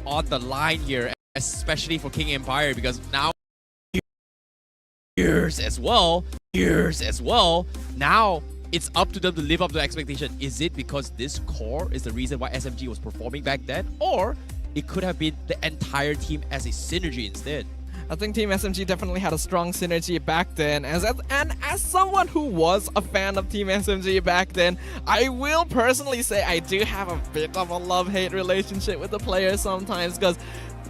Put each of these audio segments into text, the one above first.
on the line here, especially for King Empire, because now years as well. Now it's up to them to live up to the expectation. Is it because this core is the reason why SMG was performing back then, or it could have been the entire team as a synergy instead? I think Team SMG definitely had a strong synergy back then. And as someone who was a fan of Team SMG back then, I will personally say I do have a bit of a love-hate relationship with the players sometimes, because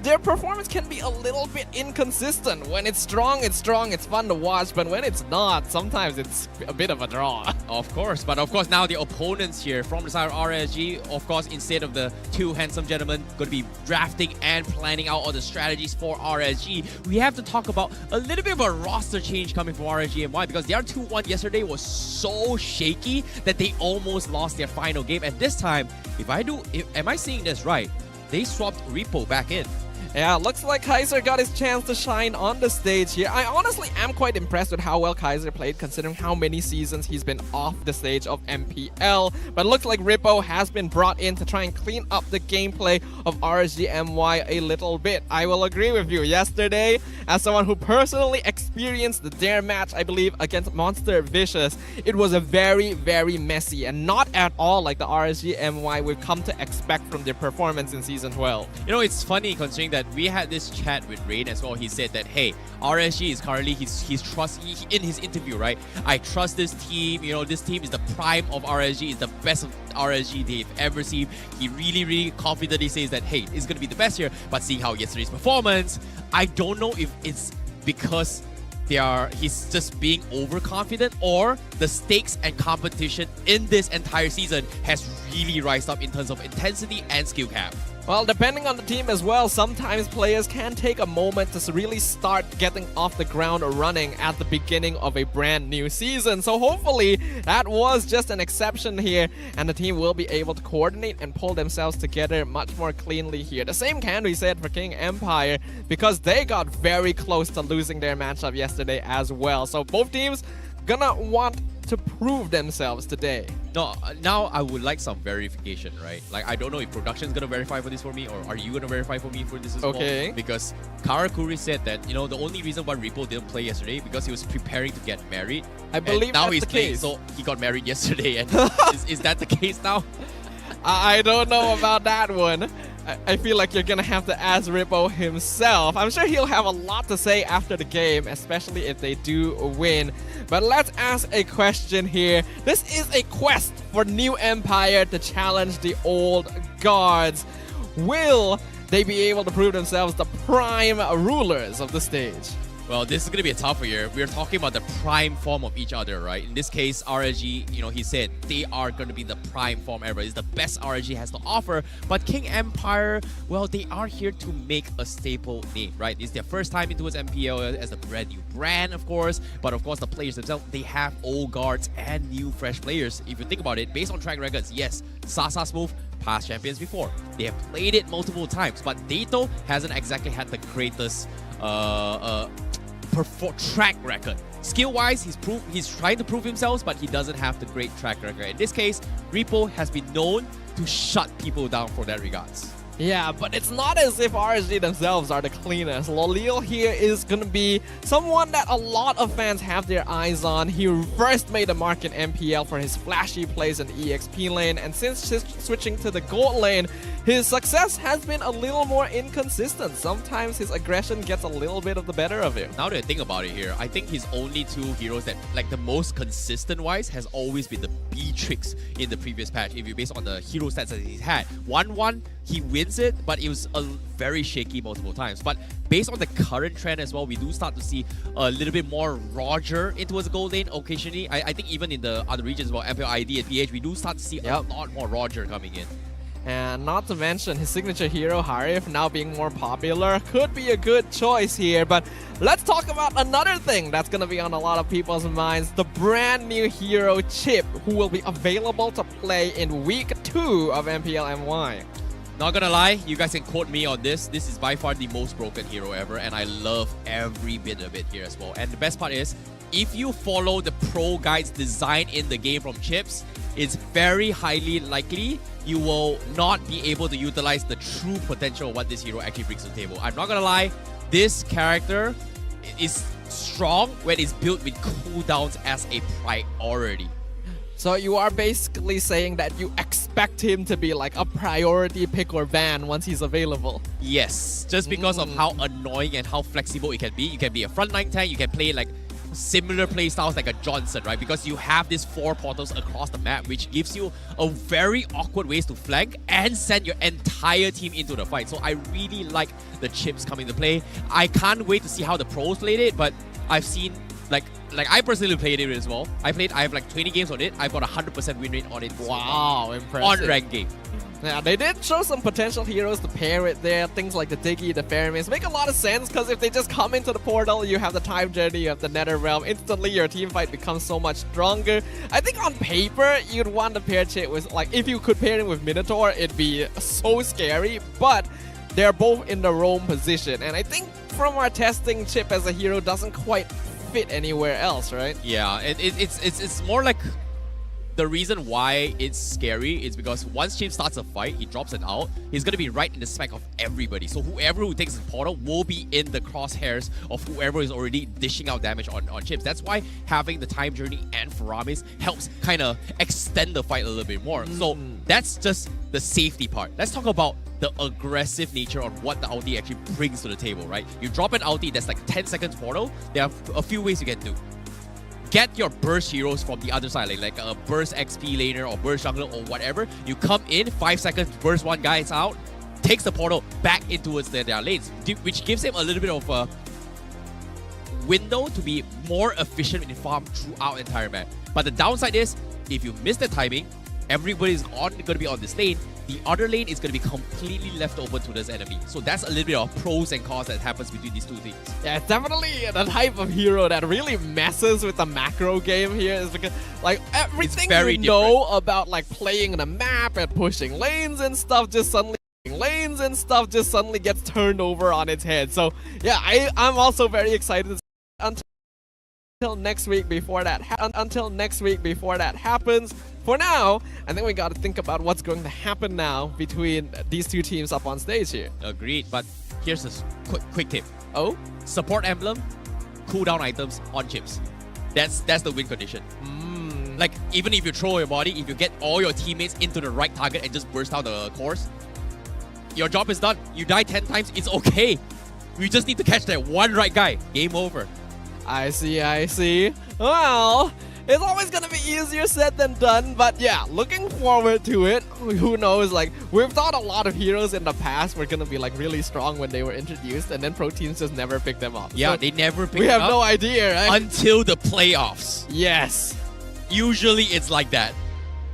their performance can be a little bit inconsistent. When it's strong, it's fun to watch, but when it's not, sometimes it's a bit of a draw. Of course, but of course now the opponents here from the side of RSG, of course, instead of the two handsome gentlemen going to be drafting and planning out all the strategies for RSG, we have to talk about a little bit of a roster change coming from RSG and why, because their 2-1 yesterday was so shaky that they almost lost their final game. And this time, am I seeing this right? They swapped Repo back in. Yeah, looks like Kaiser got his chance to shine on the stage here. I honestly am quite impressed with how well Kaiser played, considering how many seasons he's been off the stage of MPL. But it looks like Rippo has been brought in to try and clean up the gameplay of RSG MY a little bit. I will agree with you. Yesterday, as someone who personally experienced their match, I believe, against Monster Vicious, it was a very, very messy and not at all like the RSG MY we've come to expect from their performance in Season 12. You know, it's funny considering that we had this chat with Rain as well. He said that, hey, RSG is currently in his interview, right? I trust this team. You know, this team is the prime of RSG. It's the best of RSG they've ever seen. He really, really confidently says that, hey, it's going to be the best here. But seeing how yesterday's performance, I don't know if it's because he's just being overconfident, or the stakes and competition in this entire season has really rised up in terms of intensity and skill cap. Well, depending on the team as well, sometimes players can take a moment to really start getting off the ground running at the beginning of a brand new season. So hopefully that was just an exception here, and the team will be able to coordinate and pull themselves together much more cleanly here. The same can be said for King Empire, because they got very close to losing their matchup yesterday as well. So both teams gonna want to prove themselves today. No, now I would like some verification, right? Like, I don't know if production's gonna verify for this for me, or are you gonna verify for me for this as well? Because Karakuri said that, you know, the only reason why Repo didn't play yesterday because he was preparing to get married. I believe now that's he's the playing, case. so he got married yesterday, and is that the case now? I don't know about that one. I feel like you're gonna have to ask Rippo himself. I'm sure he'll have a lot to say after the game, especially if they do win. But let's ask a question here. This is a quest for New Empire to challenge the old guards. Will they be able to prove themselves the prime rulers of the stage? Well, this is going to be a tougher year. We're talking about the prime form of each other, right? In this case, RSG, you know, he said they are going to be the prime form ever. It's the best RSG has to offer. But King Empire, well, they are here to make a staple name, right? It's their first time into its MPL as a brand new brand, of course. But of course, the players themselves, they have old guards and new fresh players. If you think about it, based on track records, yes, Sasa Smooth, past champions before. They have played it multiple times, but Dato hasn't exactly had the greatest track record. Skill-wise, he's trying to prove himself, but he doesn't have the great track record. In this case, Repo has been known to shut people down for that regards. Yeah, but it's not as if RSG themselves are the cleanest. Lolil here is gonna be someone that a lot of fans have their eyes on. He first made a mark in MPL for his flashy plays in the EXP lane, and since switching to the gold lane, his success has been a little more inconsistent. Sometimes his aggression gets a little bit of the better of him. Now that I think about it here, I think his only two heroes that, like, the most consistent-wise has always been the Beatrix in the previous patch, if you base on the hero stats that he's had. 1-1, he wins it, but it was very shaky multiple times. But based on the current trend as well, we do start to see a little bit more Roger into his gold lane occasionally. I think even in the other regions, well, MPL ID and PH, we do start to see a lot more Roger coming in. And not to mention his signature hero, Harif, now being more popular, could be a good choice here. But let's talk about another thing that's going to be on a lot of people's minds. The brand new hero Chip, who will be available to play in Week 2 of MPL MY. Not gonna lie, you guys can quote me on this. This is by far the most broken hero ever, and I love every bit of it here as well. And the best part is, if you follow the pro guide's design in the game from Chips, it's very highly likely you will not be able to utilize the true potential of what this hero actually brings to the table. I'm not gonna lie, this character is strong when it's built with cooldowns as a priority. So you are basically saying that you expect him to be like a priority pick or ban once he's available. Yes, just because of how annoying and how flexible it can be. You can be a frontline tank, you can play like similar playstyles like a Johnson, right? Because you have these 4 portals across the map, which gives you a very awkward ways to flank and send your entire team into the fight. So I really like the Chips coming to play. I can't wait to see how the pros played it, but I've seen like I personally played it as well. I have like 20 games on it. I've got 100% win rate on it. Wow, impressive. On ranked game. Yeah, they did show some potential heroes to pair it there. Things like the Diggy, the Ferrymanes make a lot of sense because if they just come into the portal, you have the time journey, you have the Nether Realm. Instantly, your team fight becomes so much stronger. I think on paper, you'd want to pair Chip with, like, if you could pair him with Minotaur, it'd be so scary. But they're both in the roam position. And I think from our testing, Chip as a hero doesn't quite fit anywhere else, right? Yeah, it's more like the reason why it's scary is because once Chip starts a fight, he drops an ult, he's going to be right in the smack of everybody. So whoever who takes the portal will be in the crosshairs of whoever is already dishing out damage on Chips. That's why having the time journey and Faramis helps kind of extend the fight a little bit more. So that's just the safety part. Let's talk about the aggressive nature of what the ulti actually brings to the table, right? You drop an ulti that's like 10 seconds portal, there are a few ways you can do. Get your burst heroes from the other side, like a burst XP laner or burst jungler or whatever. You come in, 5 seconds, burst one guy out, takes the portal back in towards their lanes, which gives him a little bit of a window to be more efficient in farm throughout the entire map. But the downside is, if you miss the timing, everybody's going to be on this lane. The other lane is going to be completely left open to this enemy. So that's a little bit of pros and cons that happens between these two teams. Yeah, it's definitely the type of hero that really messes with the macro game here. Is because like everything you know about like playing the map and pushing lanes and stuff just suddenly gets turned over on its head. So yeah, I'm also very excited until next week before that happens. For now, I think we got to think about what's going to happen now between these two teams up on stage here. Agreed, but here's a quick tip. Oh? Support emblem, cooldown items on Chips. That's the win condition. Like, even if you throw your body, if you get all your teammates into the right target and just burst out the course, your job is done. You die 10 times, it's okay. We just need to catch that one right guy. Game over. I see. Well, it's always gonna be easier said than done, but yeah, looking forward to it. Who knows, like, we've thought a lot of heroes in the past were gonna be like really strong when they were introduced, and then pro teams just never picked them up. Yeah, so they never picked them up. We have no idea, right? Until the playoffs. Yes. Usually it's like that.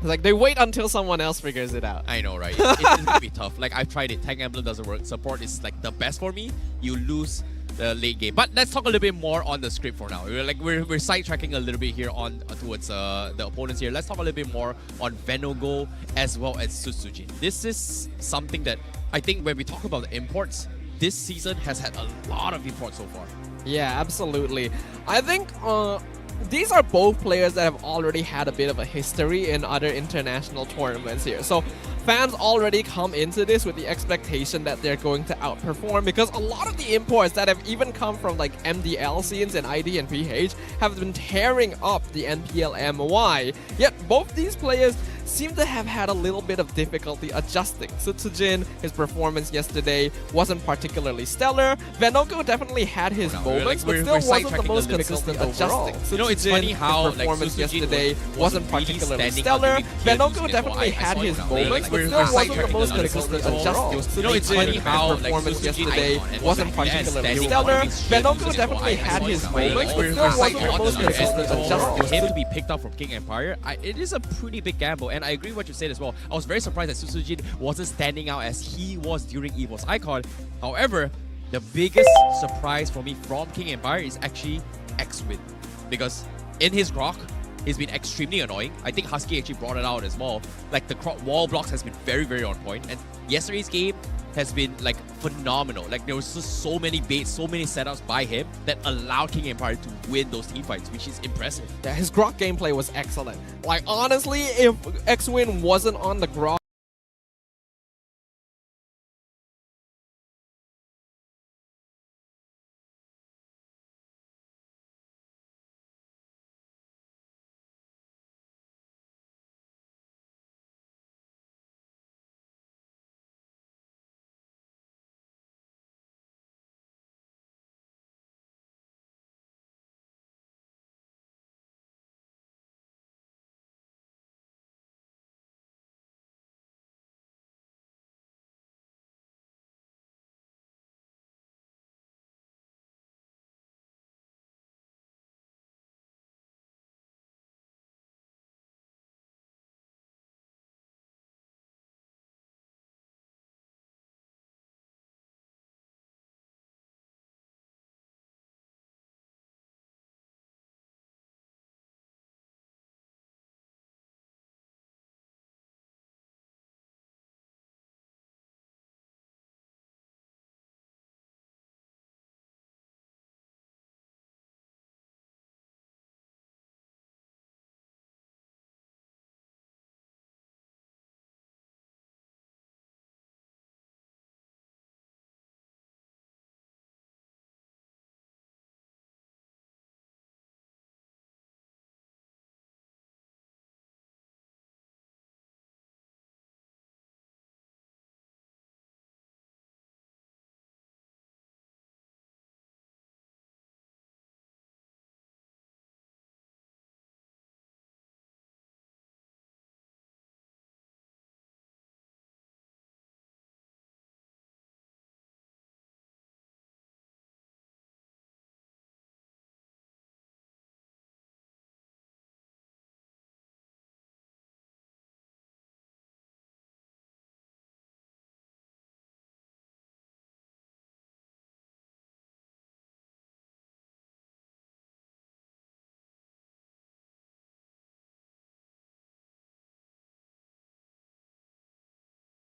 Like, they wait until someone else figures it out. I know, right? It's gonna be tough. Like, I've tried it. Tank emblem doesn't work. Support is like the best for me. You lose the late game. But let's talk a little bit more on the script for now. We're sidetracking a little bit here on towards the opponents here. Let's talk a little bit more on Venogo as well as Susujin. This is something that I think when we talk about the imports, this season has had a lot of imports so far. Yeah, absolutely. I think these are both players that have already had a bit of a history in other international tournaments here. So fans already come into this with the expectation that they're going to outperform, because a lot of the imports that have even come from like MDL scenes in ID and PH have been tearing up the MPL MY. Yet both these players seem to have had a little bit of difficulty adjusting. Susujin, his performance yesterday wasn't particularly stellar. Venogo definitely had his moments, but still wasn't the most consistent adjusting. You know, it's funny how performance yesterday wasn't particularly stellar. Venogo definitely had his moments, but still wasn't the most consistent adjusting. You know, it's funny how performance yesterday wasn't particularly stellar. Venogo definitely had his moments, but still wasn't the most consistent adjusting. Able to be picked up from King Empire, it is a pretty big gamble. And I agree with what you said as well. I was very surprised that Susujin wasn't standing out as he was during EVO's Icon. However, the biggest surprise for me from King Empire is actually X-Win. Because in his Grok, He's been extremely annoying. I think Husky actually brought it out as well. Like the wall blocks has been very, very on point. And yesterday's game has been like phenomenal. Like there was just so many baits, so many setups by him that allowed King Empire to win those team fights, which is impressive. Yeah, his Grok gameplay was excellent. Like honestly, if X-Win wasn't on the Grok,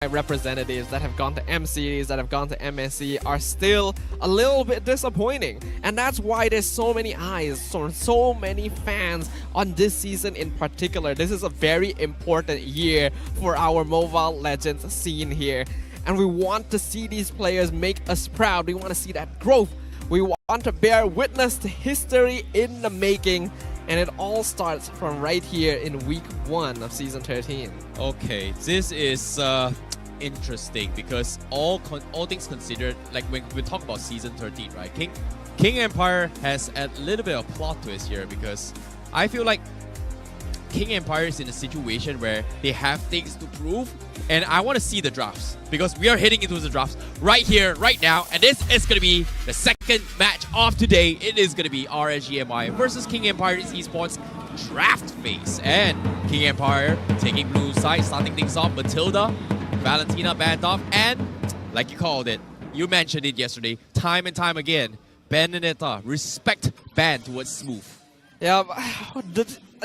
representatives that have gone to M Series, that have gone to MSC are still a little bit disappointing. And that's why there's so many eyes, so many fans on this season in particular. This is a very important year for our Mobile Legends scene here. And we want to see these players make us proud. We want to see that growth. We want to bear witness to history in the making. And it all starts from right here in week 1 of season 13. Okay, this is interesting because all things considered, like when we talk about season 13, right? King Empire has a little bit of plot twist here because I feel like King Empire is in a situation where they have things to prove, and I want to see the drafts because we are heading into the drafts right here, right now, and this is going to be the second match of today. It is going to be RSGMI versus King Empire Esports draft phase, and King Empire taking blue side, starting things off. Matilda, Valentina Bandov, and like you called it, you mentioned it yesterday, time and time again, Benedetta, respect ban towards Smooth. Yeah,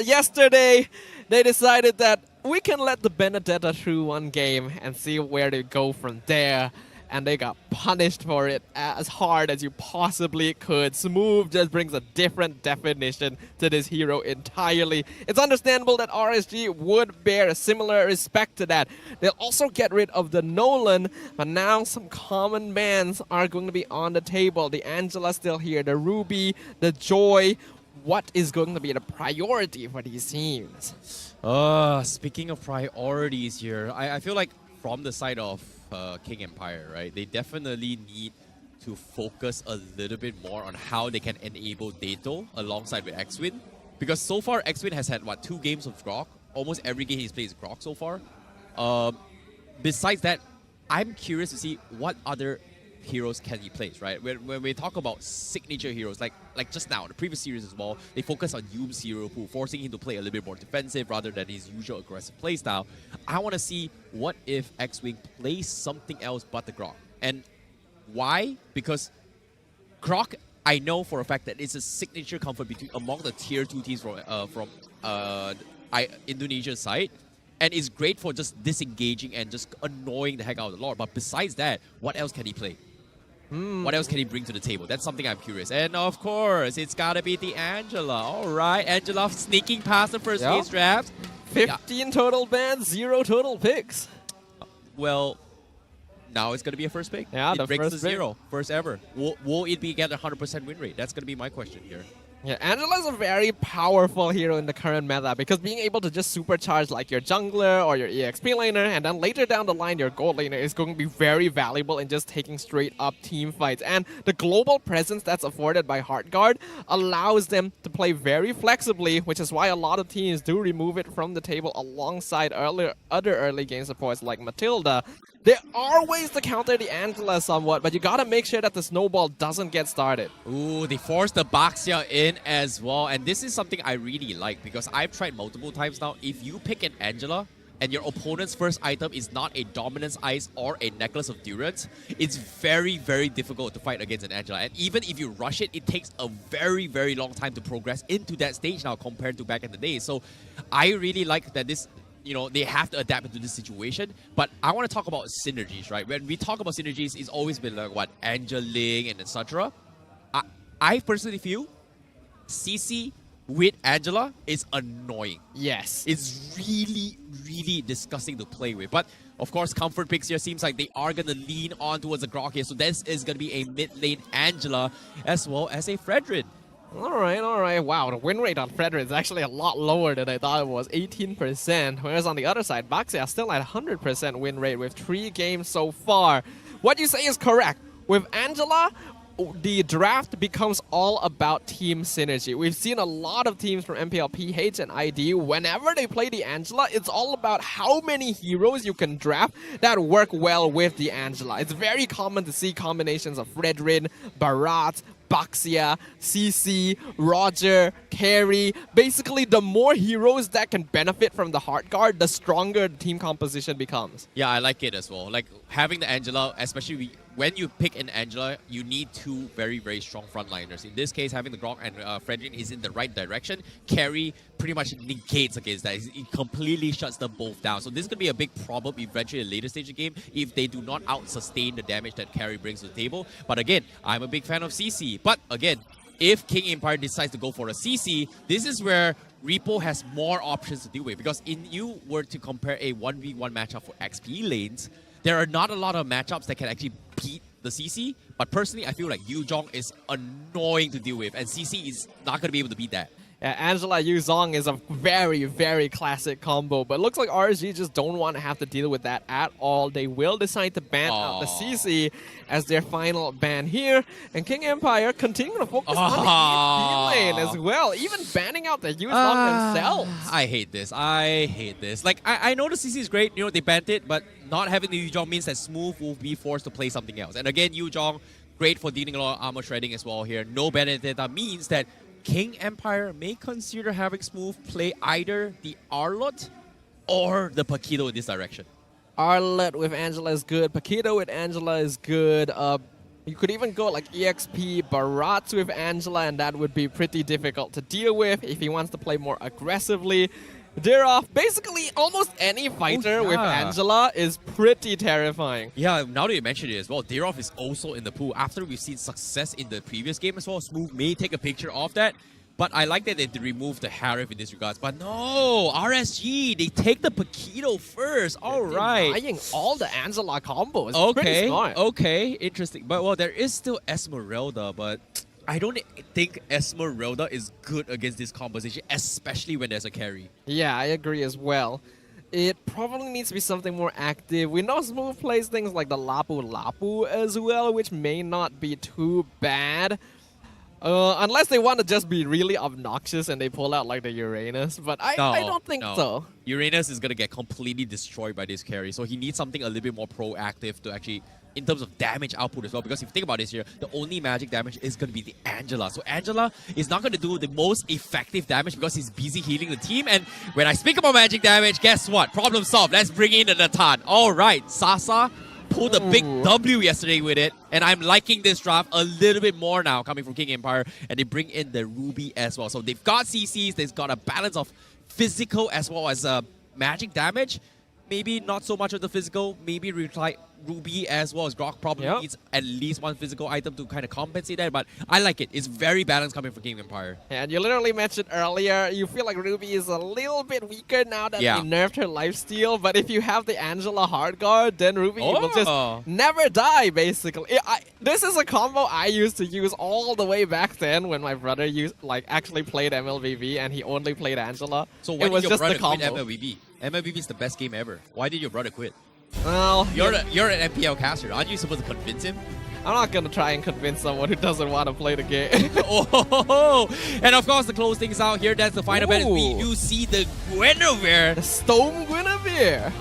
yesterday they decided that we can let the Benedetta through one game and see where they go from there. And they got punished for it as hard as you possibly could. Smooth just brings a different definition to this hero entirely. It's understandable that RSG would bear a similar respect to that. They'll also get rid of the Nolan, but now some common bans are going to be on the table. The Angela still here, the Ruby, the Joy. What is going to be the priority for these teams? Speaking of priorities here, I feel like from the side of King Empire, right, they definitely need to focus a little bit more on how they can enable Dato alongside with X-Win. Because so far, X-Win has had, what, 2 games of Grok? Almost every game he's played is Grok so far. Besides that, I'm curious to see what other heroes can he play, right? When we talk about signature heroes, like just now, the previous series as well, they focus on Yoob's hero pool, forcing him to play a little bit more defensive rather than his usual aggressive playstyle. I want to see what if X-Wing plays something else but the Grok. And why? Because Grok, I know for a fact that it's a signature comfort among the tier 2 teams from Indonesia's side. And it's great for just disengaging and just annoying the heck out of the Lord. But besides that, what else can he play? What else can he bring to the table? That's something I'm curious. And of course, it's gotta be the Angela. All right, Angela sneaking past the first phase drafts. 15 total bans, 0 total picks. Well, now it's gonna be a first pick. Yeah, it the breaks first the pick. 0, first ever. Will it be get a 100% win rate? That's gonna be my question here. Yeah, Angela's a very powerful hero in the current meta because being able to just supercharge like your jungler or your EXP laner and then later down the line your gold laner is going to be very valuable in just taking straight up team fights. And the global presence that's afforded by Heartguard allows them to play very flexibly, which is why a lot of teams do remove it from the table alongside other early game supports like Matilda. There are ways to counter the Angela somewhat, but you gotta make sure that the snowball doesn't get started. Ooh, they forced the Baxia in as well. And this is something I really like because I've tried multiple times now. If you pick an Angela and your opponent's first item is not a Dominance Ice or a Necklace of Durance, it's very, very difficult to fight against an Angela. And even if you rush it, it takes a very, very long time to progress into that stage now compared to back in the day. So I really like that this... they have to adapt into this situation. But I want to talk about synergies, right? When we talk about synergies, it's always been like, what, Angeling and etc. I personally feel CC with Angela is annoying. Yes. It's really, really disgusting to play with. But, of course, comfort picks here seems like they are going to lean on towards the Grok here. So this is going to be a mid-lane Angela as well as a Fredrin. Alright. Wow, the win rate on Fredrin is actually a lot lower than I thought it was, 18%. Whereas on the other side, Baxia still at 100% win rate with 3 games so far. What you say is correct. With Angela, the draft becomes all about team synergy. We've seen a lot of teams from MPL PH and ID, whenever they play the Angela, it's all about how many heroes you can draft that work well with the Angela. It's very common to see combinations of Fredrin, Barat, Baxia, CC, Roger, Carry. Basically, the more heroes that can benefit from the Heartguard, the stronger the team composition becomes. Yeah, I like it as well. Like, having the Angela, especially when you pick an Angela, you need 2 very, very strong frontliners. In this case, having the Grok and Fredrin is in the right direction. Carry pretty much negates against that. It completely shuts them both down. So this is going to be a big problem eventually in the later stage of the game if they do not out-sustain the damage that Carry brings to the table. But again, I'm a big fan of CC. But again, if King Empire decides to go for a CC, this is where Repo has more options to deal with. Because if you were to compare a 1v1 matchup for XP lanes, there are not a lot of matchups that can actually beat the CC. But personally, I feel like Yuzhong is annoying to deal with. And CC is not going to be able to beat that. Yeah, Angela Yuzhong is a very, very classic combo, but looks like RSG just don't want to have to deal with that at all. They will decide to ban out the CC as their final ban here, and King Empire continuing to focus on the EXP lane as well, even banning out the Yuzhong themselves. I hate this. Like, I know the CC is great, they banned it, but not having the Yuzhong means that Smooth will be forced to play something else. And again, Yuzhong, great for dealing a lot of armor shredding as well here. No Benedetta means that King Empire may consider having Smooth play either the Arlott or the Paquito in this direction. Arlott with Angela is good. Paquito with Angela is good. You could even go like EXP Barats with Angela, and that would be pretty difficult to deal with if he wants to play more aggressively. Dirov, basically almost any fighter with Angela is pretty terrifying. Yeah, now that you mention it as well, Dirov is also in the pool. After we've seen success in the previous game as well, Smooth may take a picture of that. But I like that they removed the Harif in this regards. But no, RSG, they take the Paquito first. All right. Denying all the Angela combos. Okay, Pretty smart. okay, interesting. But well, there is still Esmeralda, but I don't think Esmeralda is good against this composition, especially when there's a carry. Yeah, I agree as well. It probably needs to be something more active. We know Smooth plays things like the Lapu Lapu as well, which may not be too bad. Unless they want to just be really obnoxious and they pull out like the Uranus, but I don't think so. Uranus is going to get completely destroyed by this carry, so he needs something a little bit more proactive to actually, in terms of damage output as well, because if you think about this here, the only magic damage is going to be the Angela. So Angela is not going to do the most effective damage because he's busy healing the team, and when I speak about magic damage, guess what? Problem solved. Let's bring in the Natan. Alright, Sasa pulled a big Ooh. W yesterday with it. And I'm liking this draft a little bit more now coming from King Empire. And they bring in the Ruby as well. So they've got CCs, they've got a balance of physical as well as magic damage. Maybe not so much of the physical, maybe Ruby as well as Grok probably needs at least one physical item to kind of compensate that, but I like it. It's very balanced coming from King Empire. And you literally mentioned earlier, you feel like Ruby is a little bit weaker now that they nerfed her lifesteal, but if you have the Angela hard guard, then Ruby will just never die, basically. This is a combo I used to use all the way back then when my brother actually played MLBB and he only played Angela. So why it was did your just the brother quit combo. MLBB? MLBB is the best game ever. Why did your brother quit? Well, you're an MPL caster. Aren't you supposed to convince him? I'm not gonna try and convince someone who doesn't want to play the game. Oh, and of course to close things out here, that's the final battle. We do see the Guinevere. The Storm Guinevere.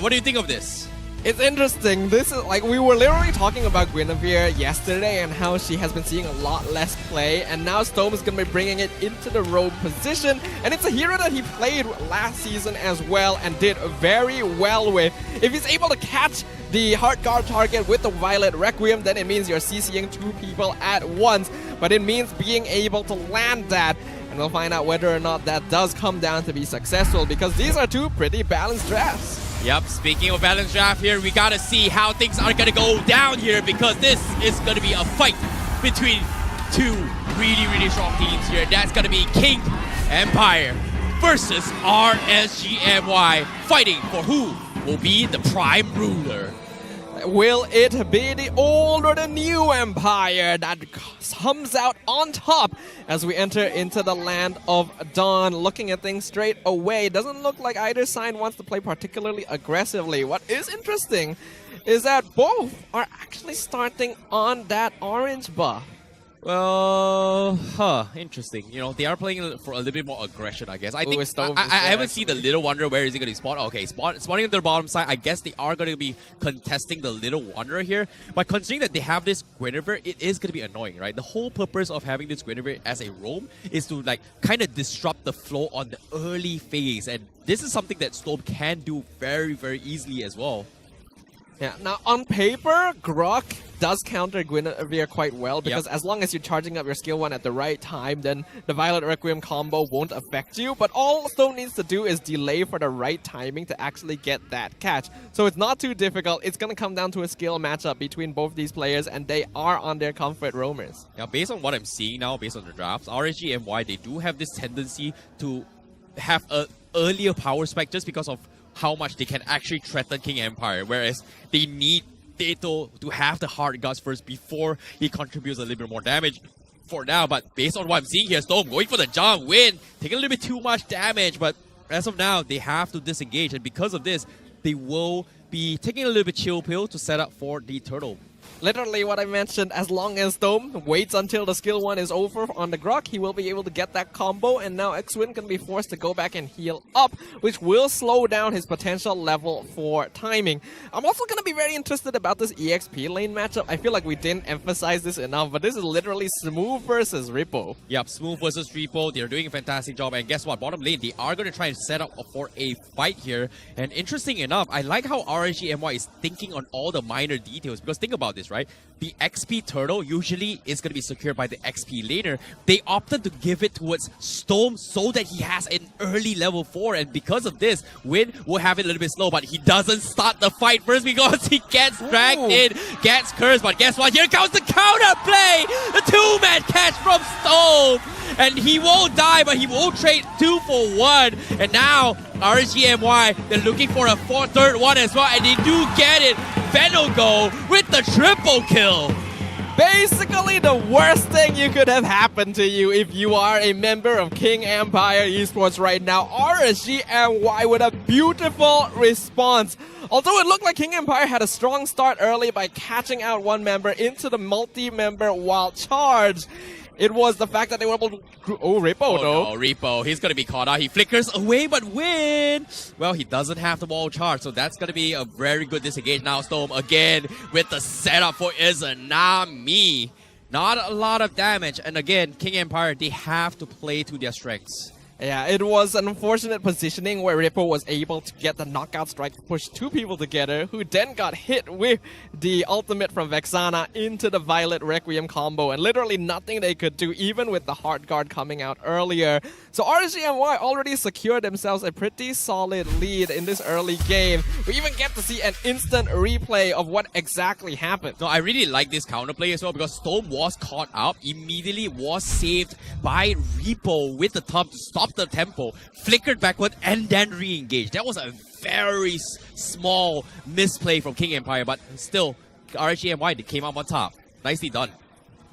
What do you think of this? It's interesting. This is like we were literally talking about Guinevere yesterday and how she has been seeing a lot less play, and now Storm is going to be bringing it into the roam position, and it's a hero that he played last season as well and did very well with. If he's able to catch the hard guard target with the Violet Requiem, then it means you're CCing two people at once, but it means being able to land that. And we'll find out whether or not that does come down to be successful, because these are two pretty balanced drafts. Yep, speaking of balanced draft here, we gotta see how things are gonna go down here, because this is gonna be a fight between two really strong teams here. That's gonna be King Empire versus RSGMY, fighting for who will be the prime ruler. Will it be the old or the new empire that comes out on top as we enter into the land of Dawn? Looking at things straight away, doesn't look like either side wants to play particularly aggressively. What is interesting is that both are actually starting on that orange buff. Well, interesting. You know, they are playing for a little bit more aggression, I guess. I think I haven't seen the Little Wanderer. Where is he going to spawn? Okay, spawning on the bottom side. I guess they are going to be contesting the Little Wanderer here. But considering that they have this Guinevere, it is going to be annoying, right? The whole purpose of having this Guinevere as a roam is to like kind of disrupt the flow on the early phase, and this is something that Storm can do very easily as well. Yeah, now on paper, Grok does counter Guinevere quite well, because as long as you're charging up your skill 1 at the right time, then the Violet Requiem combo won't affect you. But all Stone needs to do is delay for the right timing to actually get that catch. So it's not too difficult. It's going to come down to a skill matchup between both these players, and they are on their comfort roamers. Yeah, based on what I'm seeing now, based on the drafts, RSG and Y, they do have this tendency to have a earlier power spike just because of how much they can actually threaten King Empire, whereas they need Teto to have the hard guards first before he contributes a little bit more damage for now. But based on what I'm seeing here, Storm going for the jump, win, taking a little bit too much damage, but as of now, they have to disengage, and because of this, they will be taking a little bit chill pill to set up for the turtle. Literally what I mentioned, as long as Dome waits until the skill 1 is over on the Grok, he will be able to get that combo, and now X-Win can be forced to go back and heal up, which will slow down his potential level for timing. I'm also going to be very interested about this EXP lane matchup. I feel like we didn't emphasize this enough, but this is literally Smooth versus Rippo. Yep, Smooth versus Rippo. They're doing a fantastic job, and guess what? Bottom lane, they are going to try and set up for a fight here, and interesting enough, I like how RSG MY is thinking on all the minor details, because think about this, right? The XP turtle usually is going to be secured by the XP laner. They opted to give it towards Storm so that he has an early level 4, and because of this, Win will have it a little bit slow, but he doesn't start the fight first because he gets dragged in, gets cursed, but guess what? Here comes the counter play! The 2-man catch from Storm! And he won't die, but he will trade 2 for 1. And now, RSGMY, they're looking for a third one as well, and they do get it. Venogo with the triple kill. Basically the worst thing you could have happened to you if you are a member of King Empire Esports right now. RSGMY with a beautiful response. Although it looked like King Empire had a strong start early by catching out one member into the multi-member wild charge, it was the fact that they were able to... Oh, Rippo, no, Rippo. He's going to be caught out. He flickers away, but Win! Well, he doesn't have the wall charge, so that's going to be a very good disengage. Now Storm again with the setup for Izanami. Not a lot of damage. And again, King Empire, they have to play to their strengths. Yeah, it was an unfortunate positioning where Ripple was able to get the knockout strike to push two people together, who then got hit with the ultimate from Vexana into the Violet Requiem combo, and literally nothing they could do, even with the hard guard coming out earlier. So RSGMY already secured themselves a pretty solid lead in this early game. We even get to see an instant replay of what exactly happened. No, I really like this counterplay as well because Storm was caught up, immediately was saved by Repo with the top to stop the tempo, flickered backward, and then re-engaged. That was a very small misplay from King Empire, but still, RSGMY, they came out on top. Nicely done.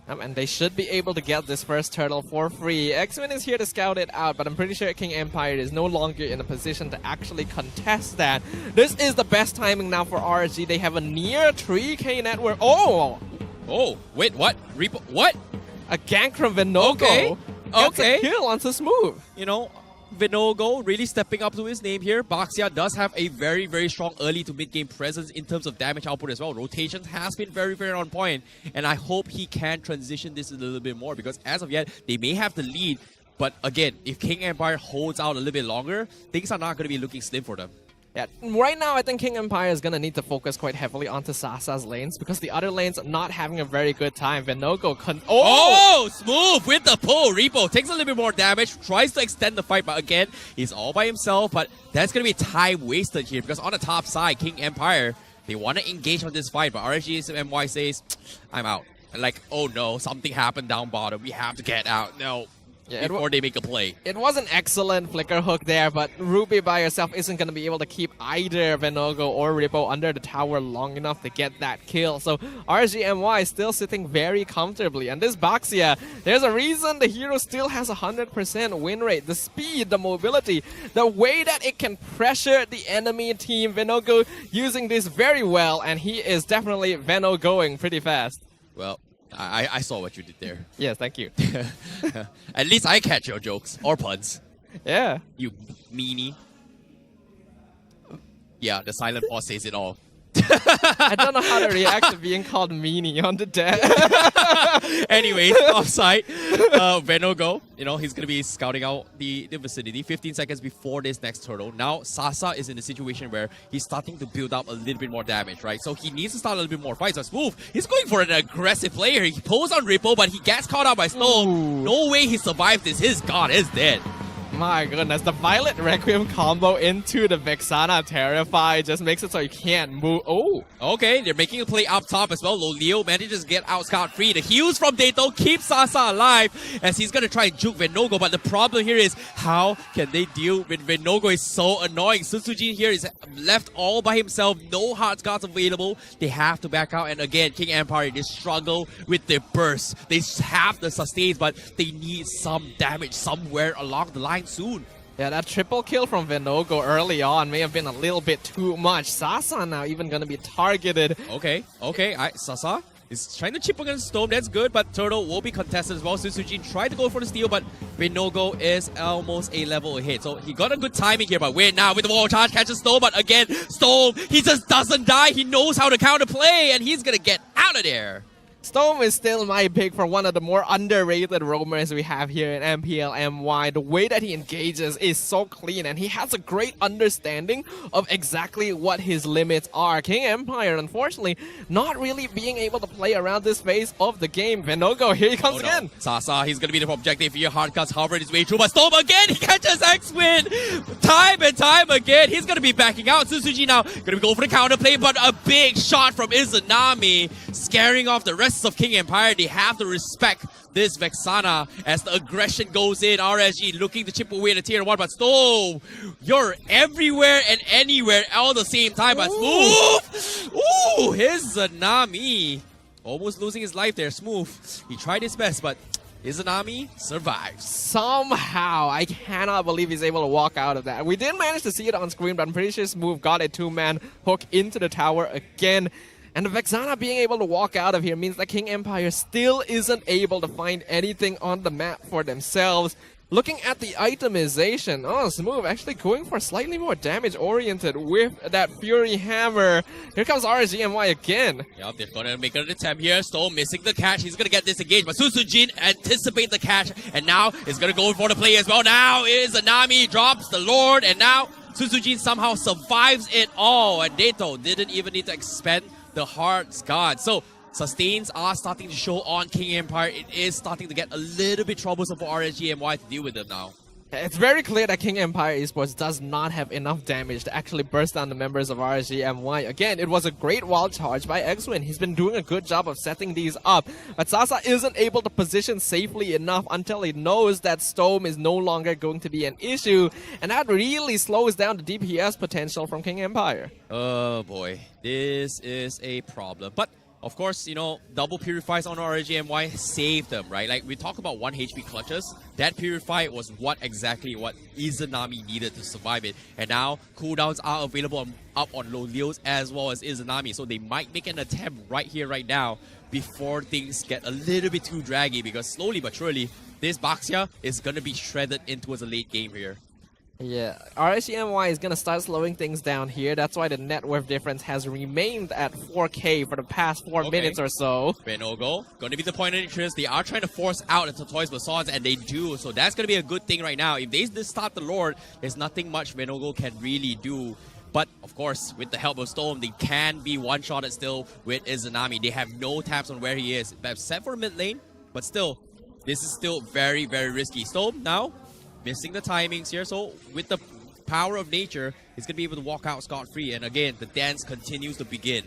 And they should be able to get this first turtle for free. X-Men is here to scout it out, but I'm pretty sure King Empire is no longer in a position to actually contest that. This is the best timing now for RSG. They have a near 3K network. Oh! Oh, wait, what? Repo, what? A gank from Venogo. Okay. Gets a kill onto Smooth. You know, Venogo really stepping up to his name here. Baxia does have a very, very strong early to mid-game presence in terms of damage output as well. Rotation has been very, very on point, and I hope he can transition this a little bit more because as of yet, they may have the lead, but again, if King Empire holds out a little bit longer, things are not going to be looking slim for them. Yeah, right now I think King Empire is going to need to focus quite heavily onto Sasa's lanes because the other lanes are not having a very good time. Venogo Smooth with the pull. Repo takes a little bit more damage, tries to extend the fight, but again, he's all by himself, but that's going to be time wasted here because on the top side, King Empire, they want to engage on this fight, but RSGMY says, I'm out. Like, oh no, something happened down bottom. We have to get out. No. Yeah, before they make a play. It was an excellent flicker hook there, but Ruby by herself isn't going to be able to keep either Venogo or Rippo under the tower long enough to get that kill. So RGMY is still sitting very comfortably. And this Baxia, there's a reason the hero still has 100% win rate. The speed, the mobility, the way that it can pressure the enemy team. Venogo using this very well, and he is definitely Venogoing pretty fast. Well, I saw what you did there. Yes, thank you. At least I catch your jokes or puns. Yeah. You meanie. Yeah, the silent pause says it all. I don't know how to react to being called meanie on the deck. Anyways, offside, Venogo, you know, he's going to be scouting out the vicinity 15 seconds before this next turtle. Now, Sasa is in a situation where he's starting to build up a little bit more damage, right? So he needs to start a little bit more fights. So Smooth, he's going for an aggressive player. He pulls on Ripple, but he gets caught out by Storm. No way he survived this. His god is dead. My goodness, the Violet Requiem combo into the Vexana Terrify just makes it so you can't move. Oh, okay, they're making a play up top as well. Leo manages to get out scot-free. The heals from Dato keep Sasa alive as he's going to try and juke Venogo, but the problem here is how can they deal with Venogo? Is so annoying. Susujin here is left all by himself. No hard scots available. They have to back out, and again, King Empire, they struggle with their bursts. They have the sustains, but they need some damage somewhere along the line soon. Yeah, that triple kill from Venogo early on may have been a little bit too much. Sasa now even going to be targeted. Okay. Sasa is trying to chip against Storm. That's good, but Turtle will be contested as well. Susujin tried to go for the steal, but Venogo is almost a level ahead. So he got a good timing here, but wait now with the wall charge, catches Storm, but again, Storm, he just doesn't die. He knows how to counter play, and he's going to get out of there. Storm is still my pick for one of the more underrated roamers we have here in MPL MY. The way that he engages is so clean, and he has a great understanding of exactly what his limits are. King Empire, unfortunately, not really being able to play around this phase of the game. Venogo, here he comes again. Sasa, he's going to be the objective here. Hard cuts hovering his way through, but Storm again, he catches X-Win. Time and time again, he's going to be backing out. Suzuki now going to go for the counterplay, but a big shot from Izanami, scaring off the rest of King Empire. They have to respect this Vexana as the aggression goes in. RSG looking to chip away the tier 1, but Storm, you're everywhere and anywhere all at the same time. But Smooth, ooh, his Izanami almost losing his life there. Smooth, he tried his best, but Izanami survives. Somehow, I cannot believe he's able to walk out of that. We didn't manage to see it on screen, but I'm pretty sure Smooth got a two-man hook into the tower again. And the Vexana being able to walk out of here means that King Empire still isn't able to find anything on the map for themselves. Looking at the itemization, oh, Smooth actually going for slightly more damage-oriented with that Fury Hammer. Here comes RSGMY again. Yep, they're gonna make an attempt here. Storm missing the catch. He's gonna get disengaged, but Susujin anticipate the catch, and now is gonna go for the play as well. Now is Anami drops the Lord, and now Susujin somehow survives it all, and Dato didn't even need to expend the Heart's Guard. So sustains are starting to show on King Empire. It is starting to get a little bit troublesome for RSGMY to deal with them now. It's very clear that King Empire Esports does not have enough damage to actually burst down the members of RSGMY. Again, it was a great wild charge by Xwin. He's been doing a good job of setting these up, but Sasa isn't able to position safely enough until he knows that Storm is no longer going to be an issue, and that really slows down the DPS potential from King Empire. Oh boy, this is a problem. But of course, you know, double purifies on RSGMY saved them, right? Like, we talk about 1 HP clutches. That purify was exactly what Izanami needed to survive it. And now, cooldowns are available up on Lolios as well as Izanami. So they might make an attempt right here, right now, before things get a little bit too draggy. Because slowly but surely, this Baxia is going to be shredded into a late game here. Yeah, RSGMY is going to start slowing things down here. That's why the net worth difference has remained at 4k for the past 4 minutes or so. Benogo, going to be the point of interest. They are trying to force out the Tortoise Basons, and they do. So that's going to be a good thing right now. If they start the Lord, there's nothing much Benogo can really do. But, of course, with the help of Storm, they can be one-shotted still with Izanami. They have no taps on where he is. Except for mid lane, but still, this is still very, very risky. Storm now missing the timings here, so with the power of nature, he's going to be able to walk out scot-free, and again, the dance continues to begin.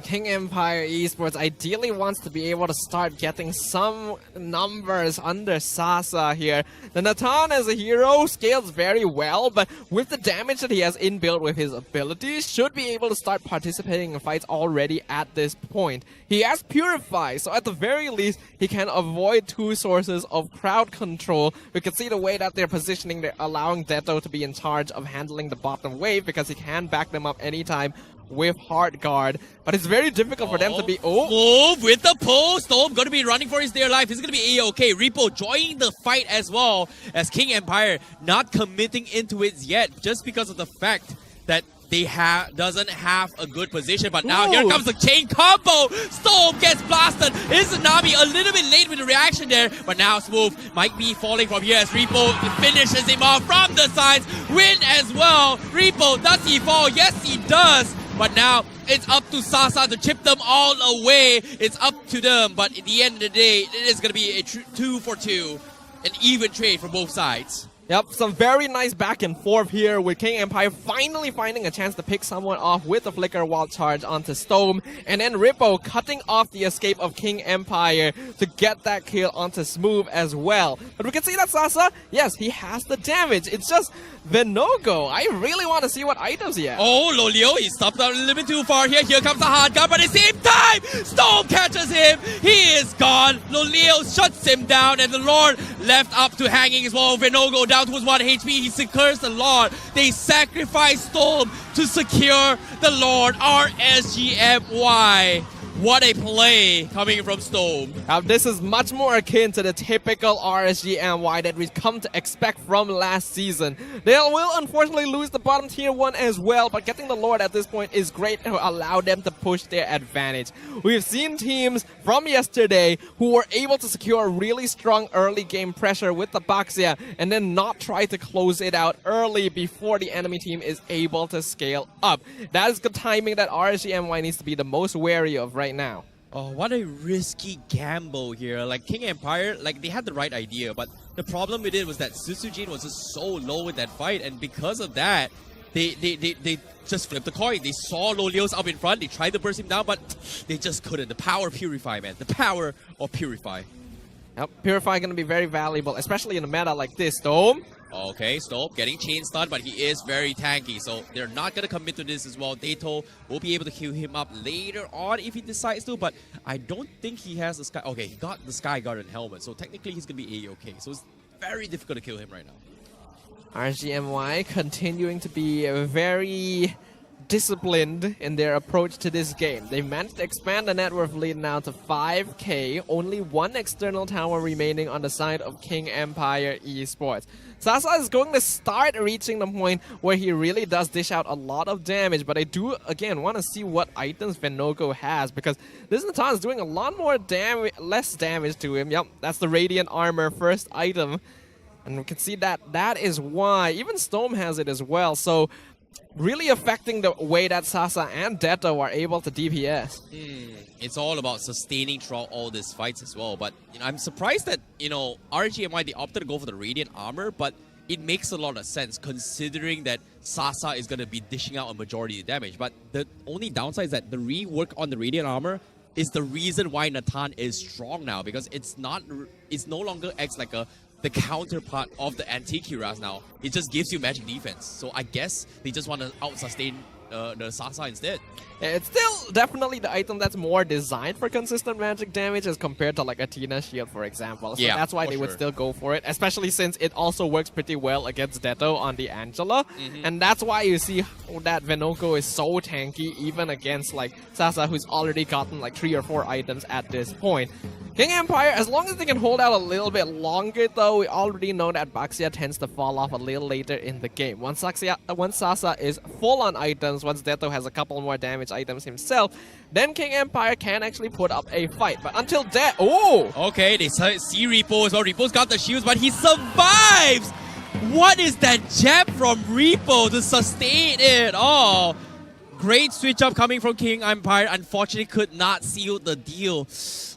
King Empire Esports ideally wants to be able to start getting some numbers under Sasa here. The Natan as a hero scales very well, but with the damage that he has inbuilt with his abilities, should be able to start participating in fights already at this point. He has Purify, so at the very least, he can avoid 2 sources of crowd control. We can see the way that they're positioning, they're allowing Deto to be in charge of handling the bottom wave because he can back them up anytime with Heart Guard, but it's very difficult for them to be... Move with the pull. Storm going to be running for his dear life. He's going to be A-okay. Repo joining the fight as well, as King Empire not committing into it yet, just because of the fact that they doesn't have a good position. But now here comes the chain combo. Storm gets blasted. Izanami a little bit late with the reaction there, but now Smooth might be falling from here as Repo finishes him off from the sides. Win as well. Repo, does he fall? Yes, he does. But now, it's up to Sasa to chip them all away. It's up to them. But at the end of the day, it is going to be a 2 for 2. An even trade for both sides. Yep, some very nice back and forth here with King Empire finally finding a chance to pick someone off with the Flicker Wild Charge onto Storm, and then Rippo cutting off the escape of King Empire to get that kill onto Smooth as well. But we can see that Sasa, yes, he has the damage. It's just Venogo. I really want to see what items he has. Oh, Lolio, he stopped out a little bit too far here. Here comes the hard gun, but at the same time, Storm catches him. He is gone. Lolio shuts him down, and the Lord left up to hanging as well. Venogo down towards 1 HP. He secures the Lord. They sacrifice Storm to secure the Lord. RSGMY. What a play coming from Storm. This is much more akin to the typical RSGMY that we've come to expect from last season. They will unfortunately lose the bottom tier 1 as well, but getting the Lord at this point is great to allow them to push their advantage. We've seen teams from yesterday who were able to secure really strong early game pressure with the Baxia and then not try to close it out early before the enemy team is able to scale up. That is the timing that RSGMY needs to be the most wary of right now. Oh, what a risky gamble here. Like, King Empire, like, they had the right idea, but the problem with it was that Susujin was just so low in that fight, and because of that, they just flipped the coin. They saw Lolios up in front, they tried to burst him down, but they just couldn't. The power of Purify, man. The power of Purify. Yep, Purify going to be very valuable, especially in a meta like this. Storm. Okay, Stop getting chain stunned, but he is very tanky, so they're not going to commit to this as well. Dato will be able to heal him up later on if he decides to, but I don't think he has the Sky... Okay, he got the Sky Garden helmet, so technically he's going to be A-okay, so it's very difficult to kill him right now. RSGMY continuing to be very disciplined in their approach to this game. They've managed to expand the net worth lead now to 5k, only one external tower remaining on the side of King Empire Esports. Sasa is going to start reaching the point where he really does dish out a lot of damage, but I do again want to see what items Venogo has, because this Natan is doing a lot more damage, less damage to him. Yep, that's the Radiant Armor first item, and we can see that is why. Even Storm has it as well, so really affecting the way that Sasa and Detto are able to DPS. It's all about sustaining throughout all these fights as well. But I'm surprised that RGMI, they opted to go for the Radiant Armor, but it makes a lot of sense considering that Sasa is going to be dishing out a majority of the damage. But the only downside is that the rework on the Radiant Armor is the reason why Natan is strong now, because it's no longer acts like the counterpart of the Antiquiras now. It just gives you magic defense. So I guess they just want to out-sustain the Sasa instead. It's still definitely the item that's more designed for consistent magic damage as compared to like Athena Shield, for example. So yeah, that's why they would still go for it, especially since it also works pretty well against Detto on the Angela. And that's why you see that Venogo is so tanky even against like Sasa, who's already gotten like 3 or 4 items at this point. King Empire, as long as they can hold out a little bit longer though, we already know that Baxia tends to fall off a little later in the game. Once Sasa is full on items, once Detto has a couple more damage items himself, then King Empire can actually put up a fight. But until that, okay, they see Repo as well. Repo's got the shields, but he survives! What is that jab from Repo to sustain it? Oh, great switch up coming from King Empire. Unfortunately, could not seal the deal.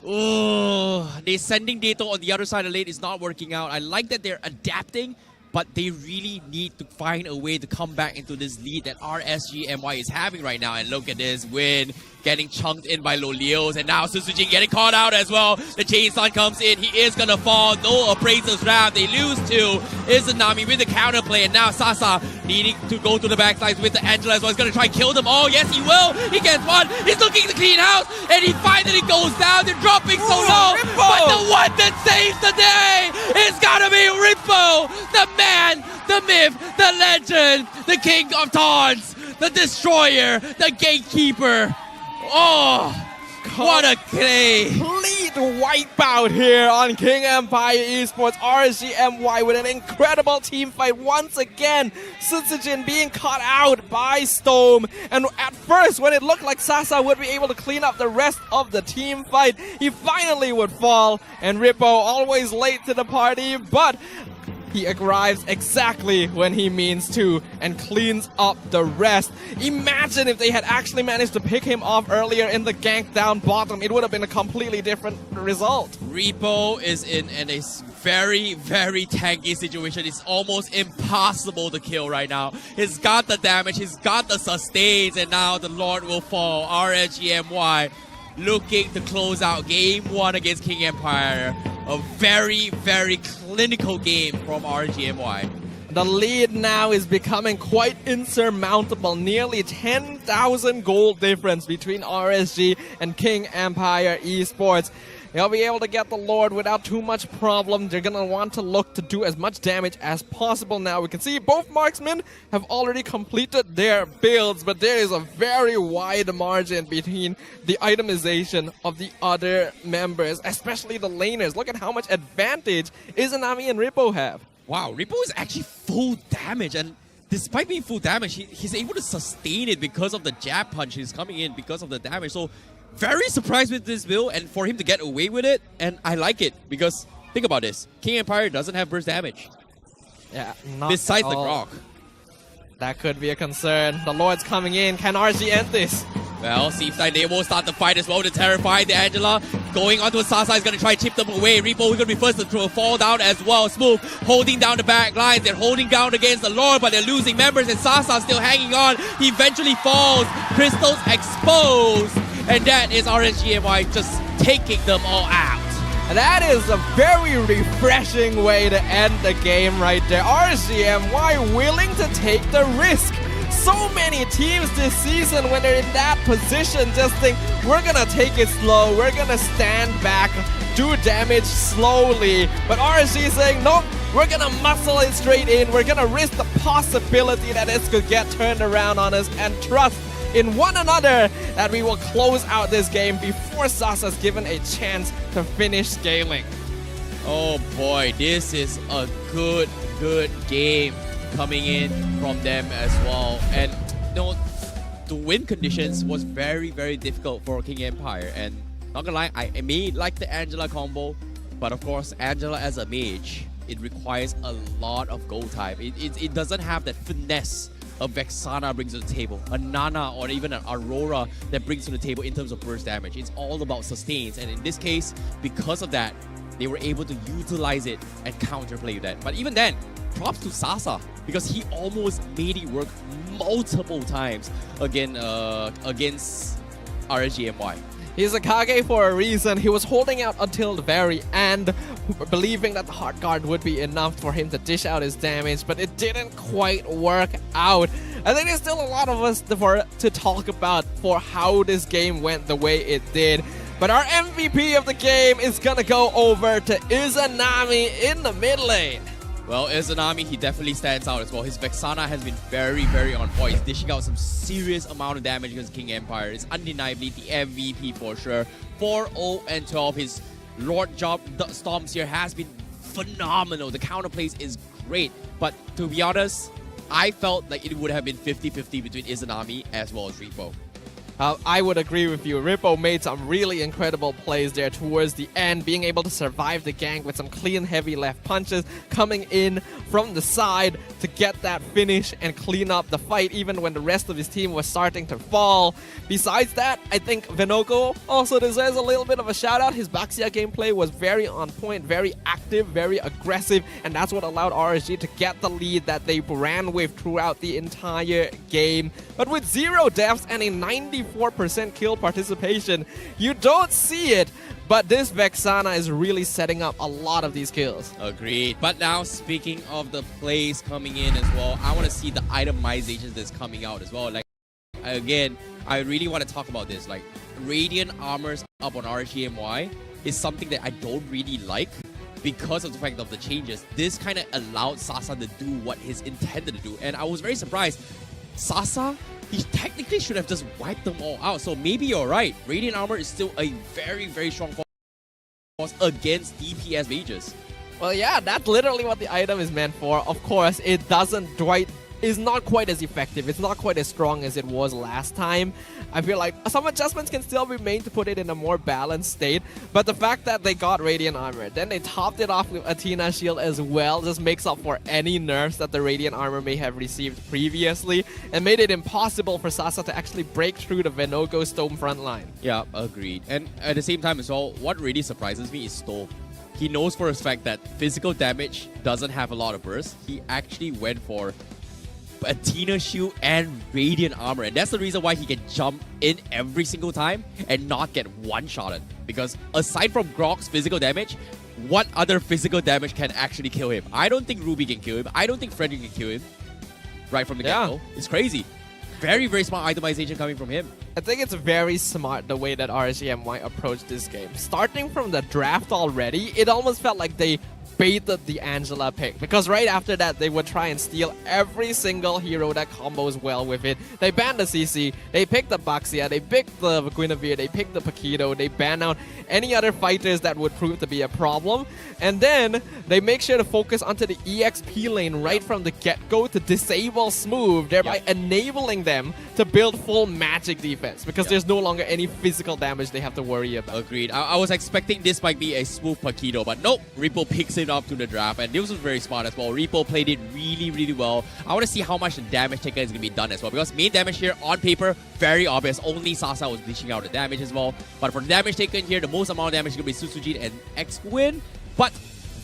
Oh, they're sending Detto on the other side of the lane. It's not working out. I like that they're adapting, but they really need to find a way to come back into this lead that MY is having right now. And look at this win, getting chunked in by Lolios, and now Susujin getting caught out as well. The Chainsaw comes in, he is gonna fall. No appraisals round, they lose to Izanami with the counterplay, and now Sasa needing to go to the backsides with the Angela as well. He's gonna try and kill them all. Yes, he will. He gets one. He's looking to clean house, and he finally goes down. They're dropping so low, but the one that saves the day is gotta be Rippo, the man, the myth, the legend, the king of taunts, the destroyer, the gatekeeper. Oh, what a play! Complete wipeout here on King Empire Esports. MY with an incredible team fight once again. Susujin being caught out by Storm, and at first when it looked like Sasa would be able to clean up the rest of the team fight, he finally would fall, and Rippo always late to the party, but he arrives exactly when he means to and cleans up the rest. Imagine if they had actually managed to pick him off earlier in the gank down bottom. It would have been a completely different result. Repo is in a very, very tanky situation. It's almost impossible to kill right now. He's got the damage, he's got the sustains, and now the Lord will fall. MY looking to close out game 1 against King Empire. A very, very clinical game from MY. The lead now is becoming quite insurmountable. Nearly 10,000 gold difference between RSG and King Empire Esports. They'll be able to get the Lord without too much problem. They're gonna want to look to do as much damage as possible now. We can see both marksmen have already completed their builds, but there is a very wide margin between the itemization of the other members, especially the laners. Look at how much advantage Izanami and Rippo have. Wow, Rippo is actually full damage, and despite being full damage, he's able to sustain it because of the jab punch. He's coming in because of the damage. So very surprised with this build, and for him to get away with it, and I like it because think about this: King Empire doesn't have burst damage. Yeah, not besides at the all. Grok. That could be a concern. The Lord's coming in. Can RG end this? Well, seems like they will start the fight as well to terrify the Angela. Going onto Sasa is going to try to chip them away. Repo is going to be first to throw a fall down as well. Smooth holding down the back lines. They're holding down against the Lord, but they're losing members, and Sasa still hanging on. He eventually falls. Crystals exposed. And that is MY just taking them all out. That is a very refreshing way to end the game right there. MY willing to take the risk. So many teams this season, when they're in that position, just think, we're gonna take it slow, we're gonna stand back, do damage slowly. But RSG is saying, nope, we're gonna muscle it straight in. We're gonna risk the possibility that this could get turned around on us and trust in one another that we will close out this game before Sasa's given a chance to finish scaling. Oh boy, this is a good game coming in from them as well. And you know, the win conditions was very difficult for King Empire. And not gonna lie, I may like the Angela combo, but of course, Angela as a mage, it requires a lot of go time. It doesn't have that finesse a Vexana brings to the table, a Nana or even an Aurora that brings to the table in terms of burst damage. It's all about sustains, and in this case, because of that, they were able to utilize it and counterplay with that. But even then, props to Sasa, because he almost made it work multiple times against RSG MY. He's a Kage for a reason. He was holding out until the very end, believing that the Heart Guard would be enough for him to dish out his damage, but it didn't quite work out. I think there's still a lot of us to talk about for how this game went the way it did. But our MVP of the game is gonna go over to Izanami in the mid lane. Well, Izanami, he definitely stands out as well. His Vexana has been very on point. He's dishing out some serious amount of damage against King Empire. It's undeniably the MVP for sure. 4-0 and 12. His Lord Job Stomps here has been phenomenal. The counterplays is great. But to be honest, I felt like it would have been 50-50 between Izanami as well as Repo. I would agree with you. Rippo made some really incredible plays there towards the end, being able to survive the gank with some clean, heavy left punches, coming in from the side to get that finish and clean up the fight, even when the rest of his team was starting to fall. Besides that, I think Venogo also deserves a little bit of a shout out. His Baxia gameplay was very on point, very active, very aggressive, and that's what allowed RSG to get the lead that they ran with throughout the entire game. But with 0 deaths and a 94% kill participation, you don't see it, but this Vexana is really setting up a lot of these kills. Agreed. But now, speaking of the plays coming in as well, I want to see the itemizations that's coming out as well. Like, again, I really want to talk about this. Like, Radiant Armors up on RGMY is something that I don't really like because of the fact of the changes. This kind of allowed Sasa to do what he's intended to do, and I was very surprised. Sasa, he technically should have just wiped them all out. So maybe you're right. Radiant Armor is still a very strong force against DPS mages. Well, yeah, that's literally what the item is meant for. Of course, it doesn't is not quite as effective. It's not quite as strong as it was last time. I feel like some adjustments can still be made to put it in a more balanced state, but the fact that they got Radiant Armor, then they topped it off with Athena Shield as well, just makes up for any nerfs that the Radiant Armor may have received previously, and made it impossible for Sasa to actually break through the Venogo Storm front line. Yeah, agreed. And at the same time as well, what really surprises me is Storm. He knows for a fact that physical damage doesn't have a lot of burst. He actually went for Athena Shield and Radiant Armor, and that's the reason why he can jump in every single time and not get one-shotted. Because aside from Grok's physical damage, what other physical damage can actually kill him? I don't think Ruby can kill him. I don't think Frederick can kill him right from the get-go. It's crazy. Very smart itemization coming from him. I think it's very smart the way that RSGMY approached this game. Starting from the draft already, it almost felt like they baited the Angela pick, because right after that they would try and steal every single hero that combos well with it. They banned the CC, they picked the Baxia, they picked the Guinevere, they picked the Paquito, they ban out any other fighters that would prove to be a problem, and then they make sure to focus onto the EXP lane right from the get-go to disable Smooth, thereby enabling them to build full magic defense, because there's no longer any physical damage they have to worry about. Agreed. I was expecting this might be a Smooth Paquito, but nope, Repo picks it up to the draft, and this was very smart as well. Repo played it really well. I want to see how much the damage taker is going to be done as well, because main damage here on paper, very obvious. Only Sasa was dishing out the damage as well. But for the damage taken here, the most amount of damage is going to be Susujin and X-Win. But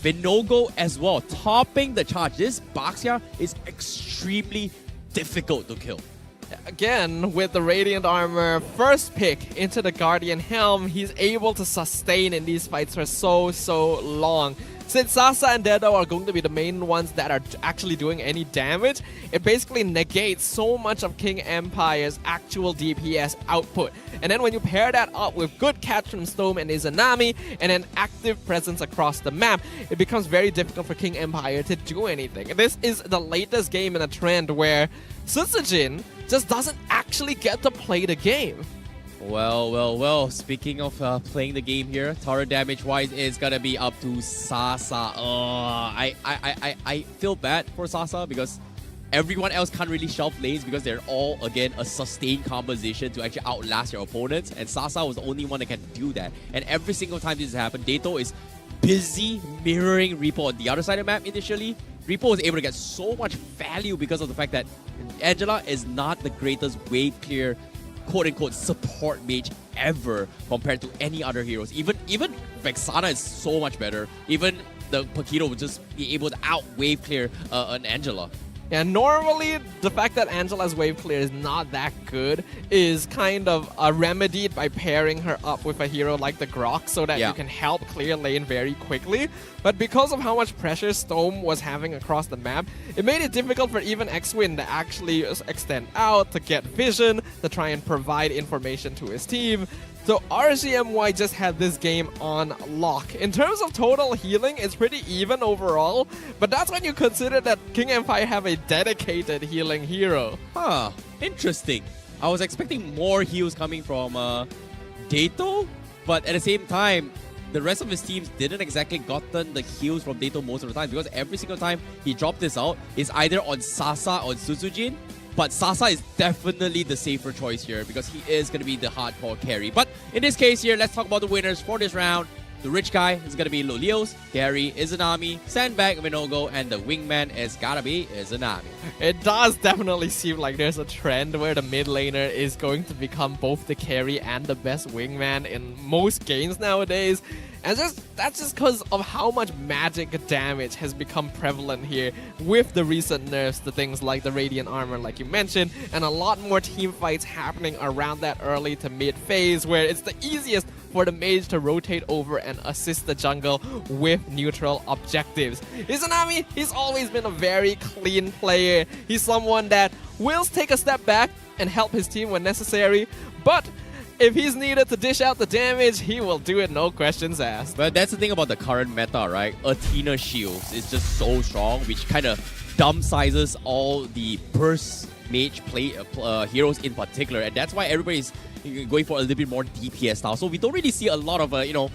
Venogo as well, topping the charge. This Baxia is extremely difficult to kill. Again, with the Radiant Armor first pick into the Guardian Helm, he's able to sustain in these fights for so long. Since Sasa and Dedo are going to be the main ones that are actually doing any damage, it basically negates so much of King Empire's actual DPS output. And then when you pair that up with good catch from Storm and Izanami and an active presence across the map, it becomes very difficult for King Empire to do anything. This is the latest game in a trend where Sutsujin just doesn't actually get to play the game. Well. Speaking of playing the game here, tower damage-wise, it's gonna be up to Sasa. I feel bad for Sasa because everyone else can't really shelf lanes because they're all, again, a sustained composition to actually outlast your opponents. And Sasa was the only one that can do that. And every single time this has happened, Dato is busy mirroring Repo on the other side of the map initially. Repo was able to get so much value because of the fact that Angela is not the greatest wave clear quote-unquote support mage ever compared to any other heroes. Even Vexana is so much better. Even the Paquito would just be able to out-wave clear an Angela. Yeah, normally the fact that Angela's wave clear is not that good is kind of remedied by pairing her up with a hero like the Grok so that you can help clear lane very quickly. But because of how much pressure Storm was having across the map, it made it difficult for even X-Win to actually extend out, to get vision, to try and provide information to his team. So RGMY just had this game on lock. In terms of total healing, it's pretty even overall, but that's when you consider that King Empire have a dedicated healing hero. Huh, interesting. I was expecting more heals coming from Dato, but at the same time, the rest of his teams didn't exactly gotten the heals from Dato most of the time because every single time he dropped this out, it's either on Sasa or Sutsujin. But Sasa is definitely the safer choice here because he is going to be the hardcore carry. But in this case here, let's talk about the winners for this round. The rich guy is going to be Lolios, Gary, Izanami, Sandbag, Minogo, and the wingman is gotta be Izanami. It does definitely seem like there's a trend where the mid laner is going to become both the carry and the best wingman in most games nowadays. And that's just because of how much magic damage has become prevalent here with the recent nerfs to things like the Radiant Armor like you mentioned, and a lot more team fights happening around that early to mid phase where it's the easiest for the mage to rotate over and assist the jungle with neutral objectives. Izanami, he's always been a very clean player. He's someone that will take a step back and help his team when necessary, but if he's needed to dish out the damage, he will do it, no questions asked. But that's the thing about the current meta, right? Athena Shields is just so strong, which kind of dumb sizes all the burst mage heroes in particular, and that's why everybody's going for a little bit more DPS style. So we don't really see a lot of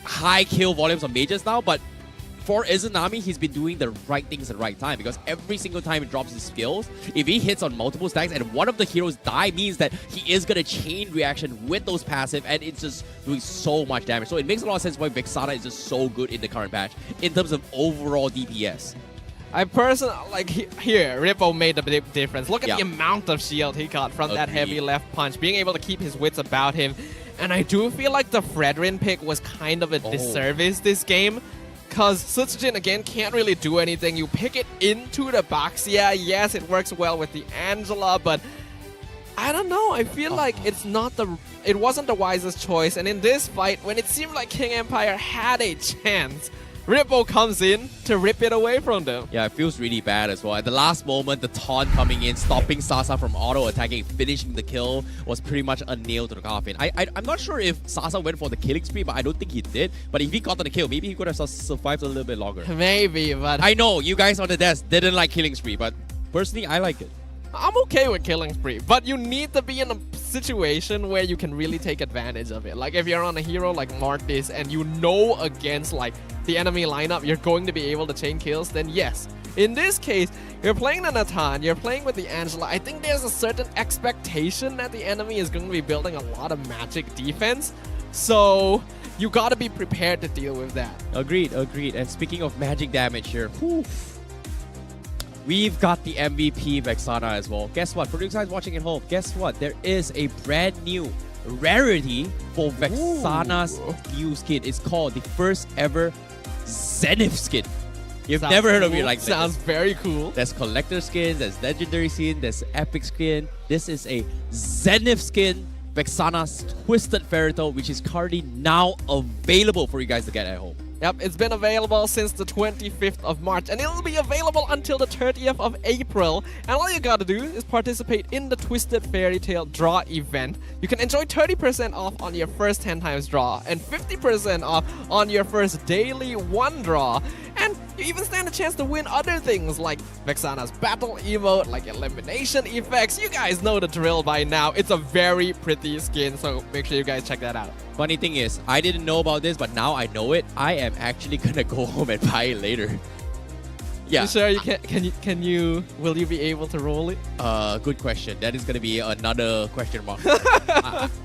high kill volumes of mages now, but for Izanami, he's been doing the right things at the right time because every single time he drops his skills, if he hits on multiple stacks and one of the heroes die, means that he is going to chain reaction with those passive, and it's just doing so much damage. So it makes a lot of sense why Vexana is just so good in the current patch in terms of overall DPS. I personally, here, Ripple made a big difference. Look at the amount of shield he got from that heavy left punch, being able to keep his wits about him. And I do feel like the Fredrin pick was kind of a disservice this game, because Sutsujin, again, can't really do anything. You pick it into the Baxia. Yes, it works well with the Angela, but I don't know. I feel like it wasn't the wisest choice. And in this fight, when it seemed like King Empire had a chance, Ripple comes in to rip it away from them. Yeah, it feels really bad as well. At the last moment, the taunt coming in, stopping Sasa from auto-attacking, finishing the kill was pretty much a nail to the coffin. I'm not sure if Sasa went for the killing spree, but I don't think he did. But if he got the kill, maybe he could have survived a little bit longer. Maybe, but I know, you guys on the desk didn't like killing spree, but personally, I like it. I'm okay with killing spree, but you need to be in a situation where you can really take advantage of it. Like if you're on a hero like Mortis and you know against like the enemy lineup you're going to be able to chain kills, then yes. In this case, you're playing the Natan, you're playing with the Angela. I think there's a certain expectation that the enemy is going to be building a lot of magic defense. So you gotta be prepared to deal with that. Agreed. And speaking of magic damage here, we've got the MVP Vexana as well. Guess what? For you guys watching at home, guess what? There is a brand new rarity for Vexana's new skin. It's called the first ever Zenith skin. You've never heard of it like this. Sounds very cool. There's collector skins, there's legendary skin, there's epic skin. This is a Zenith skin, Vexana's Twisted Fairytale, which is currently now available for you guys to get at home. Yep, it's been available since the 25th of March, and it'll be available until the 30th of April. And all you gotta do is participate in the Twisted Fairy Tale draw event. You can enjoy 30% off on your first 10 times draw, and 50% off on your first daily 1 draw. And you even stand a chance to win other things like Vexana's battle emote, like elimination effects. You guys know the drill by now. It's a very pretty skin, so make sure you guys check that out. Funny thing is, I didn't know about this, but now I know it. I am actually gonna go home and buy it later. Yeah. You sure you can you will you be able to roll it? Good question. That is gonna be another question mark.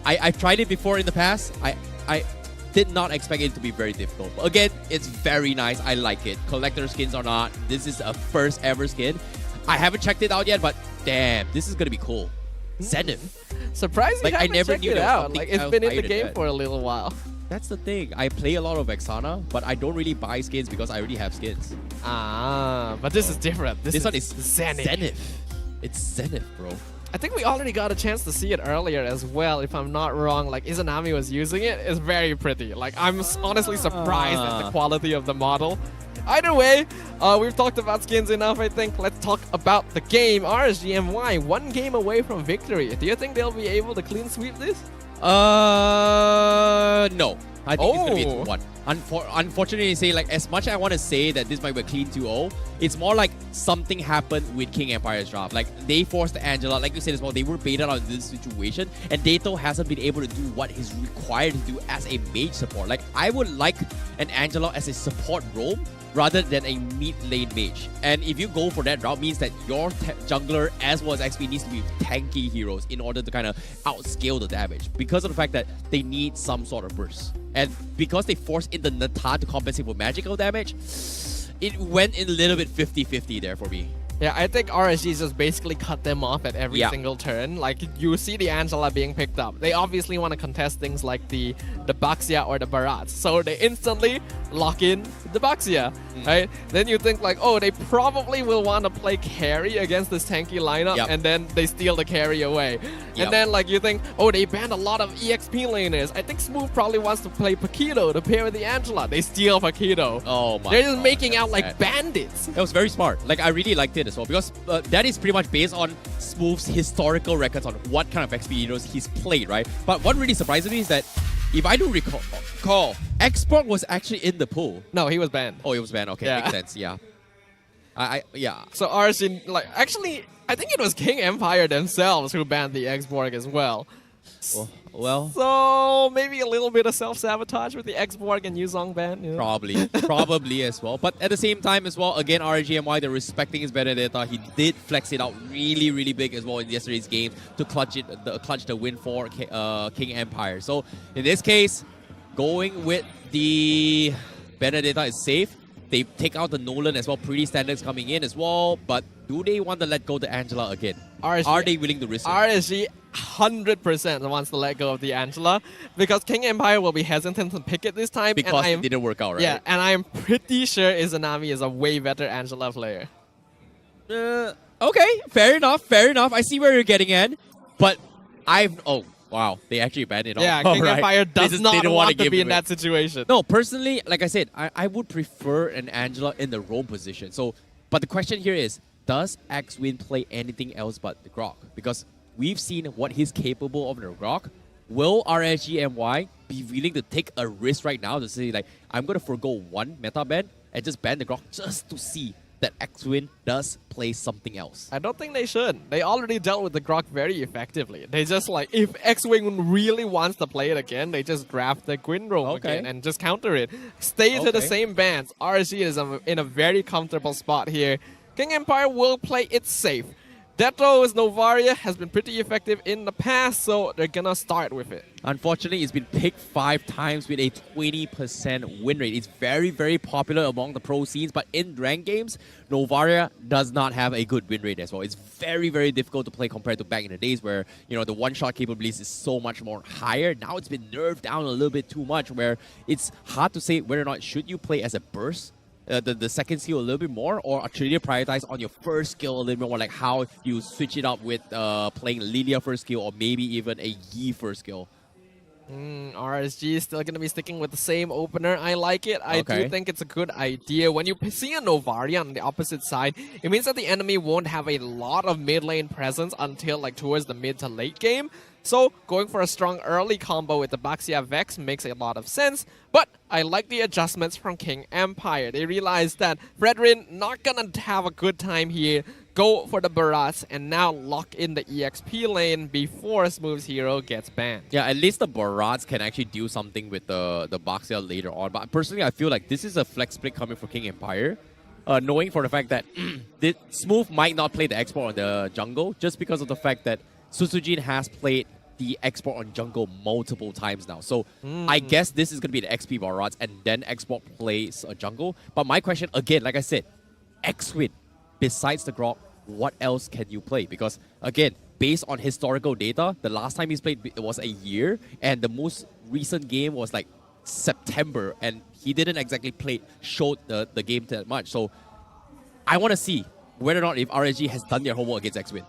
I've tried it before in the past. I did not expect it to be very difficult. But again, it's very nice. I like it. Collector skins or not, this is a first ever skin. I haven't checked it out yet, but damn, this is gonna be cool. Zenith. Surprised you Like, I haven't never checked knew it there was out. something Like, it's else been in the higher than game that. for a little while. That's the thing. I play a lot of Vexana, but I don't really buy skins because I already have skins. Ah, but this is different. This one is Zenith. Zenith. It's Zenith, bro. I think we already got a chance to see it earlier as well, if I'm not wrong. Like, Izanami was using it. It's very pretty. Like, I'm honestly surprised at the quality of the model. Either way, we've talked about skins enough, I think. Let's talk about the game. RSGMY, 1 game away from victory. Do you think they'll be able to clean sweep this? No. I think it's gonna be a Oh. 2-1. Unfortunately, say like as much as I want to say that this might be a clean 2-0, it's more like something happened with King Empire's draft. Like they forced Angela, like you said as well, they were baited out in this situation, and Dato hasn't been able to do what he's required to do as a mage support. Like I would like an Angela as a support role rather than a mid lane mage. And if you go for that route, means that your jungler as well as XP needs to be tanky heroes in order to kind of outscale the damage, because of the fact that they need some sort of burst. And because they forced in the Nata to compensate for magical damage, it went in a little bit 50-50 there for me. Yeah, I think RSG just basically cut them off at every single turn. Like, you see the Angela being picked up. They obviously want to contest things like the Baxia or the Barats. So they instantly lock in the Baxia, right? Then you think like, oh, they probably will want to play carry against this tanky lineup, and then they steal the carry away. And then like you think, oh, they banned a lot of EXP laners. I think Smooth probably wants to play Paquito to pair with the Angela. They steal Paquito. Oh my They're just God, making out like sad. bandits. That was very smart. Like, I really liked it as well, because that is pretty much based on Smooth's historical records on what kind of XP heroes he's played, right? But what really surprised me is that, if I do recall, Export was actually in the pool. No, he was banned. Oh, it was banned. Okay, Yeah. makes sense. Yeah. Yeah. So RSG, like, actually, I think it was King Empire themselves who banned the X-Borg as well. Well, So maybe a little bit of self-sabotage with the X-Borg and Yuzong ban. You know? probably as well. But at the same time as well, again, RGMY, they're respecting his Benedetta. He did flex it out really, really big as well in yesterday's game to clutch the win for King Empire. So in this case, going with the Benedetta is safe. They take out the Nolan as well. Pretty standards coming in as well. But do they want to let go the Angela again? RSG, Are they willing to risk it? RSG 100% wants to let go of the Angela because King Empire will be hesitant to pick it this time. Because it didn't work out, right? Yeah, and I'm pretty sure Izanami is a way better Angela player. Okay, fair enough. I see where you're getting at. But oh, wow, they actually banned it off. Yeah, King Right. Empire They does not didn't want wanna to give be it in away. that situation. No, personally, like I said, I would prefer an Angela in the roam position. So, but the question here is, does X-Win play anything else but the Grok? Because we've seen what he's capable of in the Grok. Will RSGMY be willing to take a risk right now to say, like, I'm going to forgo one meta ban and just ban the Grok just to see that X-Win does play something else? I don't think they should. They already dealt with the Grok very effectively. They just like, if X-Wing really wants to play it again, they just draft the Gwyn roam again and just counter it. Stay to the same bans. RSG is in a very comfortable spot here. King Empire will play it safe. Detro's Novaria has been pretty effective in the past, so they're gonna start with it. Unfortunately, it's been picked 5 times with a 20% win rate. It's very, very popular among the pro scenes, but in ranked games, Novaria does not have a good win rate as well. It's very, very difficult to play compared to back in the days where, you know, the one-shot capabilities is so much more higher. Now it's been nerfed down a little bit too much, where it's hard to say whether or not should you play as a burst, the second skill a little bit more, or actually prioritize on your first skill a little bit more, like how you switch it up with playing Lilia first skill or maybe even a Yi first skill. RSG is still going to be sticking with the same opener. I like it. I Okay. do think it's a good idea. When you see a Novaria on the opposite side, it means that the enemy won't have a lot of mid lane presence until like towards the mid to late game. So going for a strong early combo with the Baxia Vex makes a lot of sense. But I like the adjustments from King Empire. They realized that Fredrin not gonna have a good time here. Go for the Barats and now lock in the EXP lane before Smooth's hero gets banned. Yeah, at least the Barats can actually do something with the Baxia later on. But personally, I feel like this is a flex split coming from King Empire. Knowing for the fact that Smooth might not play the export on the jungle just because of the fact that Susujin has played the export on jungle multiple times now. So I guess this is going to be the XP Barats and then export plays a jungle. But my question, again, like I said, X-Win, besides the Grok, what else can you play? Because again, based on historical data, the last time he's played it was a year, and the most recent game was like September, and he didn't exactly showed the game that much. So I want to see whether or not if RSG has done their homework against X-Win.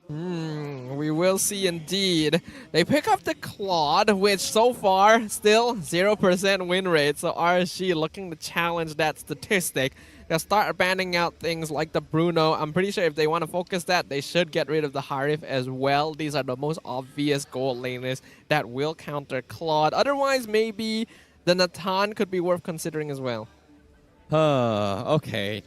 We will see indeed. They pick up the Claude, which so far still 0% win rate. So RSG looking to challenge that statistic. They'll start banning out things like the Bruno. I'm pretty sure if they want to focus that, they should get rid of the Harif as well. These are the most obvious gold laners that will counter Claude. Otherwise, maybe the Natan could be worth considering as well. Okay.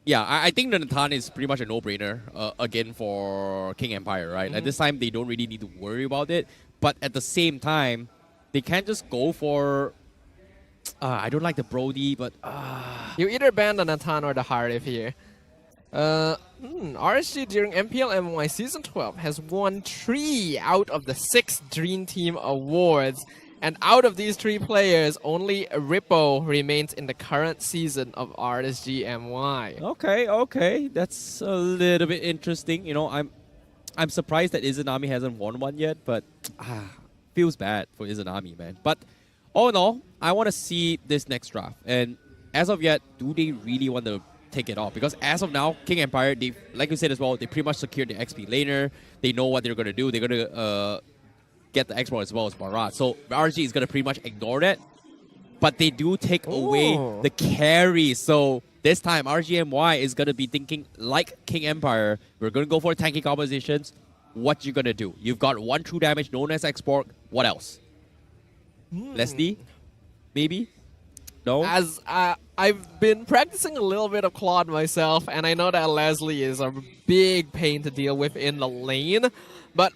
Yeah, I think the Natan is pretty much a no-brainer, again, for King Empire, right? At this time, they don't really need to worry about it. But at the same time, they can't just go for... I don't like the Brody, but... You either ban the Natan or the Harif here. RSG during MPL MY Season 12 has won 3 out of the 6 Dream Team Awards. And out of these 3 players, only Rippo remains in the current season of RSG MY. Okay. That's a little bit interesting. You know, I'm surprised that Izanami hasn't won one yet, but feels bad for Izanami, man. But all in all, I want to see this next draft. And as of yet, do they really want to take it off? Because as of now, King Empire, they, like you said as well, they pretty much secured the XP laner. They know what they're going to do. They're going to get the export as well as Barat. So RSG is going to pretty much ignore that. But they do take away the carry. So this time, RGMY is going to be thinking like King Empire. We're going to go for tanky compositions. What you going to do? You've got 1 true damage known as export. What else? Leslie? Maybe? No? As I've been practicing a little bit of Claude myself, and I know that Leslie is a big pain to deal with in the lane. But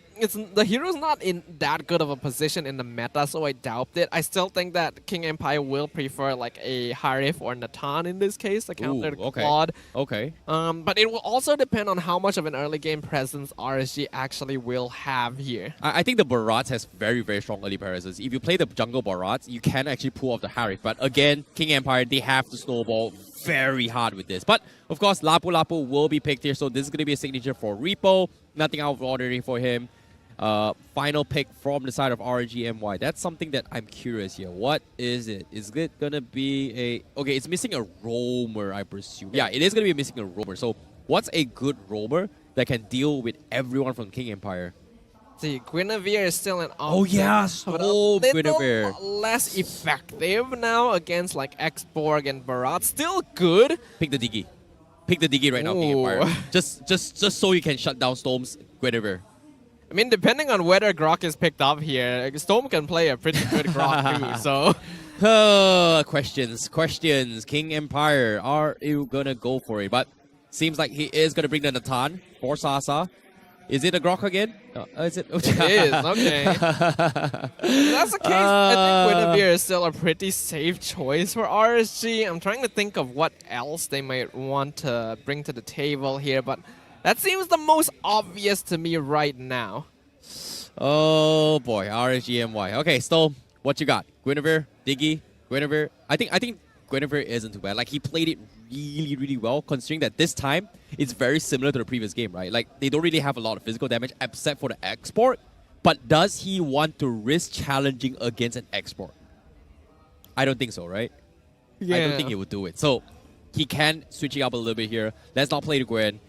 the hero's not in that good of a position in the meta, so I doubt it. I still think that King Empire will prefer like a Harif or Natan in this case to counter Claude. Okay. But it will also depend on how much of an early game presence RSG actually will have here. I think the Barats has very, very strong early presence. If you play the jungle Barats, you can actually pull off the Harif. But again, King Empire, they have to snowball very hard with this. But of course, Lapu Lapu will be picked here, so this is going to be a signature for Repo. Nothing out of ordinary for him. Final pick from the side of RGMY. That's something that I'm curious here. What is it? Is it going to be a... Okay, it's missing a roamer, I presume. Yeah, it is going to be missing a roamer. So what's a good roamer that can deal with everyone from King Empire? See, Guinevere is still an option. Oh yeah, so Guinevere. Less effective now against like X-Borg and Barat. Still good. Pick the Diggy. Pick the Diggy right now, King Empire. Just so you can shut down Storm's Guinevere. I mean, depending on whether Grok is picked up here, Storm can play a pretty good Grok too, so... Questions. King Empire, are you gonna go for it? But seems like he is gonna bring the Natan for Sasa. Is it a Grok again? Is it? It is, okay. If that's the case, I think Guinevere is still a pretty safe choice for RSG. I'm trying to think of what else they might want to bring to the table here, but that seems the most obvious to me right now. Oh boy, RSGMY. Okay, so what you got? Guinevere, Diggy, Guinevere. I think Guinevere isn't too bad. Like, he played it really, really well, considering that this time it's very similar to the previous game, right? Like, they don't really have a lot of physical damage except for the export. But does he want to risk challenging against an export? I don't think so, right? Yeah. I don't think he would do it. So he can switch it up a little bit here. Let's not play the Gwen.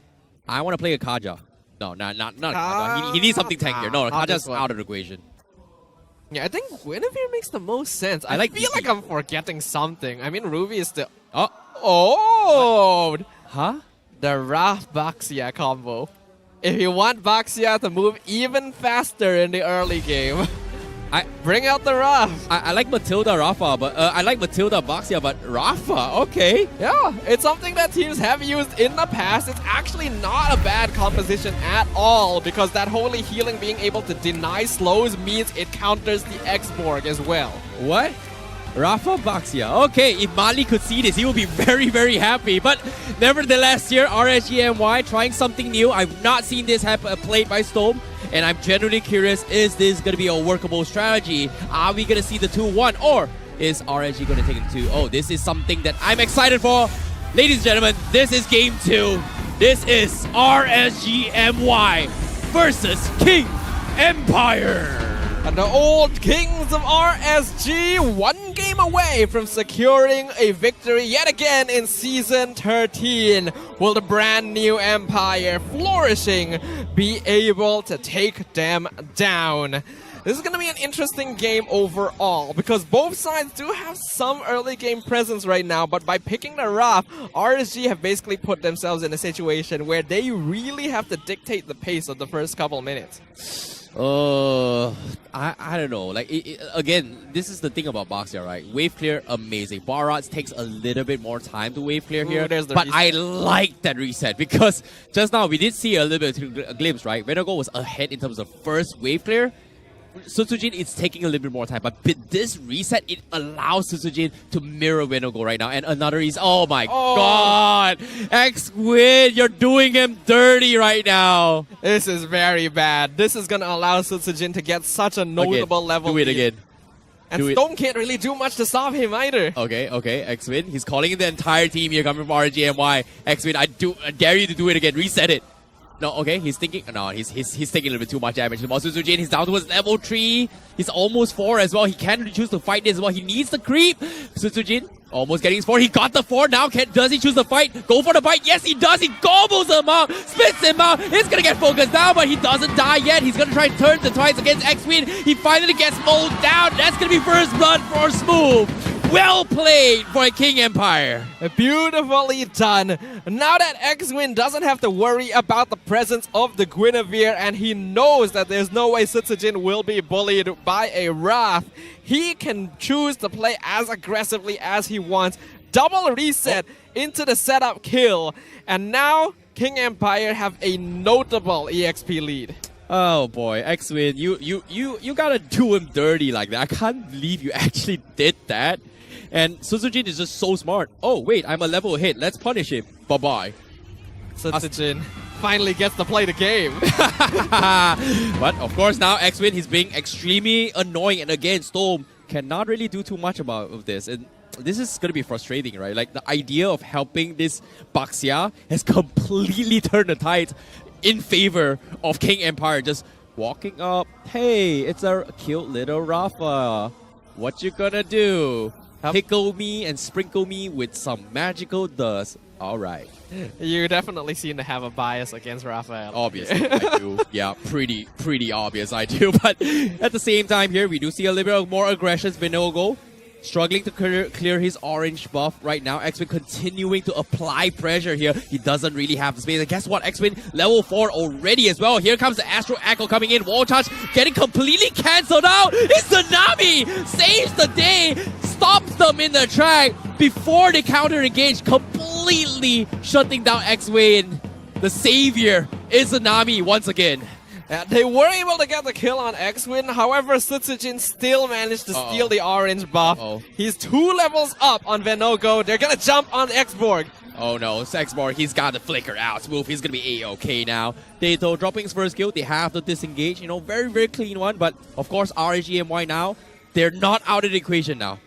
I want to play a Kaja. No, not Kaja. He needs something tankier. No, Kaja's out of the equation. Yeah, I think Guinevere makes the most sense. I like feel DP. like I'm forgetting something. I mean, Ruby is still... Oh, Oh! huh? The Raph Baxia combo. If you want Baxia to move even faster in the early game, bring out the Raph. I like Matilda Rafa, but I like Matilda Baxia, but Rafa, okay. Yeah, it's something that teams have used in the past. It's actually not a bad composition at all because that holy healing being able to deny slows means it counters the X-Borg as well. What? Rafa Baxia. Okay, if Mali could see this, he would be very, very happy. But nevertheless, here, RSGMY trying something new. I've not seen this played by Storm, and I'm genuinely curious, is this going to be a workable strategy? Are we going to see the 2-1, or is RSG going to take it 2? Oh, this is something that I'm excited for. Ladies and gentlemen, this is Game 2. This is RSGMY versus King Empire. And the old kings of RSG, one game away from securing a victory yet again in Season 13. Will the brand new Empire flourishing be able to take them down? This is going to be an interesting game overall because both sides do have some early game presence right now, but by picking the Raph, RSG have basically put themselves in a situation where they really have to dictate the pace of the first couple minutes. I don't know. Like again, this is the thing about Baxia, right? Wave clear, amazing. Barats takes a little bit more time to wave clear here, but I like that reset because just now we did see a little bit of a glimpse, right? Venago was ahead in terms of first wave clear. Sutsujin is taking a little bit more time, but with this reset, it allows Sutsujin to mirror Venago right now. And another is, oh my god! X-Win, you're doing him dirty right now. This is very bad. This is gonna allow Sutsujin to get such a notable level. Do it again. And Storm can't really do much to stop him either. Okay, X-Win. He's calling in the entire team here coming from RGMY. X-Win, I dare you to do it again. Reset it. No, okay, he's thinking. No, he's taking a little bit too much damage. Sutsujin, he's down to his level 3. He's almost 4 as well. He can't choose to fight this as well. He needs the creep. Sutsujin almost getting his 4. He got the 4. Now, does he choose the fight? Go for the bite. Yes, he does. He gobbles him out, spits him out. He's gonna get focused down, but he doesn't die yet. He's gonna try and turn the twice against X-Win. He finally gets mowed down. That's gonna be first blood for Smooth. Well played for King Empire. Beautifully done. Now that X-Win doesn't have to worry about the presence of the Guinevere and he knows that there's no way Sutsujin will be bullied by a Raph, he can choose to play as aggressively as he wants. Double reset into the setup kill. And now King Empire have a notable EXP lead. Oh boy, X-Win, you gotta do him dirty like that. I can't believe you actually did that. And Sutsujin is just so smart. Oh wait, I'm a level ahead. Let's punish him. Bye-bye. Sutsujin finally gets to play the game. But of course now X-Win, he's being extremely annoying. And again, Storm cannot really do too much about this. And this is going to be frustrating, right? Like the idea of helping this Baxia has completely turned the tide in favor of King Empire. Just walking up. Hey, it's a cute little Rafa. What you gonna do? Pickle me and sprinkle me with some magical dust. All right. You definitely seem to have a bias against Raphael. Obviously, I do. Yeah, pretty obvious I do. But at the same time here, we do see a little bit more aggression. Vinogo struggling to clear his orange buff right now. X-Win continuing to apply pressure here. He doesn't really have the space. And guess what? X-Win level 4 already as well. Here comes the Astro Echo coming in. Wall charge getting completely cancelled out. It's Tsunami! Saves the day. Stops them in the track before they counter engage. Completely shutting down X-Win. The savior is Tsunami once again. They were able to get the kill on X-Win, however Sutsujin still managed to steal the orange buff. He's 2 levels up on Venogo. They're gonna jump on X-Borg. Oh no, X-Borg, he's got the flicker out. Smooth, he's gonna be A-okay now. Dato dropping his first kill, they have to disengage, you know, very clean one. But of course, RGMY now, they're not out of the equation now.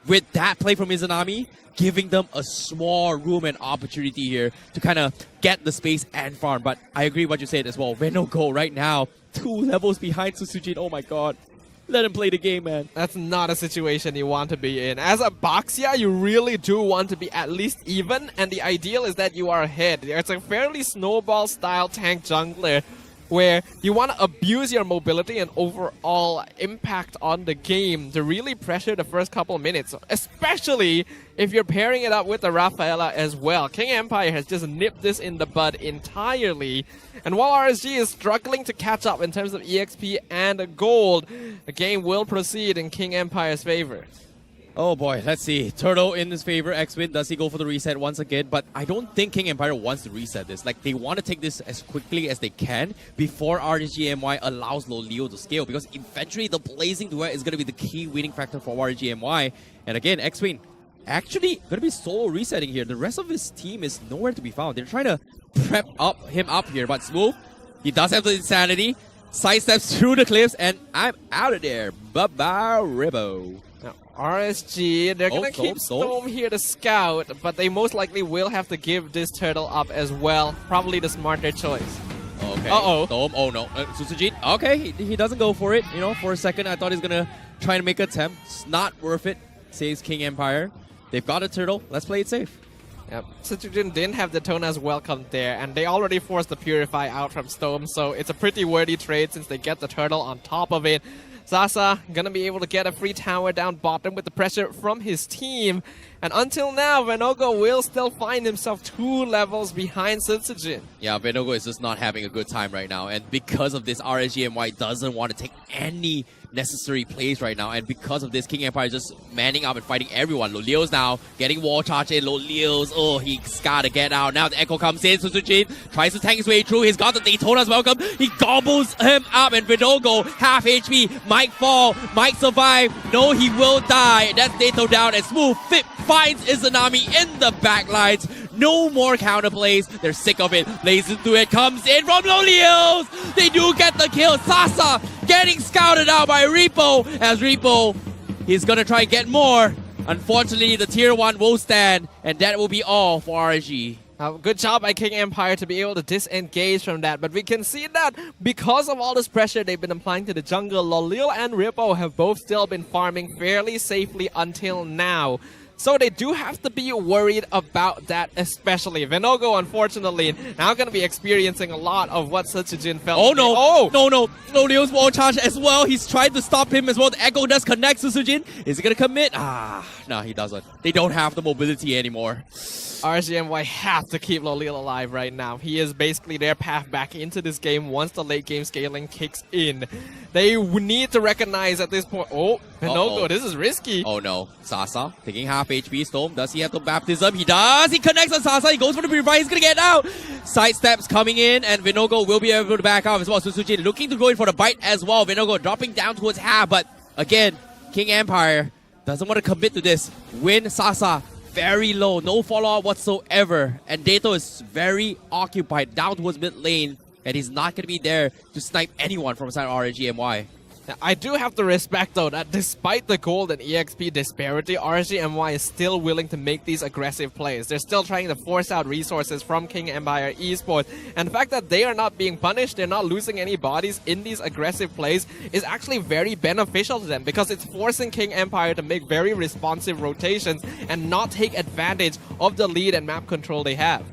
With that play from Izanami, giving them a small room and opportunity here to kind of get the space and farm. But I agree what you said as well. Venogo right now, 2 levels behind Sutsujin. Oh my god. Let him play the game, man. That's not a situation you want to be in. As a Baxia, you really do want to be at least even, and the ideal is that you are ahead. It's a fairly snowball-style tank jungler. where you want to abuse your mobility and overall impact on the game to really pressure the first couple of minutes, especially if you're pairing it up with the Rafaela as well. King Empire has just nipped this in the bud entirely. And while RSG is struggling to catch up in terms of EXP and gold, the game will proceed in King Empire's favor. Oh boy, let's see. Turtle in his favor. X-Win, does he go for the reset once again? But I don't think King Empire wants to reset this. Like, they want to take this as quickly as they can before RGMY allows Loleo to scale, because eventually the Blazing Duet is going to be the key winning factor for RGMY. And again, X-Win actually going to be solo resetting here. The rest of his team is nowhere to be found. They're trying to prep him up here, but Smooth, he does have the Insanity, sidesteps through the cliffs, and I'm out of there. Bye-bye, Ribbo. Now, RSG, they're going to keep Storm here to scout, but they most likely will have to give this turtle up as well. Probably the smarter choice. Okay. Uh-oh. Storm, oh no. Susujin, okay, he doesn't go for it. You know, for a second I thought he's going to try and make an attempt. It's not worth it, says King Empire. They've got a turtle. Let's play it safe. Yep, Citroen didn't have the Tona's welcome there, and they already forced the Purify out from Storm, so it's a pretty worthy trade since they get the turtle on top of it. Sasa gonna be able to get a free tower down bottom with the pressure from his team, and until now, Venogo will still find himself 2 levels behind Sitsujin. Yeah, Venogo is just not having a good time right now, and because of this, RSGMY doesn't want to take any necessary plays right now, and because of this, King Empire is just manning up and fighting everyone. Loleo's now getting wall charge in. Loleo's, oh, he's gotta get out. Now the Echo comes in. Susujin tries to tank his way through. He's got the Daytona's welcome. He gobbles him up, and Venogo, half HP, might fall, might survive. No, he will die. That's Dato down, and Smooth finds Izanami in the backlines. No more counterplays. They're sick of it. Blazing through it comes in from Loleo's. They do get the kill. Sasa getting scouted out by Repo. As Repo, he's gonna try and get more. Unfortunately, the tier 1 will stand, and that will be all for RG. Good job by King Empire to be able to disengage from that, but we can see that because of all this pressure they've been applying to the jungle, Loleo and Repo have both still been farming fairly safely until now. So they do have to be worried about that, especially. Venogo, unfortunately, now going to be experiencing a lot of what Setsujin felt. Oh no! Oh no! Loleo's wall charge as well. He's trying to stop him as well. The Echo does connect to Sujin. Is he going to commit? No, he doesn't. They don't have the mobility anymore. RGMY have to keep Loleo alive right now. He is basically their path back into this game once the late game scaling kicks in. They need to recognize at this point. Oh, Venogo, this is risky. Oh no. Sasa taking half HP. Storm, does he have the baptism? He does. He connects on Sasa. He goes for the purify. He's going to get out. Side steps coming in, and Venogo will be able to back off as well. Susujin looking to go in for the bite as well. Venogo dropping down towards half, but again, King Empire doesn't want to commit to this. Win Sasa very low, no follow-up whatsoever, and Dato is very occupied down towards mid lane, and he's not going to be there to snipe anyone from inside RGMY. Now, I do have to respect though that despite the gold and EXP disparity, RGMY is still willing to make these aggressive plays. They're still trying to force out resources from King Empire Esports, and the fact that they are not being punished, they're not losing any bodies in these aggressive plays is actually very beneficial to them, because it's forcing King Empire to make very responsive rotations and not take advantage of the lead and map control they have.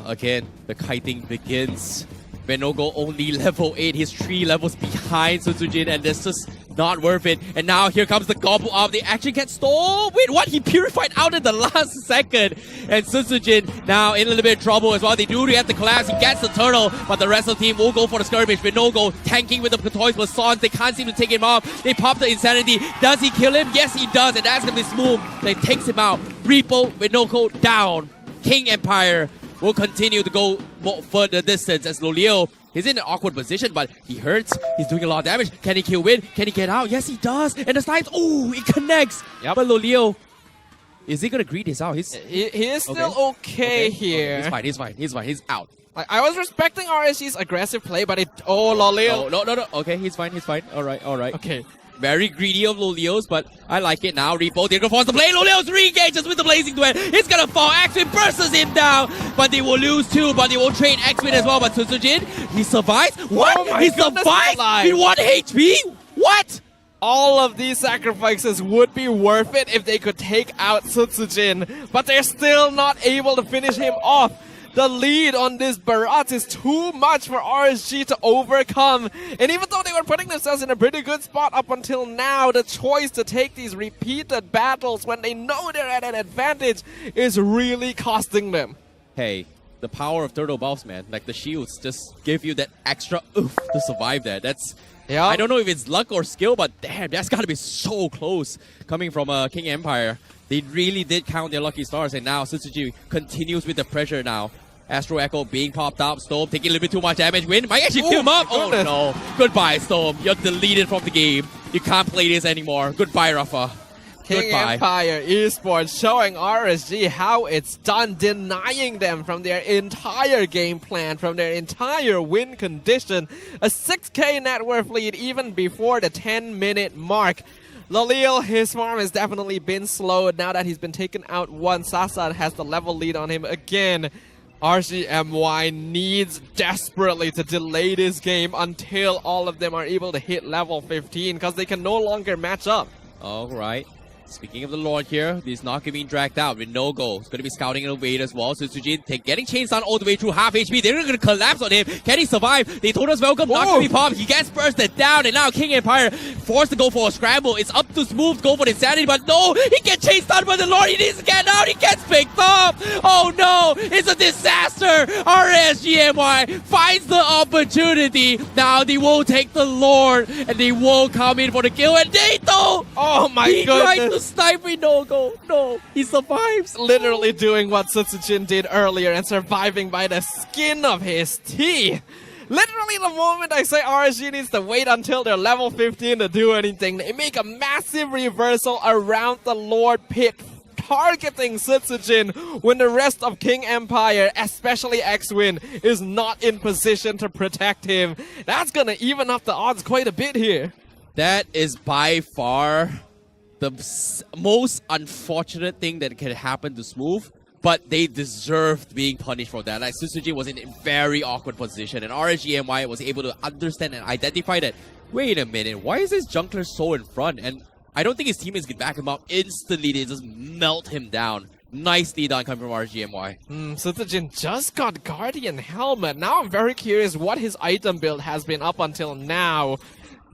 Again, the kiting begins. Venogo only level 8. He's 3 levels behind Sujin, and this is not worth it. And now here comes the gobble up. They actually get stole. Wait, what? He purified out in the last second. And Sujin now in a little bit of trouble as well. They do have to collapse. He gets the turtle, but the rest of the team will go for the skirmish. Venogo tanking with the toys with Sons. They can't seem to take him off. They pop the Insanity. Does he kill him? Yes, he does. And that's going to be Smooth. They takes him out. Repo, Venogo down. King Empire will continue to go more further distance as Loleo is in an awkward position, but he hurts. He's doing a lot of damage. Can he kill Win? Can he get out? Yes, he does. And the snipes, oh, it connects. Yep. But Loleo, is he going to greet this out? He is still okay here. Okay. He's fine. He's out. I was respecting RSG's aggressive play, but Loleo. No. Okay, he's fine. All right. Okay. Very greedy of Loleo's, but I like it now. Repo, they're going to force the play. Loleo's re-engages with the Blazing Duet. It's going to fall. X-Win bursts him down, but they will lose too, but they will trade X-Win as well. But Sujin, he survives. What? Oh he survives in 1 HP? What? All of these sacrifices would be worth it if they could take out Sujin, but they're still not able to finish him off. The lead on this Barat is too much for RSG to overcome. And even though they were putting themselves in a pretty good spot up until now, the choice to take these repeated battles when they know they're at an advantage is really costing them. Hey, the power of turtle buffs, man. Like the shields just give you that extra oof to survive that. That's, yeah. I don't know if it's luck or skill, but damn, that's gotta be so close coming from King Empire. They really did count their lucky stars, and now Tsutsuji continues with the pressure now. Astro Echo being popped up, Storm taking a little bit too much damage. Win might actually kill him up. Oh no, goodbye Storm, you're deleted from the game. You can't play this anymore. Goodbye Rafa. King Empire Esports showing RSG how it's done, denying them from their entire game plan, from their entire win condition. A 6k net worth lead even before the 10-minute mark. Lalil, his farm has definitely been slowed now that he's been taken out once. Sasa has the level lead on him again. RGMY needs desperately to delay this game until all of them are able to hit level 15 because they can no longer match up. Alright. Speaking of the Lord here, he's not being dragged out with no goal. He's going to be scouting in the wait as well. So Tsujin getting chains down all the way through half HP. They're going to collapse on him. Can he survive? They told us welcome, not going to be popped. He gets bursted down, and now King Empire forced to go for a scramble. It's up to Smooth to go for the insanity, but no! He gets chased down by the Lord. He needs to get out. He gets picked up. Oh no! It's a disaster. RSGMY finds the opportunity. Now they won't take the Lord, and they won't come in for the kill. And Dato! Oh my he goodness! tried to snipe me, no go. No, he survives. Literally doing what Sutsujin did earlier and surviving by the skin of his teeth. Literally the moment I say RSG needs to wait until they're level 15 to do anything, they make a massive reversal around the Lord pick, targeting Sutsujin when the rest of King Empire, especially X-Win, is not in position to protect him. That's gonna even up the odds quite a bit here. That is by far the most unfortunate thing that can happen to Smooth, but they deserved being punished for that. Like, Susuji was in a very awkward position, and RSGMY was able to understand and identify that, wait a minute, why is this jungler so in front? And I don't think his teammates can back him up. Instantly, they just melt him down. Nicely done coming from RSGMY. Sutsujin just got Guardian Helmet. Now I'm very curious what his item build has been up until now.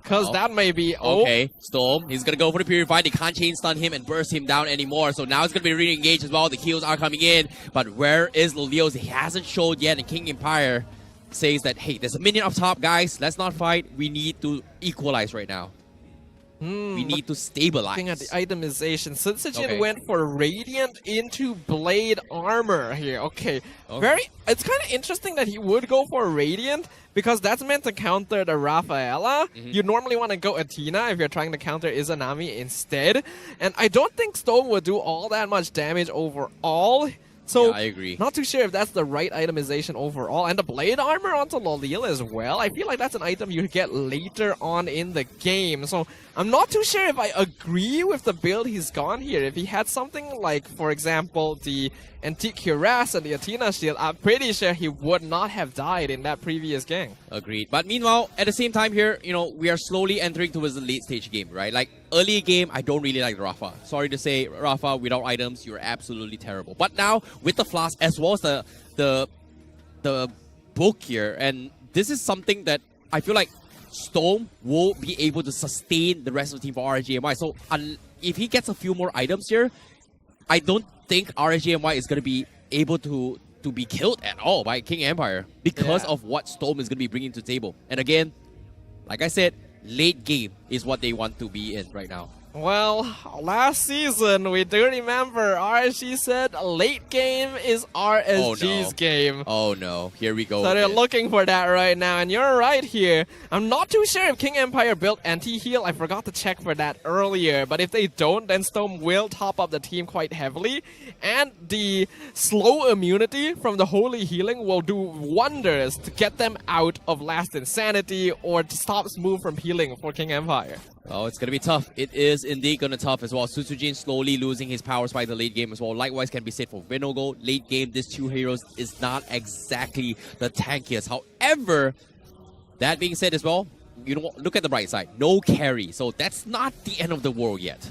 Because that may be... Okay, Storm, he's going to go for the Purify. They can't chain stun him and burst him down anymore. So now it's going to be re-engaged as well. The heals are coming in. But where is Lolios? He hasn't showed yet. And King Empire says that, hey, there's a minion up top, guys. Let's not fight. We need to equalize right now. We need to stabilize. Looking at the itemization, Sutsujin went for Radiant into Blade Armor here. Okay. It's kind of interesting that he would go for Radiant because that's meant to counter the Rafaela. You normally want to go Athena if you're trying to counter Izanami instead. And I don't think Stone would do all that much damage overall. So, yeah, I agree. Not too sure if that's the right itemization overall. And the Blade Armor onto Lolil as well. I feel like that's an item you get later on in the game. So, I'm not too sure if I agree with the build he's gone here. If he had something like, for example, the Antique Cuirass and the Athena Shield, I'm pretty sure he would not have died in that previous game. Agreed. But meanwhile, at the same time here, you know, we are slowly entering towards the late stage game, right? Like, early game, I don't really like Rafa. Sorry to say, Rafa, without items, you're absolutely terrible. But now, with the flask, as well as the book here, and this is something that I feel like Storm will be able to sustain the rest of the team for RSGMY. So, if he gets a few more items here, I don't think RSGMY is going to be able to be killed at all by King Empire because of what Storm is going to be bringing to the table. And again, like I said, late game is what they want to be in right now. Well, last season, we do remember RSG said late game is RSG's game. Oh no, here we go. So they're looking for that right now, and you're right here. I'm not too sure if King Empire built anti-heal. I forgot to check for that earlier, but if they don't, then Storm will top up the team quite heavily, and the slow immunity from the Holy Healing will do wonders to get them out of Last Insanity or to stop Smooth from healing for King Empire. Oh, it's going to be tough. It is indeed going to be tough as well. Sutsujin slowly losing his powers by the late game as well. Likewise can be said for Vinogo. Late game, these two heroes is not exactly the tankiest. However, that being said as well, you know, look at the bright side. No carry. So that's not the end of the world yet.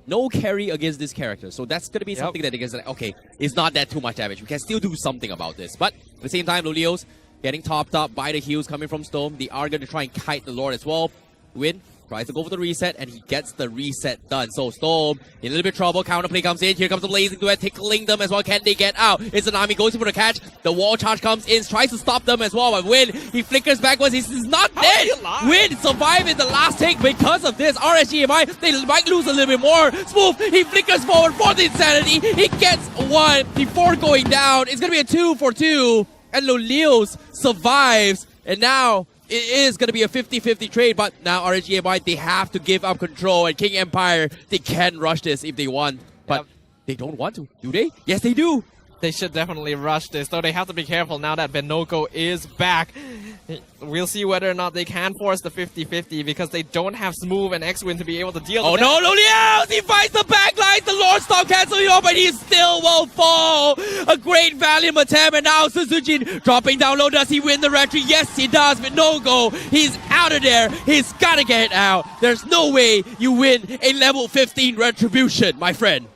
no carry against this character. So that's going to be something that they can say, okay, it's not that too much damage. We can still do something about this. But at the same time, Lolios getting topped up by the heals coming from Storm. They are going to try and kite the Lord as well. Win tries to go for the reset, and he gets the reset done. So Storm in a little bit of trouble. Counterplay comes in. Here comes the Blazing Duet, tickling them as well. Can they get out? Izanami goes in for the catch. The wall charge comes in, tries to stop them as well. But Win, he flickers backwards. He's not dead. Win survived in the last take because of this. RSG MI, they might lose a little bit more. Smooth, he flickers forward for the Insanity. He gets one before going down. It's going to be a 2 for 2. And Lolios survives. And now it is going to be a 50-50 trade, but now RGMI, they have to give up control, and King Empire, they can rush this if they want, but they don't want to, do they? Yes, they do. They should definitely rush this, though they have to be careful now that Benoko is back. We'll see whether or not they can force the 50-50 because they don't have Smooth and X-Win to be able to deal with it. Oh no, Lolios! He finds the backlines! The Lord stop canceling off, but he still will fall! A great valiant attempt, and now Suzujin dropping down low. Does he win the retreat? Yes, he does, but no go. He's out of there. He's gotta get out. There's no way you win a level 15 retribution, my friend.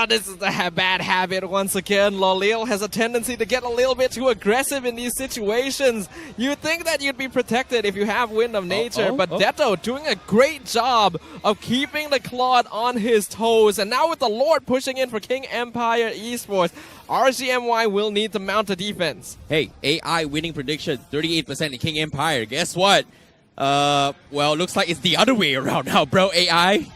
This is a bad habit once again. Lolil has a tendency to get a little bit too aggressive in these situations. You'd think that you'd be protected if you have Wind of Nature, but Detto doing a great job of keeping the Claude on his toes. And now with the Lord pushing in for King Empire Esports, RGMY will need to mount a defense. Hey, AI winning prediction, 38% in King Empire. Guess what? Well, looks like it's the other way around now, bro, AI.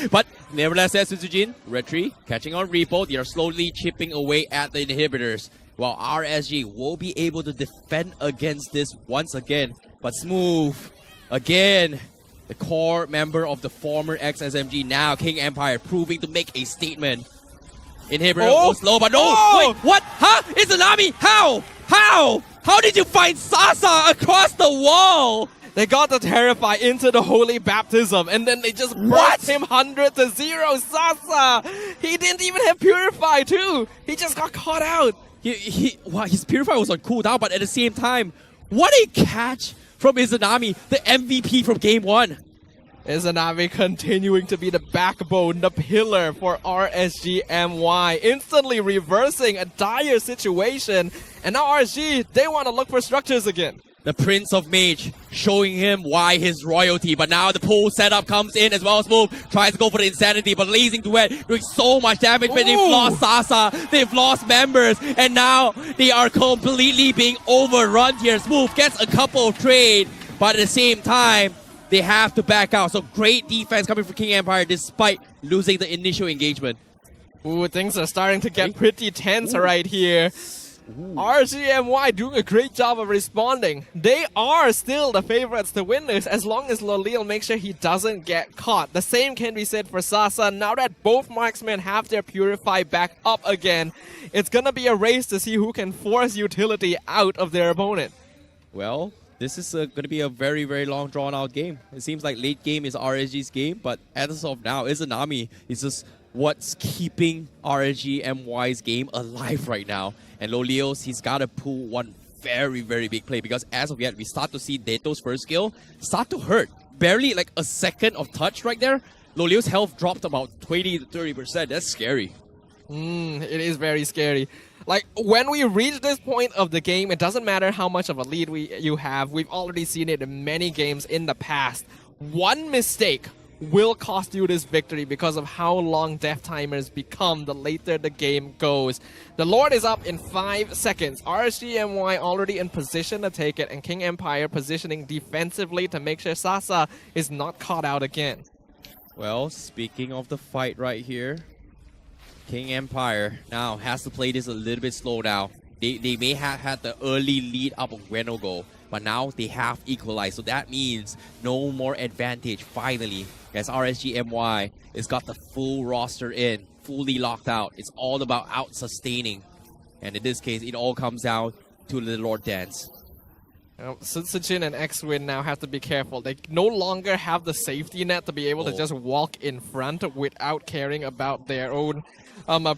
But nevertheless, Suzujin, Retri, catching on Repo. They are slowly chipping away at the inhibitors, while RSG will be able to defend against this once again. But Smooth, again, the core member of the former XSMG, now King Empire, proving to make a statement. Inhibitor goes low, but no! Wait, what? Huh? Izanami? How? How did you find Sasa across the wall? They got the Terrify into the Holy Baptism, and then they just brought him 100-0. Sasa! He didn't even have Purify too! He just got caught out! Wow, his Purify was on cooldown, but at the same time, what a catch from Izanami, the MVP from Game 1. Izanami continuing to be the backbone, the pillar for RSGMY, instantly reversing a dire situation. And now RSG, they want to look for structures again. The Prince of Mage showing him why his royalty. But now the pull setup comes in as well as Smooth. Tries to go for the Insanity, but Blazing Duet doing so much damage. But they've lost Sasa, they've lost members, and now they are completely being overrun here. Smooth gets a couple of trade, but at the same time, they have to back out. So great defense coming from King Empire despite losing the initial engagement. Ooh, things are starting to get pretty tense right here. RGMY doing a great job of responding. They are still the favorites to win this as long as Lolil makes sure he doesn't get caught. The same can be said for Sasa. Now that both marksmen have their Purify back up again, it's gonna be a race to see who can force utility out of their opponent. Well, this is going to be a very, very long drawn-out game. It seems like late game is RSG's game, but as of now, Izanami is just what's keeping RSGMY's game alive right now. And Lolios, he's got to pull one very, very big play because as of yet, we start to see Deto's first skill start to hurt. Barely like a second of touch right there. Lolios' health dropped about 20 to 30%. That's scary. It is very scary. Like, when we reach this point of the game, it doesn't matter how much of a lead you have. We've already seen it in many games in the past. One mistake will cost you this victory because of how long death timers become the later the game goes. The Lord is up in 5 seconds. RSGMY already in position to take it, and King Empire positioning defensively to make sure Sasa is not caught out again. Well, speaking of the fight right here, King Empire now has to play this a little bit slow now. They may have had the early lead up of Wenogo, but now they have equalized. So that means no more advantage finally, as RSGMY has got the full roster in, fully locked out. It's all about out-sustaining. And in this case, it all comes down to the Lord Dance. Sujin and X-Win now have to be careful. They no longer have the safety net to be able to just walk in front without caring about their own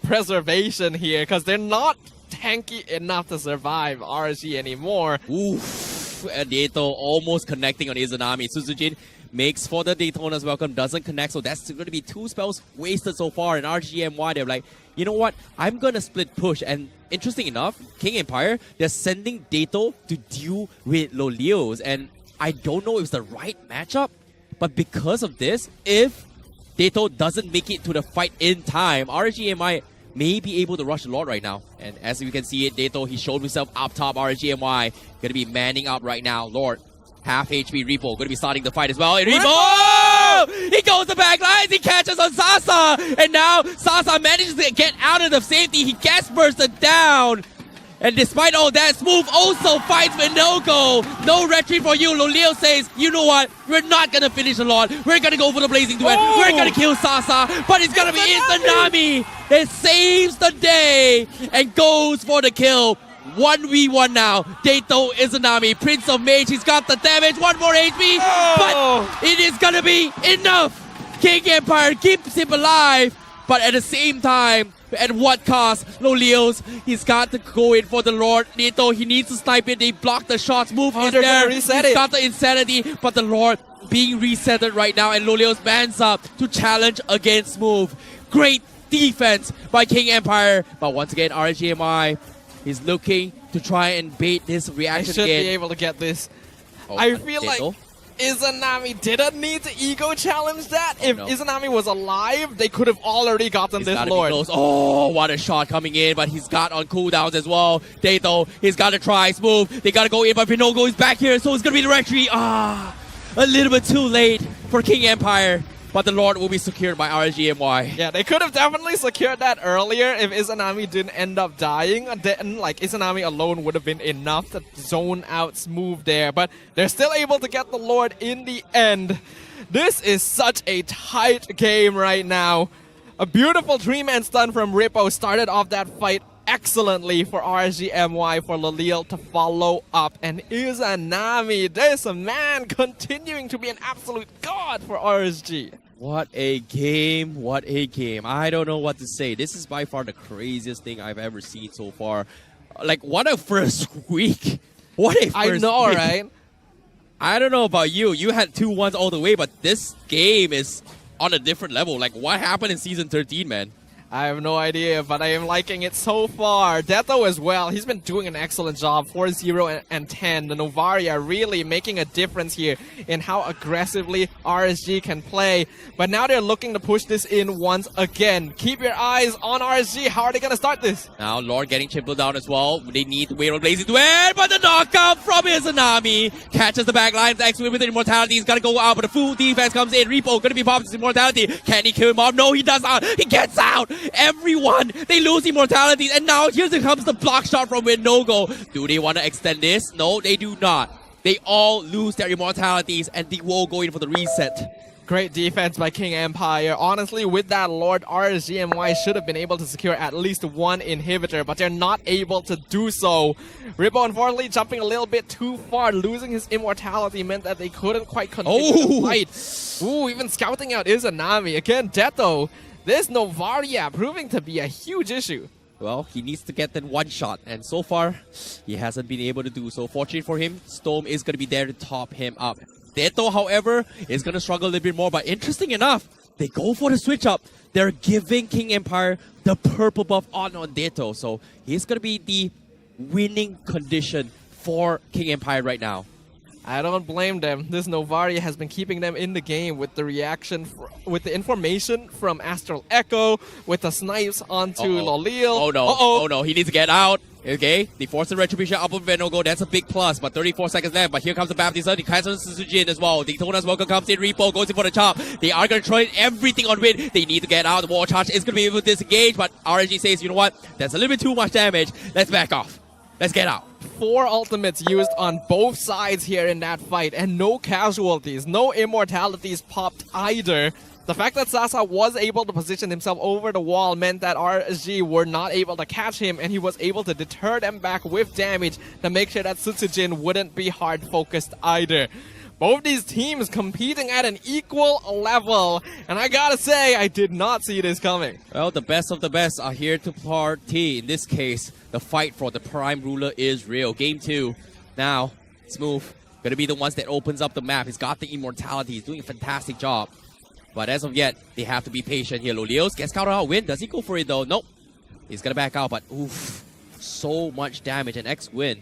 preservation here, because they're not tanky enough to survive RSG anymore. Oof, Deto almost connecting on Izanami. Suzujin makes for the Daytona's welcome, doesn't connect, so that's going to be 2 spells wasted so far. And RGMY, they're like, you know what, I'm going to split push. And interesting enough, King Empire, they're sending Dato to deal with Lolios, and I don't know if it's the right matchup, but because of this, if Dato doesn't make it to the fight in time, RGMY may be able to rush the Lord right now. And as you can see it, Dato, he showed himself up top. RGMY going to be manning up right now. Lord, half HP. Repo going to be starting the fight as well. And Repo! He goes the back lines. He catches on Sasa. And now Sasa manages to get out of the safety. He gets bursted down. And despite all that, Smooth also fights with no-go. No retreat for you. Loleo says, you know what? We're not going to finish the Lord. We're going to go for the Blazing Duet. Oh. We're going to kill Sasa. But it's going to be Izanami. It saves the day and goes for the kill. 1v1 now. Dato Izanami, Prince of Mage. He's got the damage. 1 more HP. Oh. But it is going to be enough. King Empire keeps him alive. But at the same time, at what cost? Lolios, he's got to go in for the Lord. Dato, he needs to snipe it. They block the shots. Move in there. He's got the Insanity. But the Lord being resetted right now. And Lolios mans up to challenge against Smooth. Great defense by King Empire. But once again, RGMI is looking to try and bait this reaction should again. be able to get this. Oh, I feel like Dato? Izanami didn't need to ego challenge that. If no. Izanami was alive, they could have already gotten He's this gotta Lord. be close. Oh, what a shot coming in, but he's got on cooldowns as well. Dato, he's got to try Smooth. They got to go in, but Pinogo is back here, so it's going to be the retreat. A little bit too late for King Empire, but the Lord will be secured by RGMY. Yeah, they could have definitely secured that earlier if Izanami didn't end up dying. Then, like, Izanami alone would have been enough to zone out Smooth there. But they're still able to get the Lord in the end. This is such a tight game right now. A beautiful 3-man stun from Rippo started off that fight excellently for RGMY, for Lalil to follow up. And Izanami, this man continuing to be an absolute god for RSG. What a game, what a game. I don't know what to say. This is by far the craziest thing I've ever seen so far. Like, what a first week. What a first I know, week. right? I don't know about you. You had 2-1s all the way, but this game is on a different level. Like, what happened in Season 13, man? I have no idea, but I am liking it so far. Dato as well, he's been doing an excellent job. 4-0 and 10. The Novaria really making a difference here in how aggressively RSG can play. But now they're looking to push this in once again. Keep your eyes on RSG. How are they going to start this? Now, Lord getting chimpled down as well. They need to wait on Blazing Duet, but the knockout from Izanami catches the back lines. X-Wing with the Immortality. He's got to go out, but the full defense comes in. Repo going to be popped his Immortality. Can he kill him off? No, he does not. He gets out. Everyone, they lose Immortality. And now here comes the block shot from Winogo. Do they want to extend this? No, they do not. They all lose their Immortalities, and they will go in for the reset. Great defense by King Empire. Honestly, with that Lord, RSGMY should have been able to secure at least one inhibitor, but they're not able to do so. Rippo, unfortunately, jumping a little bit too far. Losing his immortality meant that they couldn't quite continue the fight. Ooh, even scouting out Izanami. Again, Dato. This Novaria proving to be a huge issue. Well, he needs to get that one shot, and so far, he hasn't been able to do so. Fortunate for him, Storm is going to be there to top him up. Dato, however, is going to struggle a little bit more, but interesting enough, they go for the switch up. They're giving King Empire the purple buff on Dato, so he's going to be the winning condition for King Empire right now. I don't blame them. This Novaria has been keeping them in the game with the reaction, with the information from Astral Echo, with the snipes onto Lolil. Oh no, oh no, he needs to get out. Okay, they force the retribution up on Venogo. That's a big plus, but 34 seconds left. But here comes the Baptist. He cancels Sujin as well. Daytona's welcome comes in. Repo goes in for the chop. They are going to try everything on Win. They need to get out. The wall charge is going to be able to disengage, but RNG says, you know what? That's a little bit too much damage. Let's back off. Let's get out. 4 ultimates used on both sides here in that fight, and no casualties, no immortalities popped either. The fact that Sasa was able to position himself over the wall meant that RSG were not able to catch him, and he was able to deter them back with damage to make sure that Sutsujin wouldn't be hard focused either. Both these teams competing at an equal level, and I gotta say, I did not see this coming. Well, the best of the best are here to party. In this case, the fight for the Prime Ruler is real. Game 2. Now, Smooth Gonna be the ones that opens up the map. He's got the immortality. He's doing a fantastic job. But as of yet, they have to be patient here. Lolios gets counted out. Win. Does he go for it though? Nope. He's gonna back out, but oof. So much damage. And X-Win.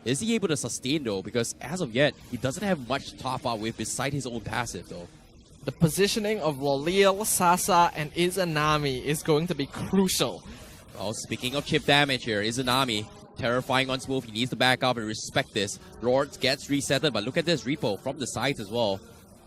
Is he able to sustain though? Because as of yet, he doesn't have much to top up with beside his own passive though. The positioning of Loliel, Sasa, and Izanami is going to be crucial. Well, speaking of chip damage here, Izanami, terrifying on Smooth. He needs to back up and respect this. Lord gets resetted, but look at this Repo from the sides as well.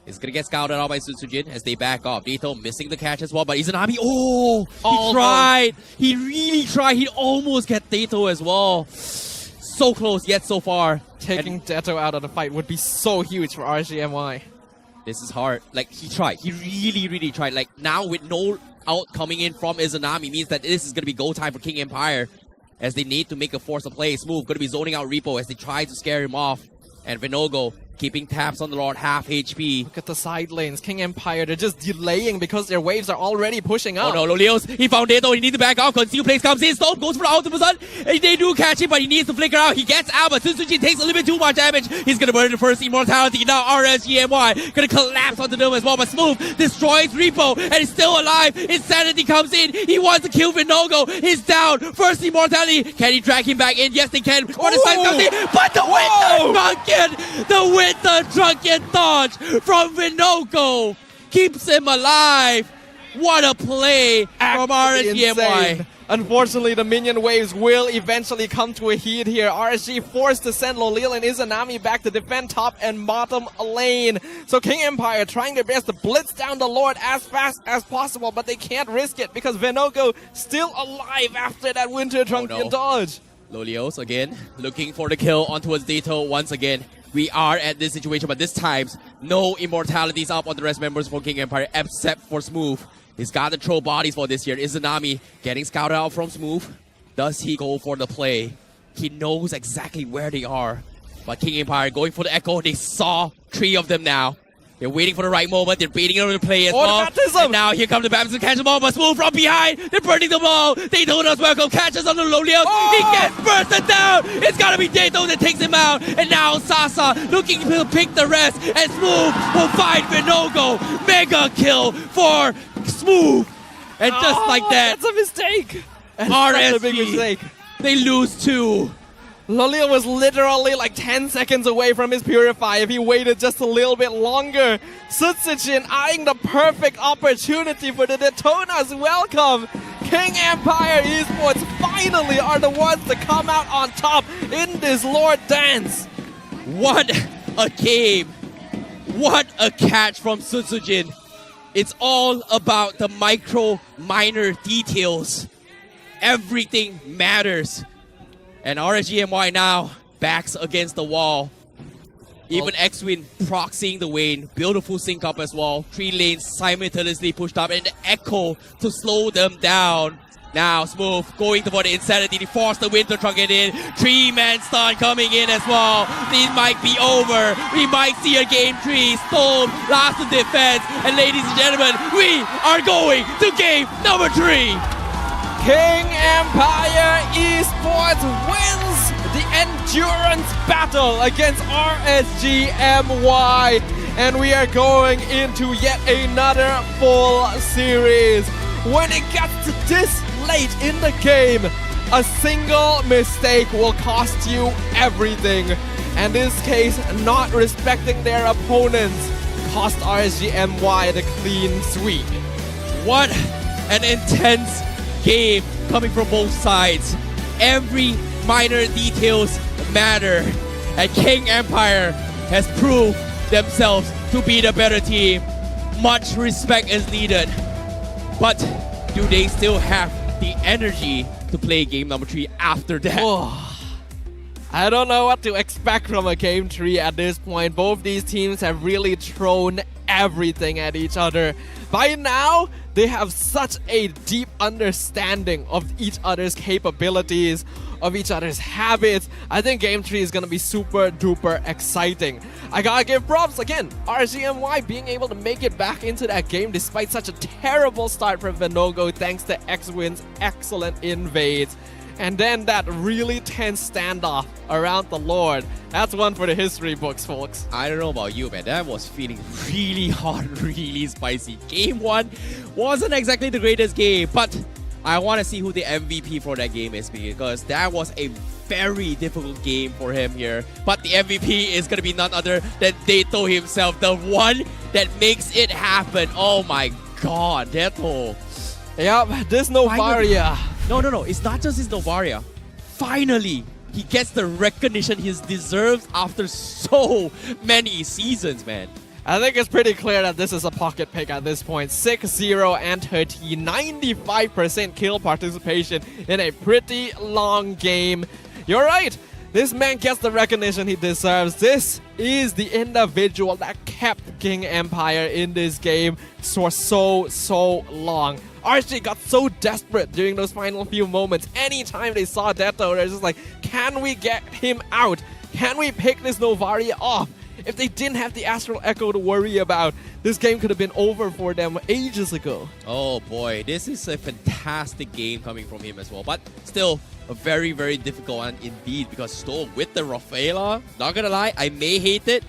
He's gonna get scouted out by Sutsujin as they back off. Dato missing the catch as well, but Izanami, he tried! He really tried. He'd almost get Dato as well. So close, yet so far. Taking Dato out of the fight would be so huge for RGMY. This is hard. Like, he tried. He really, really tried. Like, now with no out coming in from Izanami means that this is going to be go time for King Empire as they need to make a force of play. Smooth going to be zoning out Repo as they try to scare him off. And Vinogo keeping taps on the Lord, half HP. Look at the side lanes. King Empire, they're just delaying because their waves are already pushing up. Oh no, Lolios, he found Dato. He needs to back off. Conceal Place comes in. Stone goes for the ultimate sun. They do catch him, but he needs to flicker out. He gets out, but Sutsujin takes a little bit too much damage. He's gonna burn the first immortality. Now RSGMY gonna collapse onto them as well, but Smooth destroys Repo and is still alive. Insanity comes in. He wants to kill Vinogo. He's down. First immortality. Can he drag him back in? Yes, they can. Or the side comes in, but the Winter Drunken dodge from Vinogo keeps him alive. What a play from RSGMY. Unfortunately, the minion waves will eventually come to a heat here. RSG forced to send Loliel and Izanami back to defend top and bottom lane. So King Empire trying their best to blitz down the Lord as fast as possible, but they can't risk it because Vinogo still alive after that Winter Drunken dodge. Lolios again looking for the kill on towards Dato once again. We are at this situation, but this time, no immortalities up on the rest members for King Empire except for Smooth. He's got the throw bodies for this year. Izanami getting scouted out from Smooth. Does he go for the play? He knows exactly where they are. But King Empire going for the echo. They saw 3 of them now. They're waiting for the right moment. They're baiting on the play as well. And now here comes the Babs to catch them all, but Smooth from behind. They're burning them all. They told us welcome. Catches on the Lolios. He gets bursted down. It's got to be Dato that takes him out. And now Sasa looking to pick the rest. And Smooth will find Vinogo. Mega kill for Smooth. And just like that. That's a mistake. RSG, a big mistake. They lose 2. Loliel was literally like 10 seconds away from his Purify if he waited just a little bit longer. Sutsujin eyeing the perfect opportunity for the Daytona's welcome. King Empire Esports finally are the ones to come out on top in this Lord dance. What a game. What a catch from Sutsujin. It's all about the minor details. Everything matters. And RSGMY now backs against the wall. Even X-Win proxying the Wayne. Beautiful sync up as well. 3 lanes simultaneously pushed up and the Echo to slow them down. Now Smooth going toward the Insanity. They force the Winter Trunket in. 3-man stun coming in as well. This might be over. We might see a game 3. Storm last to defense. And ladies and gentlemen, we are going to game number 3. King Empire Esports wins the endurance battle against RSGMY, and we are going into yet another full series. When it gets to this late in the game, a single mistake will cost you everything. And in this case, not respecting their opponents cost RSGMY the clean sweep. What an intense game coming from both sides. Every minor details matter, and King Empire has proved themselves to be the better team. Much respect is needed, but do they still have the energy to play game number 3 after that? I don't know what to expect from a game 3 at this point. Both these teams have really thrown everything at each other. By now, they have such a deep understanding of each other's capabilities, of each other's habits. I think game 3 is gonna be super duper exciting. I gotta give props again, RGMY being able to make it back into that game despite such a terrible start from Vinogo thanks to X-Win's excellent invades. And then that really tense standoff around the Lord. That's one for the history books, folks. I don't know about you, man. That was feeling really hot, really spicy. Game 1 wasn't exactly the greatest game, but I want to see who the MVP for that game is, because that was a very difficult game for him here. But the MVP is going to be none other than Dato himself, the one that makes it happen. Oh my god, Dato. Yep, this Novaria. No, it's not just his Novaria. Finally, he gets the recognition he deserves after so many seasons, man. I think it's pretty clear that this is a pocket pick at this point. 6-0 and 13, 95% kill participation in a pretty long game. You're right. This man gets the recognition he deserves. This is the individual that kept King Empire in this game for so long. RSG got so desperate during those final few moments. Anytime they saw Dato, they're just like, can we get him out? Can we pick this Novaria off? If they didn't have the Astral Echo to worry about, this game could have been over for them ages ago. Oh boy, this is a fantastic game coming from him as well. But still, a very, very difficult one indeed, because Storm with the Rafaela, not gonna lie, I may hate it.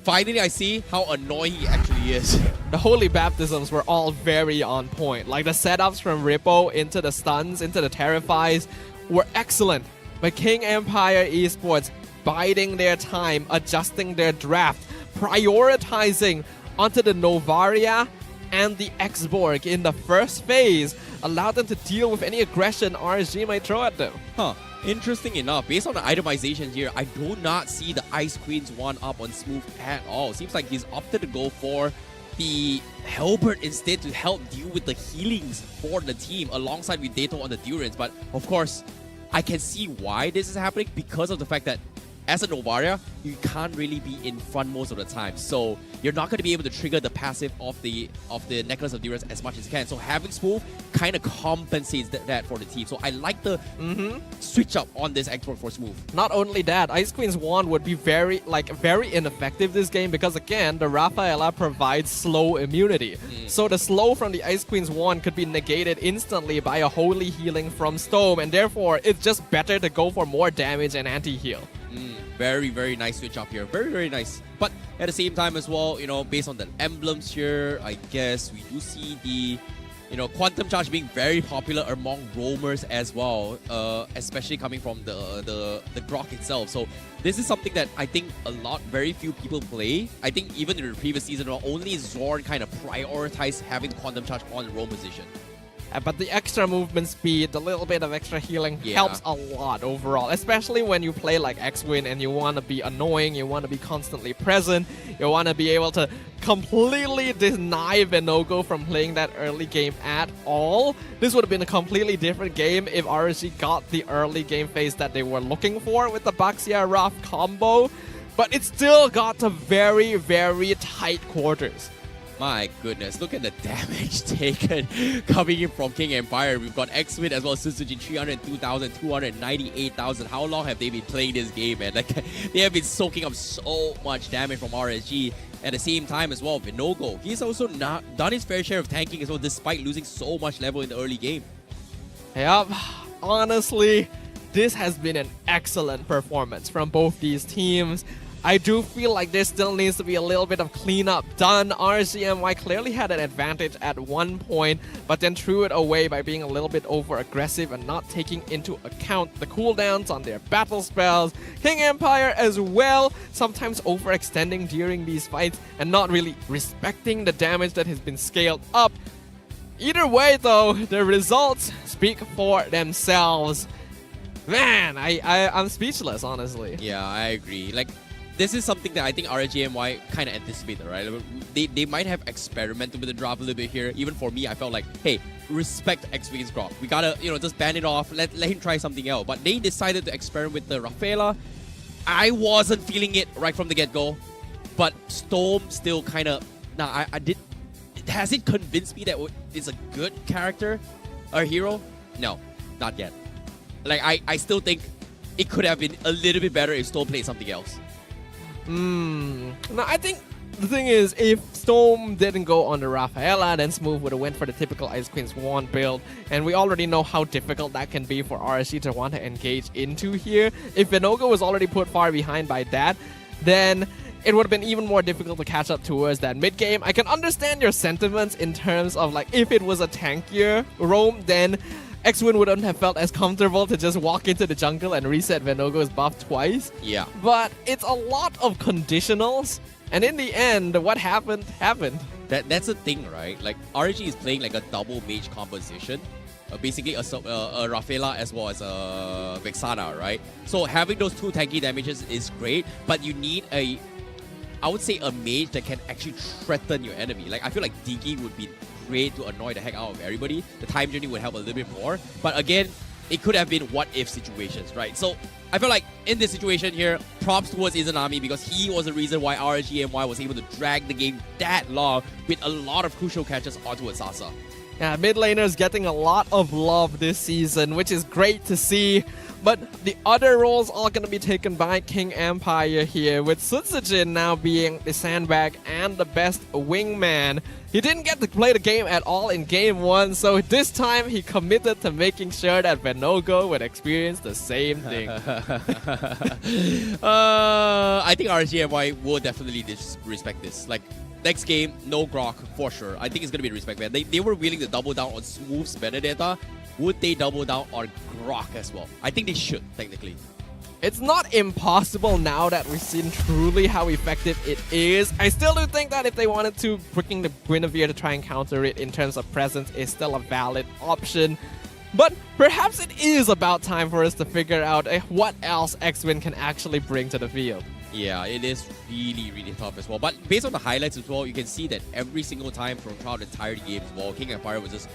Finally, I see how annoying he actually is. The Holy Baptisms were all very on point. Like the setups from Rippo into the stuns, into the Terrifies were excellent. But King Empire Esports biding their time, adjusting their draft, prioritizing onto the Novaria and the X-Borg in the first phase, allowed them to deal with any aggression RSG might throw at them. Huh. Interesting enough, based on the itemization here, I do not see the Ice Queen's one up on Smooth at all. Seems like he's opted to go for the Halberd instead to help deal with the healings for the team alongside with Dato on the Durance. But of course, I can see why this is happening because of the fact that as a Novaria, you can't really be in front most of the time. So you're not going to be able to trigger the passive of the Necklace of Durance as much as you can. So having Smooth kind of compensates that for the team. So I like the switch up on this export for Smooth. Not only that, Ice Queen's wand would be very ineffective this game because again, the Rafaela provides slow immunity. So the slow from the Ice Queen's wand could be negated instantly by a holy healing from Storm, and therefore it's just better to go for more damage and anti-heal. Very, very nice switch up here. Very, very nice. But at the same time as well, based on the emblems here, I guess we do see the, Quantum Charge being very popular among roamers as well, especially coming from the Grok itself. So this is something that I think very few people play. I think even in the previous season, only Zorn kind of prioritized having Quantum Charge on the roam position. But the extra movement speed, the little bit of extra healing helps a lot overall, especially when you play like X-Win and you want to be annoying, you want to be constantly present, you want to be able to completely deny Venogo from playing that early game at all. This would have been a completely different game if RSG got the early game phase that they were looking for with the Baxia Raph combo, but it still got to very, very tight quarters. My goodness, look at the damage taken coming in from King Empire. We've got X-Win as well as Suzuki, 302,000, 298,000. How long have they been playing this game, man? Like, they have been soaking up so much damage from RSG. At the same time as well, Venogo, he's also not done his fair share of tanking as well, despite losing so much level in the early game. Yep, honestly, this has been an excellent performance from both these teams. I do feel like there still needs to be a little bit of cleanup done. RSGMY clearly had an advantage at one point, but then threw it away by being a little bit over-aggressive and not taking into account the cooldowns on their battle spells. King Empire as well, sometimes overextending during these fights and not really respecting the damage that has been scaled up. Either way though, the results speak for themselves. Man, I'm speechless, honestly. Yeah, I agree. Like, this is something that I think RGMY kind of anticipated, right? They might have experimented with the draft a little bit here. Even for me, I felt like, hey, respect X-Wing's Grok. We gotta, just ban it off, let him try something else. But they decided to experiment with the Rafaela. I wasn't feeling it right from the get-go. But Storm still kind of, I did. Has it convinced me that it's a good character or hero? No, not yet. Like, I still think it could have been a little bit better if Storm played something else. No, I think the thing is, if Storm didn't go on the Rafaela, then Smooth would have went for the typical Ice Queen Swan build. And we already know how difficult that can be for RSG to want to engage into here. If Venogo was already put far behind by that, then it would have been even more difficult to catch up towards that mid game. I can understand your sentiments in terms of like if it was a tankier roam, then X-Win wouldn't have felt as comfortable to just walk into the jungle and reset Venogo's buff twice. Yeah. But it's a lot of conditionals, and in the end, what happened, happened. That's the thing, right? Like, RSG is playing like a double mage composition. Basically a Rafaela as well as a Vexana, right? So having those two tanky damages is great, but you need I would say a mage that can actually threaten your enemy. Like, I feel like Digi would be great to annoy the heck out of everybody. The time journey would help a little bit more. But again, it could have been what-if situations, right? So I feel like in this situation here, props towards Izanami because he was the reason why RSG MY was able to drag the game that long with a lot of crucial catches onto Sasa. Yeah, mid laners getting a lot of love this season, which is great to see. But the other roles are going to be taken by King Empire here, with Sutsujin now being the sandbag and the best wingman. He didn't get to play the game at all in game 1, so this time he committed to making sure that Venogo would experience the same thing. I think RSGMY will definitely respect this. Like, next game, no Grok for sure. I think it's going to be respect, man. They were willing to double down on Smooth's metadata. Would they double down on Grok as well? I think they should, technically. It's not impossible now that we've seen truly how effective it is. I still do think that if they wanted to, bringing the Guinevere to try and counter it in terms of presence is still a valid option. But perhaps it is about time for us to figure out what else X-Win can actually bring to the field. Yeah, it is really, really tough as well. But based on the highlights as well, you can see that every single time from throughout the entire game as well, King Empire was just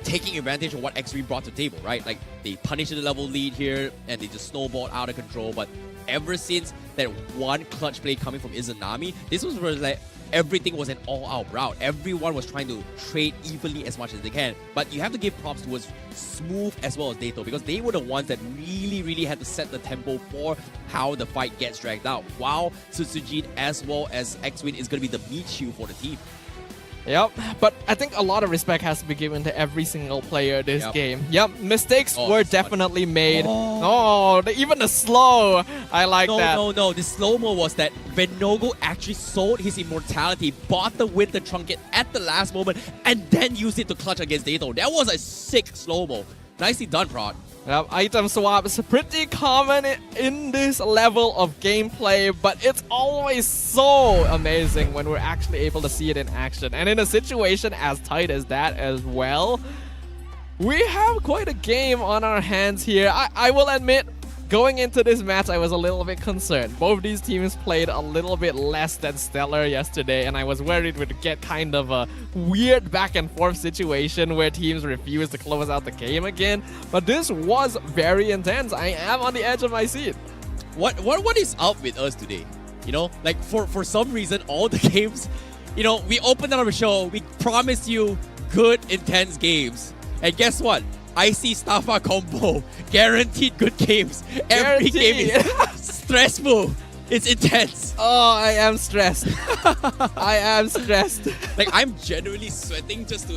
taking advantage of what X3 brought to the table, right? Like, they punished the level lead here, and they just snowballed out of control. But ever since that one clutch play coming from Izanami, this was where like everything was an all-out route. Everyone was trying to trade evenly as much as they can. But you have to give props towards Smooth as well as Dato, because they were the ones that really, really had to set the tempo for how the fight gets dragged out. While Sutsujin as well as X-Win is going to be the meat shield for the team. Yep, but I think a lot of respect has to be given to every single player this game. Yep, mistakes were definitely made. Even the slow, I like that. No, the slow-mo was that Venogo actually sold his immortality, bought the Winter Trunket at the last moment, and then used it to clutch against Dato. That was a sick slow-mo. Nicely done, Prod. Yep, item swap is pretty common in this level of gameplay, but it's always so amazing when we're actually able to see it in action. And in a situation as tight as that as well, we have quite a game on our hands here. I will admit, going into this match, I was a little bit concerned. Both these teams played a little bit less than stellar yesterday, and I was worried we'd get kind of a weird back and forth situation where teams refused to close out the game again. But this was very intense. I am on the edge of my seat. What is up with us today? You know, like for some reason, all the games, you know, we opened our show, we promised you good, intense games. And guess what? Icy Staffa combo. Guaranteed good games. Every game is stressful. It's intense. Oh, I am stressed. I am stressed. Like, I'm genuinely sweating just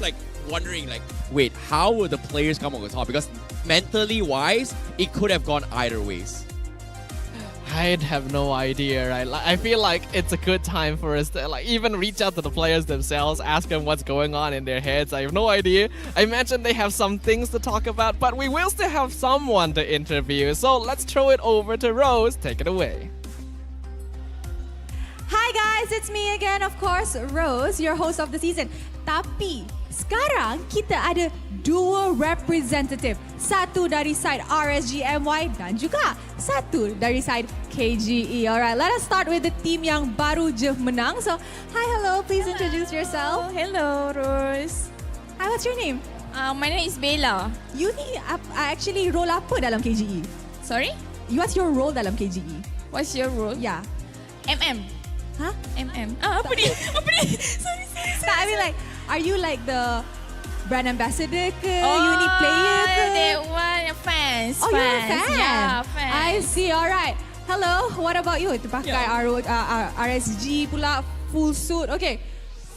like wondering, like, wait, how will the players come on the top? Because mentally wise, it could have gone either ways. I'd have no idea, right? I feel like it's a good time for us to like even reach out to the players themselves, ask them what's going on in their heads. I have no idea. I imagine they have some things to talk about, but we will still have someone to interview. So let's throw it over to Rose. Take it away. Hi guys, it's me again, of course, Rose, your host of the season. Tapi sekarang kita ada dua representative. Satu dari side RSG MY dan juga satu dari side KGE. Alright, let us start with the team yang baru je menang. So, hi, hello, please introduce yourself. Hello, Rose. Hi, what's your name? My name is Bella. You ni actually role apa dalam KGE? Sorry? What's your role dalam KGE? What's your role? Yeah. MM. Huh? MM. Apa ni? Apa ni? Sorry. I mean like, are you like the brand ambassador ke? Unit player ke? That one, fans. Oh, you're a fan? Yeah, fans. I see, alright. Hello, what about you? Itu pakai RSG pula full suit. Okay.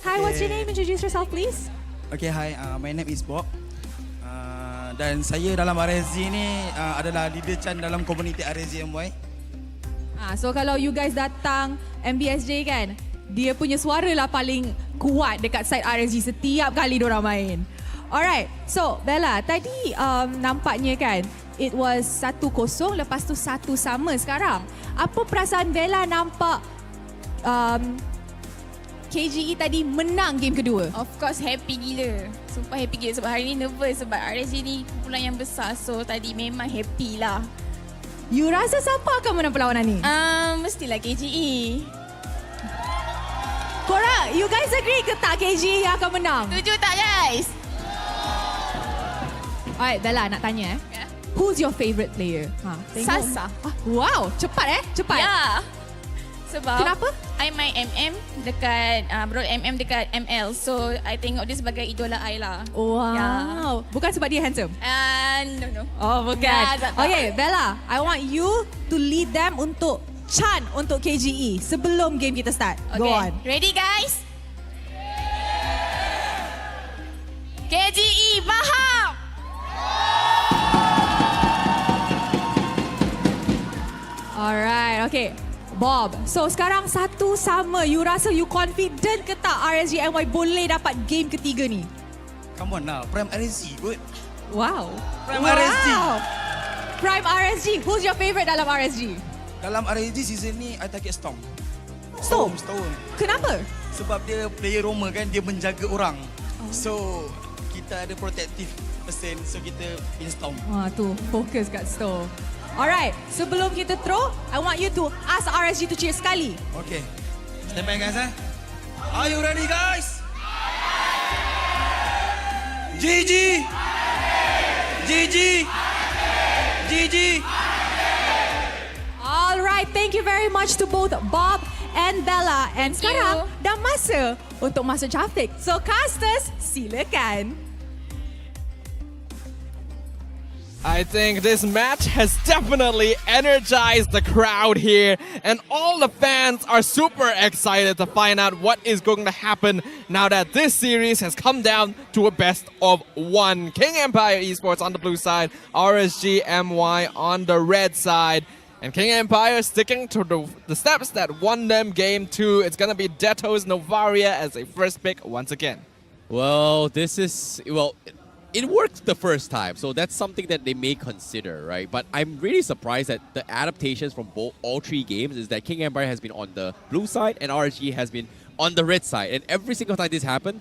Hi, what's your name? Introduce yourself, please. Okay, hi. My name is Bob. Dan saya dalam RSG ni adalah leader Chan dalam komuniti RSG MY. So kalau you guys datang MBSJ kan, dia punya suara lah paling kuat dekat side RSG setiap kali diorang main. Alright, so Bella, tadi nampaknya kan, it was 1-0, lepas tu 1 sama sekarang. Apa perasaan Bella nampak KGE tadi menang game kedua? Of course happy gila. Sumpah happy gila sebab hari ni nervous sebab RSG ni kumpulan yang besar. So tadi memang happy lah. You rasa siapa akan menang perlawanan ni? Mestilah KGE. Korang, you guys agree ke tak KGE yang akan menang? Setuju tak guys? Alright, Bella nak tanya Yeah. Who's your favourite player? Sasa. Wow, cepat Cepat. Ya. Sebab Kenapa? I main MM dekat bro MM dekat ML. So I tengok dia sebagai idola I lah. Wow. Yeah. Bukan sebab dia handsome? No. Oh, bukan. Ya, tak. Okay, Bella, I want you to lead them untuk chant untuk KGE sebelum game kita start. Okay. Go on. Ready guys? KGE faham? Alright, okay. Bob, so sekarang 1 sama. You rasa you confident ke tak RSG MY boleh dapat game ketiga ni? Come on lah, Prime RSG kot. Wow. Prime wow. RSG. Prime RSG. Who's your favourite dalam RSG? Dalam RSG season ni, I target Storm. Storm? Kenapa? Sebab dia player Roma kan, dia menjaga orang. So, kita ada protective person, so kita pin Storm. Wah, tu fokus kat Storm. Alright, sebelum kita throw, I want you to ask RSG to cheer sekali. Okay, stand by guys. Are you ready guys? GG! GG! GG! Alright, thank you very much to both Bob and Bella. And Thank sekarang you. dah masa untuk masuk traffic. So casters, silakan. I think this match has definitely energized the crowd here, and all the fans are super excited to find out what is going to happen now that this series has come down to a best of 1. King Empire Esports on the blue side, RSG MY on the red side. And King Empire sticking to the steps that won them game 2. It's going to be Deto's Novaria as a first pick once again. Well, it worked the first time, so that's something that they may consider, right? But I'm really surprised that the adaptations from all 3 games is that King Empire has been on the blue side and RSG has been on the red side. And every single time this happened,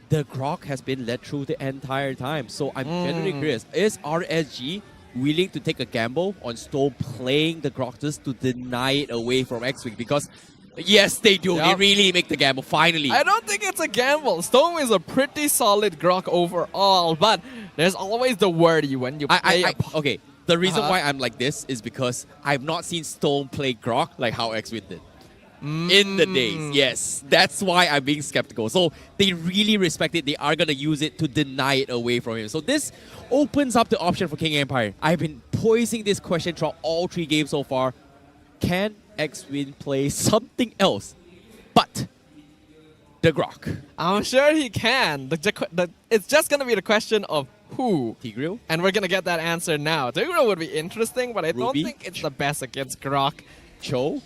the Grok has been led through the entire time. So I'm genuinely curious, is RSG willing to take a gamble on Storm playing the Grok just to deny it away from X-Wing? Because yes, they do. Yep. They really make the gamble, finally. I don't think it's a gamble. Storm is a pretty solid Grok overall, but there's always the worry when you play Okay, the reason why I'm like this is because I've not seen Storm play Grok like how X-Wing did. In the days, yes. That's why I'm being skeptical. So they really respect it. They are going to use it to deny it away from him. So this opens up the option for King Empire. I've been posing this question throughout all 3 games so far. Can X-Wing play something else but the Grok? I'm sure he can. It's just going to be the question of who. Tigreal? And we're going to get that answer now. Tigreal would be interesting, but I don't Ruby? think it's the best against Grok. Cho?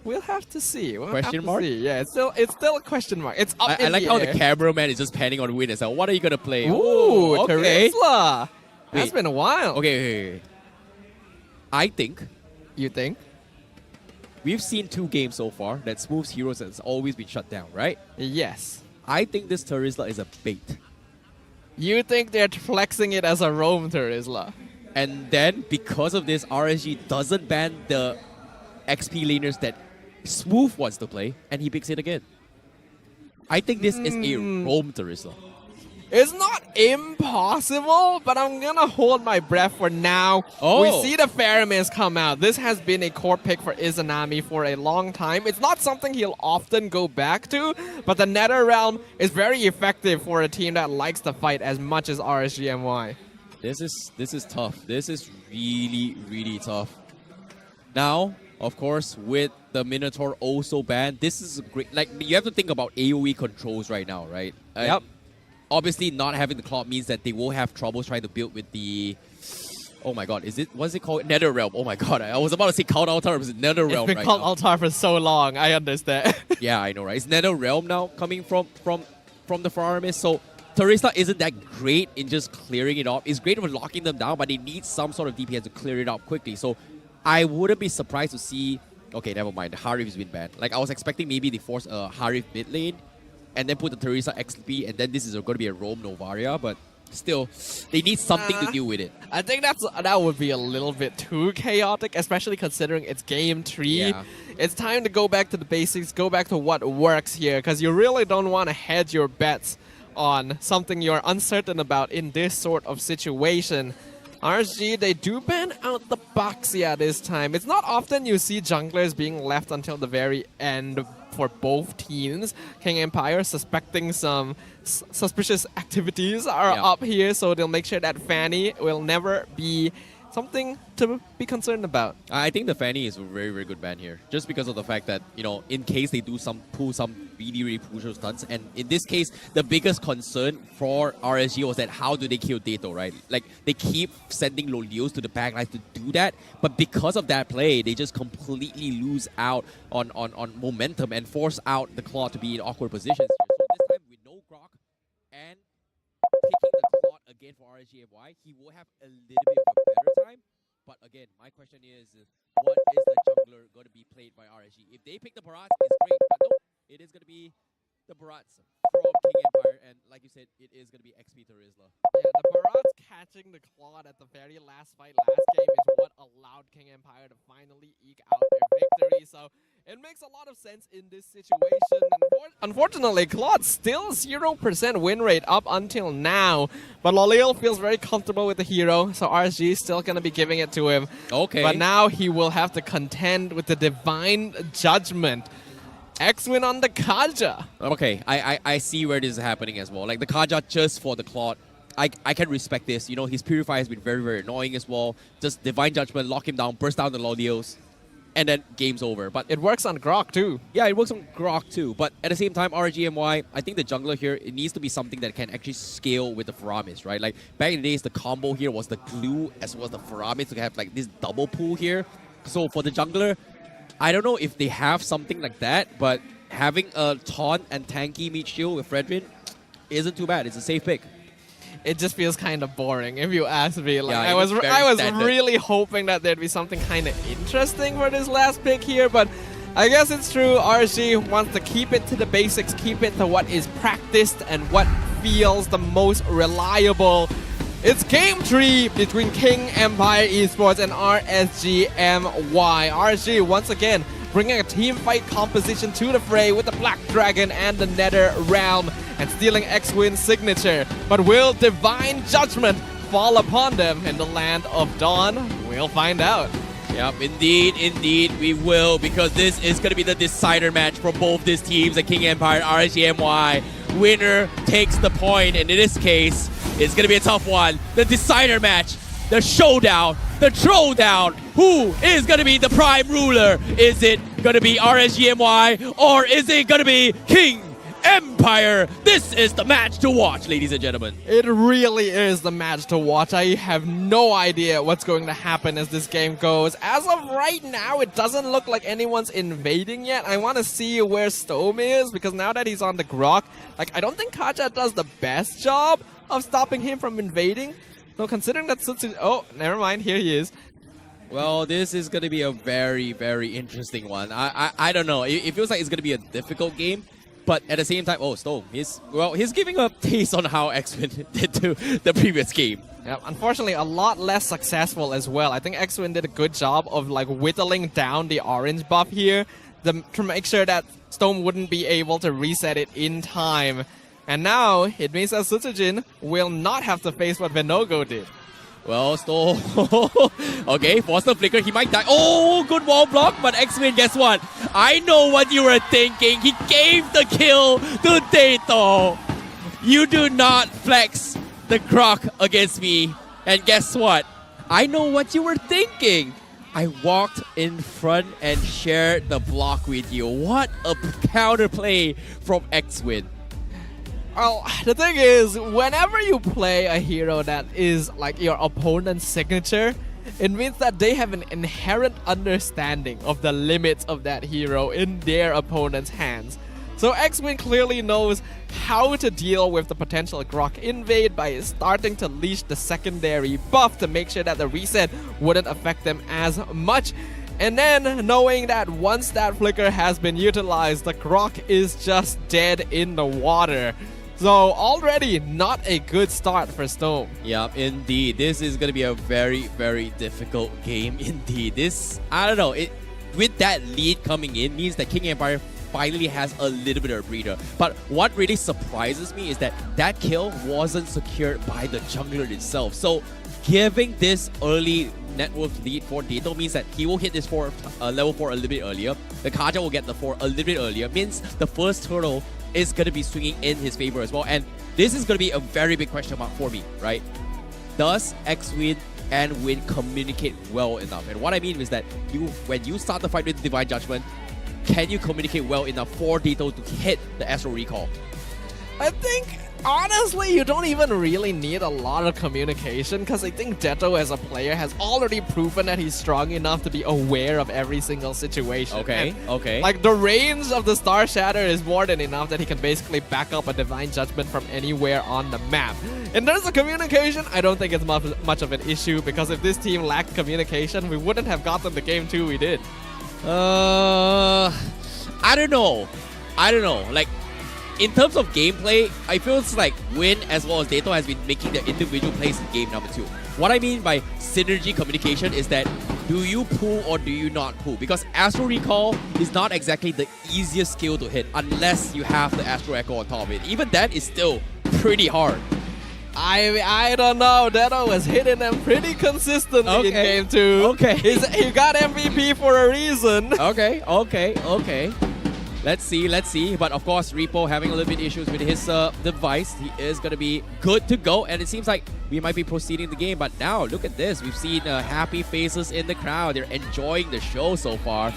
We'll have to see. Question mark? Yeah, it's still a question mark. It's up I in like the how air. the cameraman is just panning on Win and saying, what are you going to play? Ooh, okay. Terizla. That's Wait. been a while. Okay. I think You think? we've seen 2 games so far that Smooth's Heroes has always been shut down, right? Yes. I think this Terizla is a bait. You think they're flexing it as a roam, Terizla? And then, because of this, RSG doesn't ban the XP laners that Smooth wants to play, and he picks it again. I think this is a roam Terizla. It's not impossible, but I'm gonna hold my breath for now. Oh. We see the Pharaohs come out. This has been a core pick for Izanami for a long time. It's not something he'll often go back to, but the Nether Realm is very effective for a team that likes to fight as much as RSGMY. This is tough. This is really, really tough. Now, Of course, with the Minotaur also banned, this is a great. Like, you have to think about AoE controls right now, right? Yep. Obviously, not having the Cloud means that they will have trouble trying to build with the. Oh my god, what's it called? Nether Realm. Oh my god, I was about to say Count Altar, but it's Nether Realm It's been right called now. Altar for so long, I understand. Yeah, I know, right? It's Nether Realm now coming from the Faramis, so Teresa isn't that great in just clearing it off. It's great with locking them down, but they need some sort of DPS to clear it up quickly. So I wouldn't be surprised to see... Okay, never mind. Harif has been banned. Like, I was expecting maybe they force a Harif mid lane and then put the Teresa XP, and then this is going to be a Roam Novaria, but still, they need something to deal with it. I think that would be a little bit too chaotic, especially considering it's game 3. Yeah. It's time to go back to the basics, go back to what works here, because you really don't want to hedge your bets on something you're uncertain about in this sort of situation. RSG, they do ban out the Baxia this time. It's not often you see junglers being left until the very end for both teams. King Empire suspecting some suspicious activities are up here, so they'll make sure that Fanny will never be something to be concerned about. I think the Fanny is a very, very good ban here. Just because of the fact that, you know, in case they do pull some really crucial stunts. And in this case, the biggest concern for RSG was that how do they kill Dato, right? Like, they keep sending Lolios to the backlines to do that. But because of that play, they just completely lose out on momentum and force out the Claw to be in awkward positions here. So this time, with no Grok and picking the Claw again for RSG MY, he will have a little bit of a better time. But again, my question is, what is the jungler going to be played by RSG? If they pick the Barats, it's great. But no, it is going to be the Barats from King Empire. And like you said, it is going to be XP Terizla. Yeah, the Barats catching the Claude at the very last fight last game is what allowed King Empire to finally eke out their victory. So it makes a lot of sense in this situation. Unfortunately, Claude still 0% win rate up until now. But Lolil feels very comfortable with the hero, so RSG is still going to be giving it to him. Okay. But now he will have to contend with the Divine Judgment. X-Win on the Kaja. Okay, I see where this is happening as well. Like the Kaja just for the Claude. I can respect this. You know, his Purify has been very, very annoying as well. Just Divine Judgment, lock him down, burst down the Lodios, and then game's over. But It works on Grok too. yeah, it works on Grok too. But at the same time, RGMY, I think the jungler here, it needs to be something that can actually scale with the Faramis, right? Like back in the days, the combo here was the glue as well as the Faramis to have like this double pull here. So for the jungler, I don't know if they have something like that, but having a taunt and tanky meet shield with Fredrin isn't too bad. It's a safe pick. It just feels kind of boring, if you ask me. Like, Yeah, I it was was very standard. really hoping that there'd be something kind of interesting for this last pick here, but I guess it's true. RSG wants to keep it to the basics, keep it to what is practiced and what feels the most reliable. It's game 3 between King Empire Esports and RSG MY. RSG once again bringing a team fight composition to the fray with the Black Dragon and the Nether Realm and stealing X-Win's signature. But will Divine Judgment fall upon them in the Land of Dawn? We'll find out. Yep, indeed, we will, because this is going to be the decider match for both these teams, the King Empire and RSGMY. Winner takes the point, and in this case, it's going to be a tough one. The decider match, the showdown, the throwdown. Who is going to be the prime ruler? Is it going to be RSGMY, or is it going to be King Empire? This is the match to watch, ladies and gentlemen. It really is the match to watch. I have no idea what's going to happen as this game goes. As of right now, it doesn't look like anyone's invading yet. I want to see where Stome is, because now that he's on the Grok, like, I don't think Kaja does the best job of stopping him from invading. So considering that Sutsu... Oh, never mind. Here he is. Well, this is going to be a very, very interesting one. I don't know. It feels like it's going to be a difficult game. But at the same time, oh, Stone, he's giving a taste on how X-Win did to the previous game. Yeah, unfortunately, a lot less successful as well. I think X-Win did a good job of like whittling down the orange buff here to make sure that Stone wouldn't be able to reset it in time. And now, it means that Sutsujin will not have to face what Venogo did. Well, Stone... okay, Foster Flicker, he might die. Oh, good wall block, but X-Win, guess what? I know what you were thinking. He gave the kill to Dato. You do not flex the Grok against me. And guess what? I know what you were thinking. I walked in front and shared the block with you. What a counterplay from X-Win. Well, the thing is, whenever you play a hero that is like your opponent's signature, it means that they have an inherent understanding of the limits of that hero in their opponent's hands. So X-Win clearly knows how to deal with the potential Grok invade by starting to leash the secondary buff to make sure that the reset wouldn't affect them as much. And then knowing that once that flicker has been utilized, the Grok is just dead in the water. So already not a good start for Stone. Yeah, indeed. This is going to be a very, very difficult game indeed. This, I don't know, with that lead coming in means that King Empire finally has a little bit of a breather. But what really surprises me is that that kill wasn't secured by the jungler itself. So giving this early net worth lead for Dato means that he will hit this level 4 a little bit earlier. The Kaja will get the 4 a little bit earlier. Means the first turtle is going to be swinging in his favor as well. And this is going to be a very big question mark for me, right? Does X-Win and Win communicate well enough? And what I mean is that when you start the fight with Divine Judgment, can you communicate well enough for Dato to hit the Astral Recall? I think, honestly, you don't even really need a lot of communication because I think Dato as a player has already proven that he's strong enough to be aware of every single situation. Okay, And, okay. like, the range of the Star Shatter is more than enough that he can basically back up a Divine Judgment from anywhere on the map. In terms of communication, I don't think it's much of an issue because if this team lacked communication, we wouldn't have gotten the game 2 we did. I don't know. Like, in terms of gameplay, I feel it's like Win as well as Dato has been making the individual plays in game number 2. What I mean by synergy communication is that do you pull or do you not pull? Because Astral Recall is not exactly the easiest skill to hit unless you have the Astral Echo on top of it. Even that is still pretty hard. I don't know. Dato was hitting them pretty consistently in game 2. Okay. He got MVP for a reason. Okay. Let's see. But of course, Repo having a little bit issues with his device. He is going to be good to go. And it seems like we might be proceeding the game. But now, look at this. We've seen happy faces in the crowd. They're enjoying the show so far.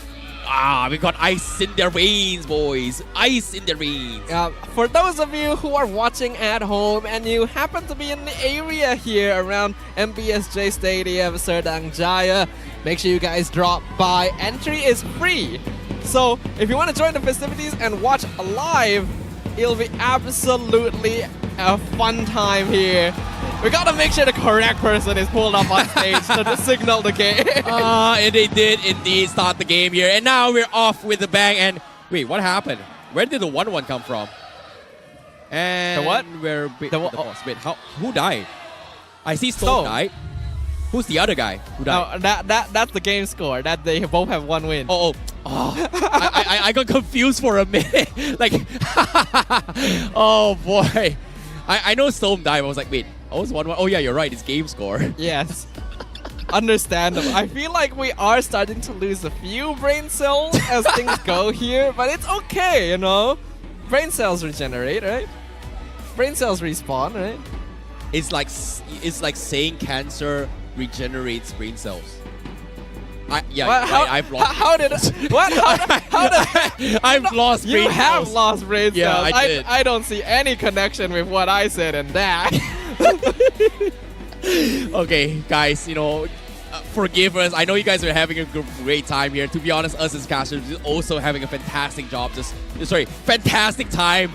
We got ice in their veins, boys. Ice in their veins. For those of you who are watching at home and you happen to be in the area here around MBSJ Stadium, Serdang Jaya, make sure you guys drop by. Entry is free. So if you want to join the festivities and watch live, it'll be absolutely a fun time here. We gotta make sure the correct person is pulled up on stage to signal the game. And they did indeed start the game here. And now we're off with the bang. And wait, what happened? Where did the 1-1 come from? And the what? Wait, who died? I see Stone died. Who's the other guy who died? No, that's the game score. That they both have 1 win. I got confused for a minute. Like, oh boy. I know Stone died. I was like, wait, I was 1-1. Oh yeah, you're right. It's game score. Yes. Understandable. I feel like we are starting to lose a few brain cells as things go here, but it's okay, you know? Brain cells regenerate, right? Brain cells respawn, right? It's like saying cancer regenerates brain cells. I've lost. How did I've lost brain cells. You have lost brain cells. Yeah, I did. I don't see any connection with what I said and that. Okay, guys, you know, forgive us. I know you guys are having a great time here. To be honest, us as casters are also having a fantastic job. Fantastic time.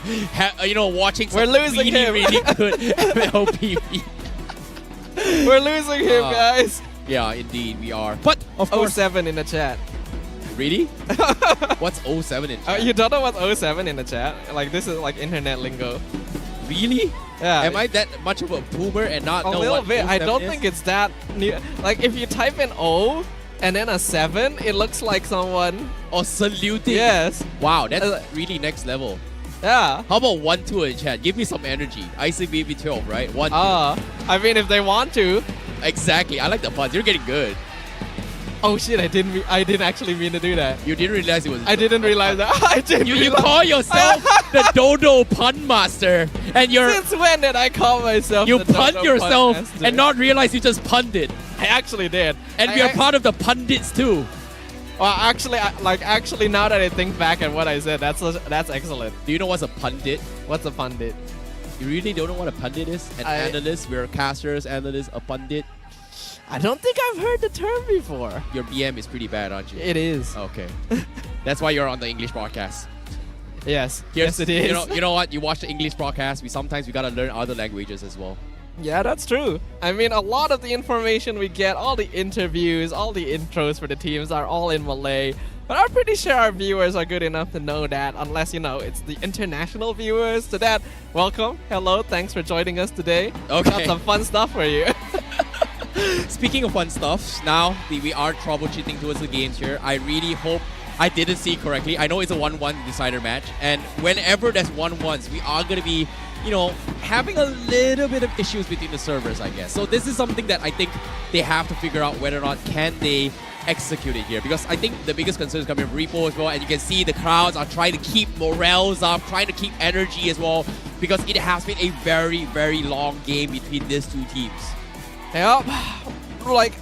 Watching some really good MLBB. We're losing him, guys. Yeah, indeed, we are. But of course, 07 in the chat. Really? What's 07 in chat? You don't know what's 07 in the chat? Like, this is like internet lingo. Really? Yeah. Am I that much of a boomer and not know what 07 A little bit. I don't think it's that new. Like, if you type in O and then a 7, it looks like someone... Oh, saluting. Yes. Wow, that's really next level. Yeah. How about 1-2 in chat? Give me some energy. ICBB 12, right? 1-2. I mean, if they want to. Exactly. I like the puns. You're getting good. Oh shit! I didn't actually mean to do that. You didn't realize it was. I didn't realize that. I didn't. You realize. call yourself the Dodo Pun Master, and you're Since when did I call myself? you the pun Dodo yourself Master? and not realize you just punned it. I actually did. And we are part of the pundits too. Well, actually, now that I think back at what I said, that's excellent. Do you know what's a pundit? What's a pundit? You really don't know what a pundit is? An analyst. We're casters, analysts, a pundit. I don't think I've heard the term before. Your BM is pretty bad, aren't you? It is. Okay. That's why you're on the English broadcast. Yes. Yes, it is. You know what? You watch the English broadcast. We gotta learn other languages as well. Yeah, that's true. I mean, a lot of the information we get, all the interviews, all the intros for the teams are all in Malay. But I'm pretty sure our viewers are good enough to know that, unless, you know, it's the international viewers. To that, welcome, hello, thanks for joining us today. Okay. Got some fun stuff for you. Speaking of fun stuff, now we are troubleshooting towards the games here. I really hope I didn't see correctly. I know it's a 1-1 decider match, and whenever there's 1-1s, we are going to be, you know, having a little bit of issues between the servers, I guess. So this is something that I think they have to figure out whether or not can they execute it here, because I think the biggest concern is coming from Repo as well, and you can see the crowds are trying to keep morales up, trying to keep energy as well, because it has been a very, very long game between these two teams. Yep. Like,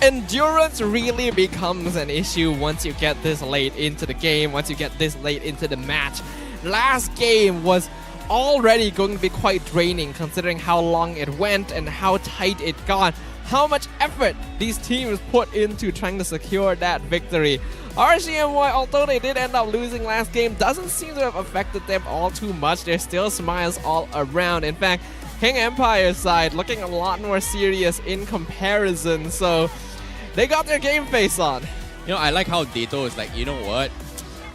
endurance really becomes an issue once you get this late into the game, once you get this late into the match. Last game was already going to be quite draining considering how long it went and how tight it got. How much effort these teams put into trying to secure that victory. RGMY, although they did end up losing last game, doesn't seem to have affected them all too much. There's still smiles all around. In fact, King Empire's side looking a lot more serious in comparison, so they got their game face on. You know, I like how Dato is like, you know what?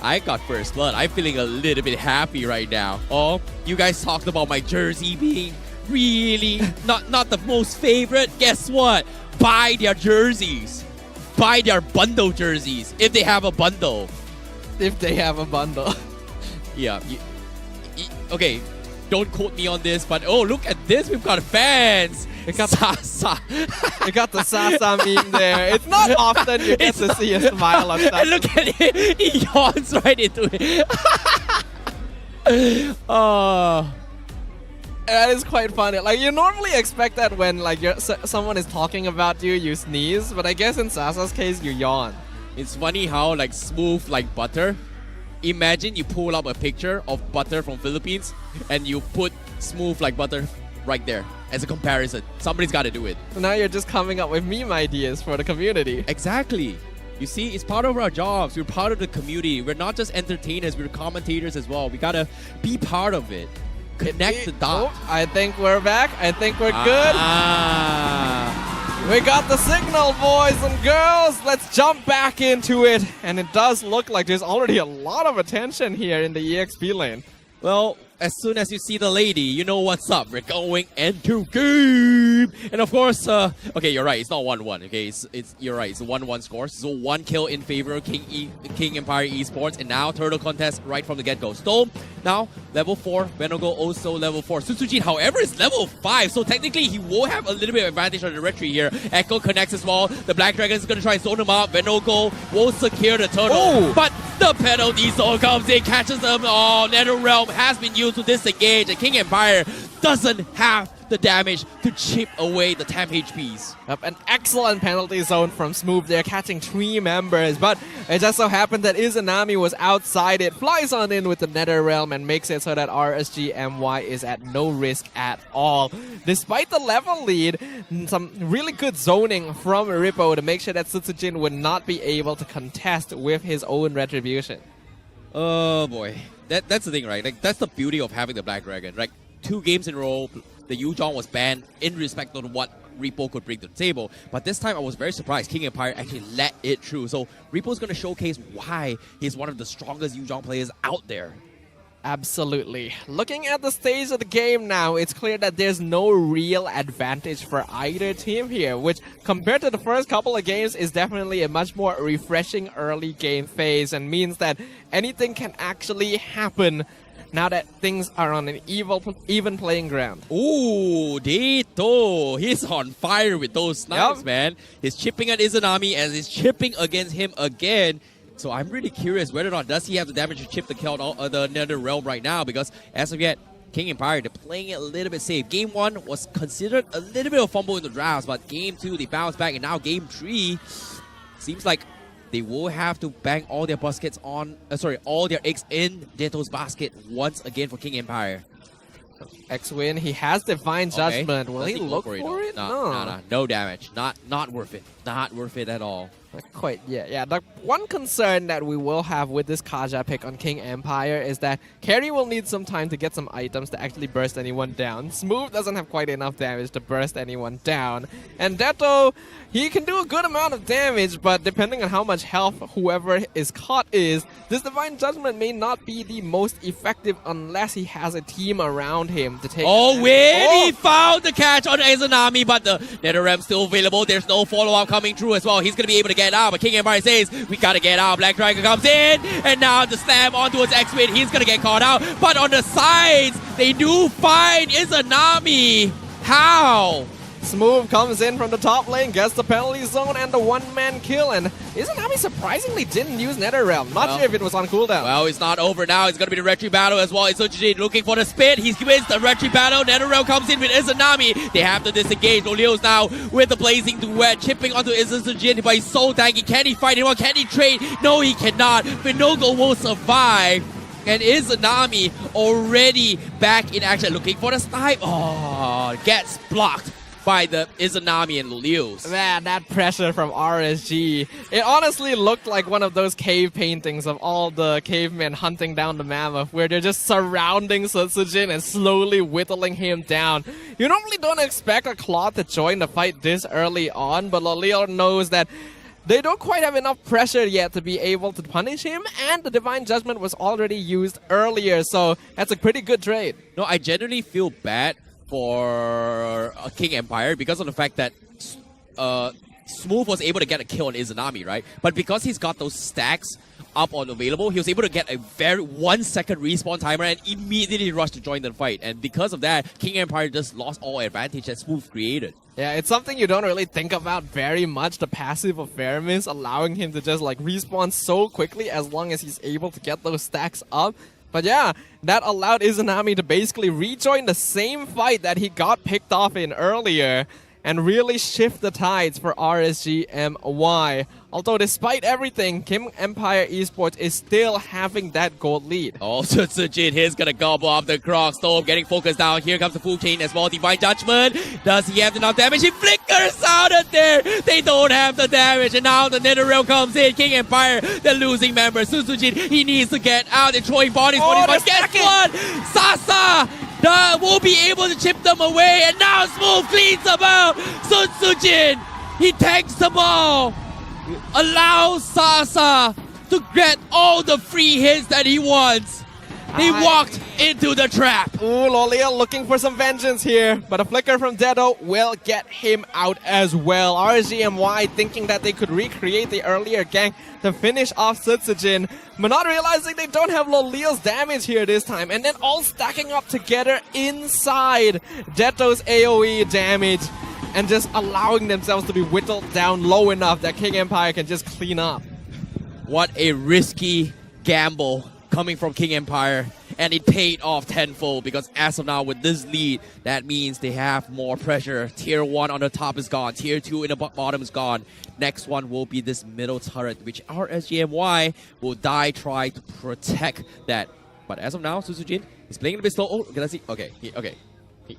I got first blood. I'm feeling a little bit happy right now. Oh, you guys talked about my jersey being really not the most favorite. Guess what? Buy their jerseys. Buy their bundle jerseys if they have a bundle. If they have a bundle. Yeah. Okay. Don't quote me on this, but oh, look at this. We've got fans. We got Sasa. We got the Sasa meme there. It's not often you get to see a smile on Sasa. And look at it. He yawns right into it. Oh. That is quite funny. Like, you normally expect that when like someone is talking about you, you sneeze. But I guess in Sasa's case, you yawn. It's funny how like smooth like butter. Imagine you pull up a picture of butter from Philippines and you put smooth like butter right there as a comparison. Somebody's got to do it. So now you're just coming up with meme ideas for the community. Exactly. You see, it's part of our jobs. We're part of the community. We're not just entertainers, we're commentators as well. We got to be part of it. Connect the dots. Oh, I think we're back. I think we're good. We got the signal, boys and girls. Let's jump back into it. And it does look like there's already a lot of attention here in the EXP lane. Well, as soon as you see the lady, you know what's up. We're going into game. And of course, okay, you're right. It's not 1-1. Okay, you're right. It's a 1-1 score. So 1 kill in favor of King Empire Esports. And now Turtle Contest right from the get-go. Storm, now level 4. Venogo also level 4. Susujin, however, is level 5. So technically, he will have a little bit of advantage on the red tree here. Echo connects as well. The Black Dragon is going to try and zone him out. Venogo will secure the turtle. Oh. But the penalty zone comes in, catches them. Oh, NetherRealm has been used to disengage, and King Empire doesn't have the damage to chip away the temp HPs. Yep, an excellent penalty zone from Smooth there, catching 3 members, but it just so happened that Izanami was outside it, flies on in with the NetherRealm and makes it so that RSG MY is at no risk at all. Despite the level lead, some really good zoning from Rippo to make sure that Sutsujin would not be able to contest with his own retribution. Oh boy, that's the thing, right? Like that's the beauty of having the Black Dragon. Like 2 games in a row, the Yuzhong was banned in respect of what Repo could bring to the table. But this time I was very surprised King Empire actually let it through. So Repo's going to showcase why he's one of the strongest Yuzhong players out there. Absolutely. Looking at the stage of the game now, it's clear that there's no real advantage for either team here, which compared to the first couple of games is definitely a much more refreshing early game phase and means that anything can actually happen now that things are on an even playing ground. Ooh, Dito. He's on fire with those snipes, Yep. man. He's chipping at Izanami and he's chipping against him again. So I'm really curious whether or not does he have the damage to chip the Nether Realm right now, because as of yet, King Empire, they're playing it a little bit safe. Game 1 was considered a little bit of fumble in the drafts, but Game 2, they bounced back, and now Game 3, seems like they will have to bang all their baskets on, all their eggs in Deto's basket once again for King Empire. X-Win, he has Divine Judgment. Will Does he look for it? No damage. Not worth it. Not worth it at all. Not quite yet. Yeah, the one concern that we will have with this Kaja pick on King Empire is that Carry will need some time to get some items to actually burst anyone down. Smooth doesn't have quite enough damage to burst anyone down. And Deto, he can do a good amount of damage, but depending on how much health whoever is caught is, this Divine Judgment may not be the most effective unless he has a team around him to take He found the catch on Izanami, but the NetherRealm still available. There's no follow-up coming through as well. He's going to be able to get out, but King Empire says, we got to get out. Black Dragon comes in, and now the slam onto his X-Win. He's going to get caught out, but on the sides, they do find Izanami. How? Smooth comes in from the top lane, gets the penalty zone and the one-man kill, and Izanami surprisingly didn't use NetherRealm. Not sure if it was on cooldown. Well, it's not over now. It's going to be the retry battle as well. Isojin looking for the spin. He wins the retry battle. NetherRealm comes in with Izanami. They have to disengage. Oleo's now with the blazing duet, chipping onto Isojin, but he's so tanky. Can he fight him or can he trade? No, he cannot. Finogo will survive. And Izanami already back in action, looking for the snipe. Oh, gets blocked by the Izanami and Lilius. Man, that pressure from RSG. It honestly looked like one of those cave paintings of all the cavemen hunting down the mammoth, where they're just surrounding Sutsujin and slowly whittling him down. You normally don't expect a Claw to join the fight this early on, but Loleo knows that they don't quite have enough pressure yet to be able to punish him, and the Divine Judgment was already used earlier, so that's a pretty good trade. No, I genuinely feel bad for King Empire because of the fact that Smooth was able to get a kill on Izanami, right? But because he's got those stacks up on available, he was able to get a very 1 second respawn timer and immediately rush to join the fight. And because of that, King Empire just lost all advantage that Smooth created. Yeah, it's something you don't really think about very much, the passive of Fairmiss, allowing him to just like respawn so quickly as long as he's able to get those stacks up. But yeah, that allowed Izanami to basically rejoin the same fight that he got picked off in earlier and really shift the tides for RSG-MY. Although despite everything, King Empire Esports is still having that gold lead. Oh, Sutsujin, he's gonna gobble up the Croc Storm, getting focused down. Here comes the full chain as well. Divine Judgment. Does he have enough damage? He flickers out of there. They don't have the damage, and now the NetherRealm comes in. King Empire, the losing member. Sutsujin, he needs to get out. They're throwing bodies. But guess what? Sasa will be able to chip them away, and now Smooth cleans them out. Sutsujin, he tanks the ball. Allows Sasa to get all the free hits that he wants. He walked into the trap. Ooh, Loleo looking for some vengeance here, but a flicker from Dedo will get him out as well. RSG-MY thinking that they could recreate the earlier gank to finish off Sutsujin, but not realizing they don't have Loleo's damage here this time, and then all stacking up together inside Deto's AoE damage, and just allowing themselves to be whittled down low enough that King Empire can just clean up. What a risky gamble coming from King Empire, and it paid off tenfold, because as of now with this lead, that means they have more pressure. Tier 1 on the top is gone, Tier 2 in the bottom is gone. Next one will be this middle turret, which RSG-MY will die try to protect that. But as of now, Sutsujin is playing a bit slow. Oh, can I see? Okay,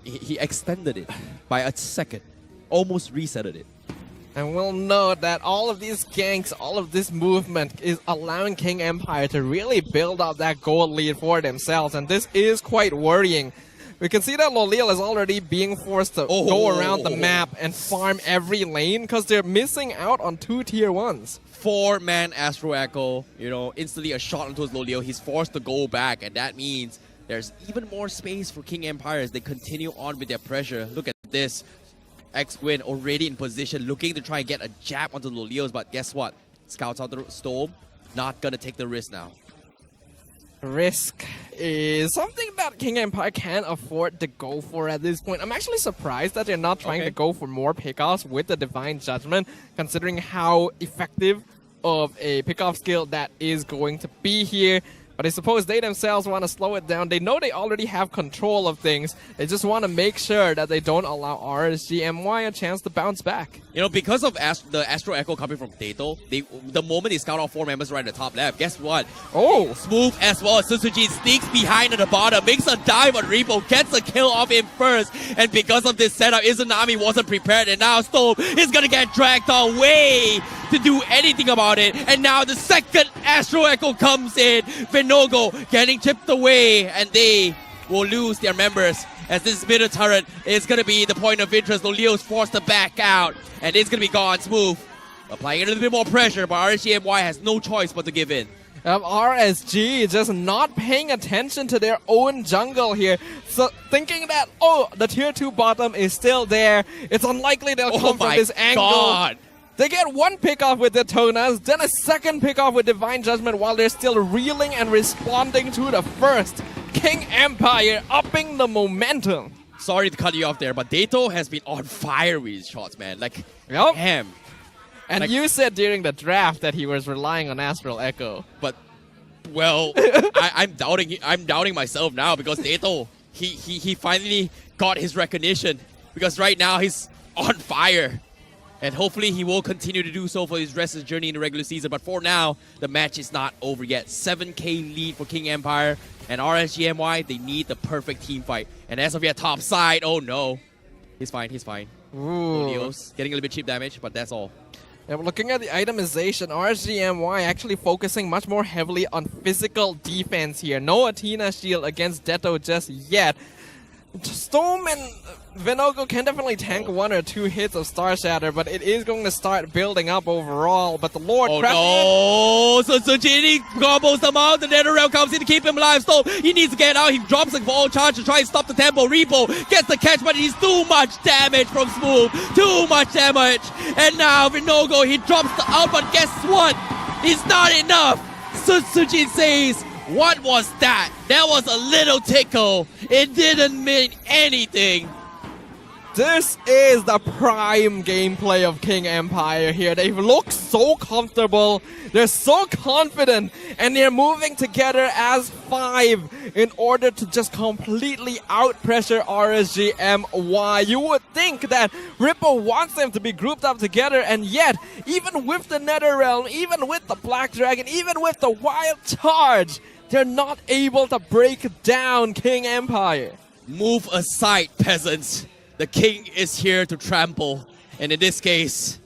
he extended it by a second. Almost resetted it. And we'll note that all of these ganks, all of this movement is allowing King Empire to really build up that gold lead for themselves, and this is quite worrying. We can see that Loleo is already being forced to go around the map and farm every lane because they're missing out on 2 Tier 1s. 4-man Astro Echo, instantly a shot onto his Loleo. He's forced to go back, and that means there's even more space for King Empire as they continue on with their pressure. Look at this. X-Win already in position, looking to try and get a jab onto the Loleos, but guess what? Scouts out the storm, not gonna take the risk now. Risk is something that King Empire can't afford to go for at this point. I'm actually surprised that they're not trying to go for more pickoffs with the Divine Judgment, considering how effective of a pickoff skill that is going to be here. But I suppose they themselves want to slow it down. They know they already have control of things. They just want to make sure that they don't allow RSG MY a chance to bounce back. You know, because of the Astro Echo coming from Dato, the moment they scout out 4 members right at the top left, guess what? Oh! Smooth as well. Suzuki sneaks behind at the bottom, makes a dive on Repo, gets a kill off him first. And because of this setup, Izanami wasn't prepared. And now Storm is going to get dragged away to do anything about it. And now the second Astro Echo comes in. Venogo getting chipped away. And they will lose their members, as this middle turret is going to be the point of interest. Leo's forced to back out, and it's going to be gone. Smooth applying a little bit more pressure, but RSG MY has no choice but to give in. RSG just not paying attention to their own jungle here. So thinking that, oh, the tier 2 bottom is still there. It's unlikely they'll come from this angle. God. They get one pickoff with the Tonas, then a second pickoff with Divine Judgment while they're still reeling and responding to the first. King Empire upping the momentum. Sorry to cut you off there, but Dato has been on fire with his shots, man. Like, Yep. damn. And Like- you said during the draft that he was relying on Astral Echo. But, well, I'm doubting myself now, because Dato, he finally got his recognition, because right now he's on fire. And hopefully he will continue to do so for his rest of his journey in the regular season. But for now, the match is not over yet. 7K lead for King Empire. And RSG MY, they need the perfect team fight. And as of yet, top side, oh no. He's fine, he's fine. Ooh. Leo's getting a little bit cheap damage, but that's all. And looking at the itemization, RSG MY actually focusing much more heavily on physical defense here. No Athena shield against Deto just yet. Storm and Venogo can definitely tank 1 or 2 hits of Star Shatter, but it is going to start building up overall. But the Lord Oh no! So Sujini combos them out. The NetherRealm comes in to keep him alive. So he needs to get out. He drops a full charge to try and stop the tempo. Repo gets the catch, but he's too much damage from Smooth. Too much damage. And now Venogo, he drops the out, but guess what? It's not enough. Sujin says, what was that? That was a little tickle. It didn't mean anything. This is the prime gameplay of King Empire here. They look so comfortable, they're so confident, and they're moving together as 5 in order to just completely out-pressure RSG MY. You would think that Ripple wants them to be grouped up together, and yet, even with the NetherRealm, even with the Black Dragon, even with the Wild Charge, they're not able to break down King Empire. Move aside, peasants. The king is here to trample. And in this case,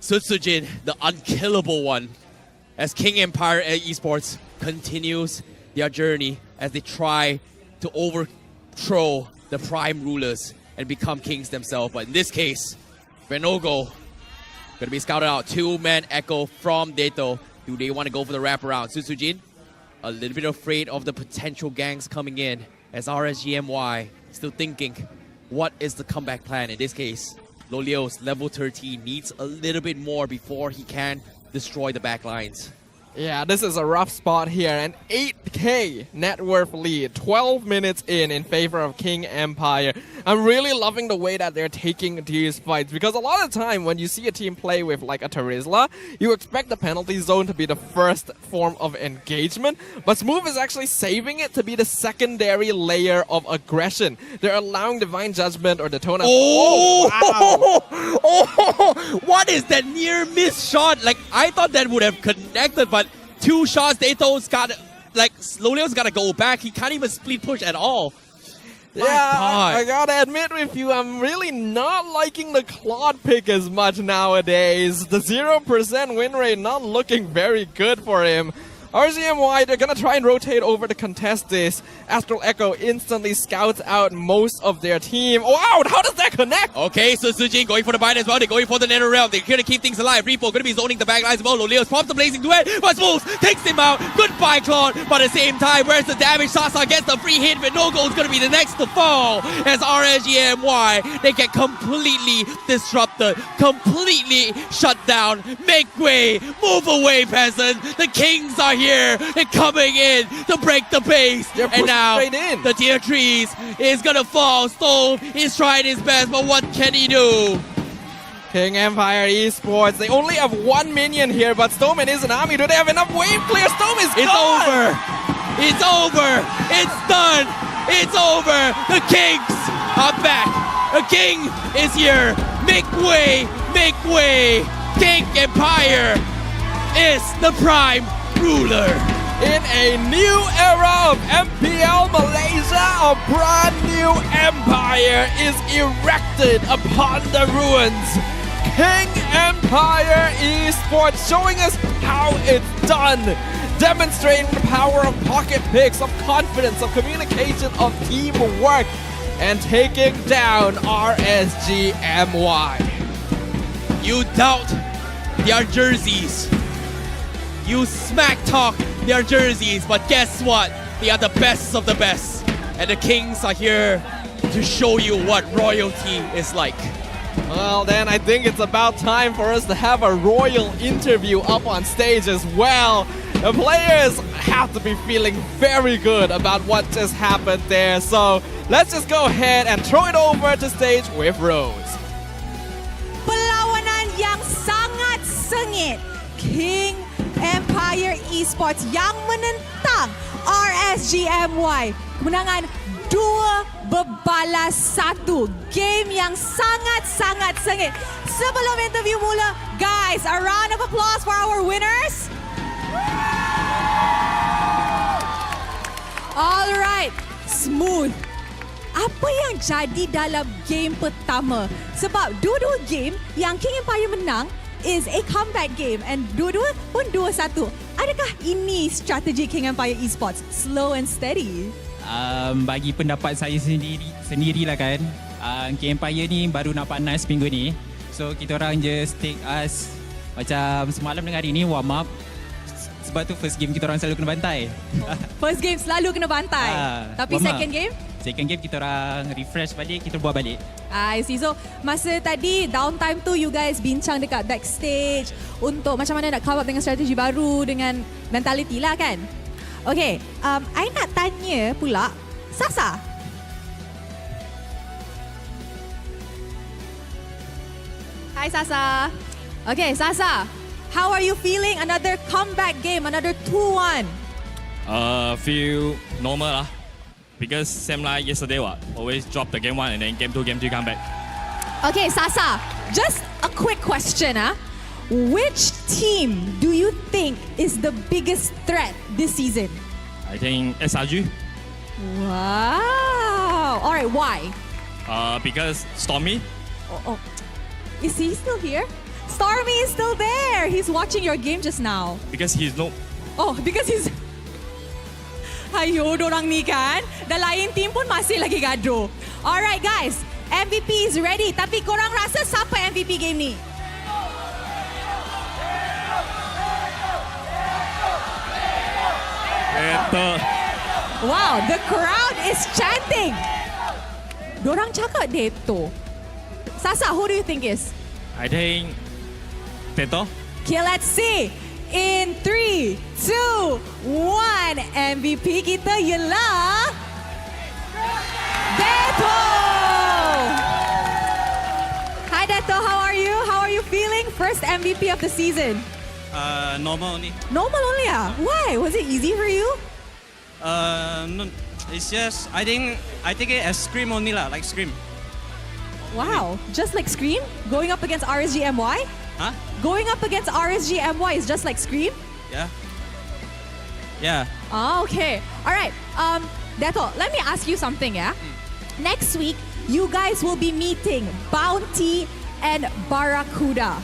Sutsujin, the unkillable one, as King Empire Esports continues their journey as they try to overthrow the prime rulers and become kings themselves. But in this case, Venogo gonna be scouted out. 2-man echo from Dato. Do they want to go for the wraparound? Sutsujin, a little bit afraid of the potential gangs coming in, as RSG MY still thinking, what is the comeback plan? In this case, Lolio's level 13 needs a little bit more before he can destroy the back lines. Yeah, this is a rough spot here. An 8K net worth lead, 12 minutes in favor of King Empire. I'm really loving the way that they're taking these fights, because a lot of the time when you see a team play with like a Terizla, you expect the penalty zone to be the first form of engagement, but Smooth is actually saving it to be the secondary layer of aggression. They're allowing Divine Judgment or Detona. Oh, wow. Oh, what is that near miss shot? Like, I thought that would have connected, but 2 shots, Dato's got, like, Lolio's got to go back. He can't even split push at all. My God. I gotta admit with you, I'm really not liking the Claude pick as much nowadays. The 0% win rate not looking very good for him. RZMY, they're gonna try and rotate over to contest this. Astral Echo instantly scouts out most of their team. Wow, how does that connect? Okay, so Sujin going for the bind as well. They're going for the NetherRealm. They're here to keep things alive. Repo going to be zoning the backlines as well. Lolio's pops the blazing duet, but Smooth takes him out. Goodbye, Claude. But at the same time, where's the damage? Sasa gets the free hit, but No-Go is going to be the next to fall. As RSGMY, they get completely disrupted, completely shut down. Make way, move away, peasant. The kings are here here and coming in to break the pace. They're And pushing now straight in. the tier 3s is gonna fall. Stove is trying his best, but what can he do? King Empire Esports, they only have one minion here, but Stoneman is an army. Do they have enough wave clear? Stone is It's gone! over. It's over. It's done. It's over. The Kings are back. The King is here. Make way. Make way. King Empire is the prime ruler. In a new era of MPL Malaysia, a brand new empire is erected upon the ruins. King Empire Esports showing us how it's done. Demonstrating the power of pocket picks, of confidence, of communication, of teamwork, and taking down RSGMY. You doubt their jerseys. You smack talk their jerseys, but guess what? They are the best of the best. And the Kings are here to show you what royalty is like. Well, then I think it's about time for us to have a royal interview up on stage as well. The players have to be feeling very good about what just happened there. So let's just go ahead and throw it over to stage with Rose. Perlawanan yang sangat sengit. King Empire Esports yang menentang RSGMY. Kemenangan 2-1. Game yang sangat-sangat sengit. Sebelum interview mula, guys, a round of applause for our winners. Alright, smooth. Apa yang jadi dalam game pertama? Sebab dua-dua game yang King Empire menang is a comeback game and dua-dua pun 2-1. Adakah ini strategi King Empire Esports? Slow and steady. Bagi pendapat saya sendirilah kan, King Empire ni baru nak panas minggu ni. So kita orang just take us macam semalam dengan hari ni warm up. Sebab tu first game kita orang selalu kena bantai. First game selalu kena bantai. Tapi warm up. second game? Second game kita orang refresh balik, kita buat balik. I see. So masa tadi downtime tu you guys bincang dekat backstage untuk macam mana nak come up dengan strategi baru dengan mentality lah kan? Okay, I nak tanya pula Sasa. Hi Sasa. Okay, Sasa. How are you feeling? Another comeback game, another 2-1. Feel normal lah. Because same like yesterday always drop the game 1 and then game 2, game 3 come back. Okay, Sasa, just a quick question. Which team do you think is the biggest threat this season? I think SRG. Wow. All right, why? Because Stormy. Oh. Is he still here? Stormy is still there. He's watching your game just now. Because he's no. Oh, because he's... Ayo, dorang ni kan. Dah lain team pun masih lagi gaduh. Alright guys, MVP is ready. Tapi korang rasa siapa MVP game ni? Wow, the crowd is chanting. Dorang cakap Deto. Sasa, who do you think is? I think Teto. Okay, let's see. In 3, 2, 1, MVP kita ialah Deto. Hi Deto, how are you? How are you feeling? First MVP of the season. Normal only. Normal only Why? Was it easy for you? No, it's just I think it as Scream only lah, like Scream. Wow, just like Scream? Going up against RSGMY? Huh? Going up against RSGMY is just like Scream? Yeah. Yeah. Oh, okay. All right. Deto, let me ask you something, yeah? Next week, you guys will be meeting Bounty and Barracuda,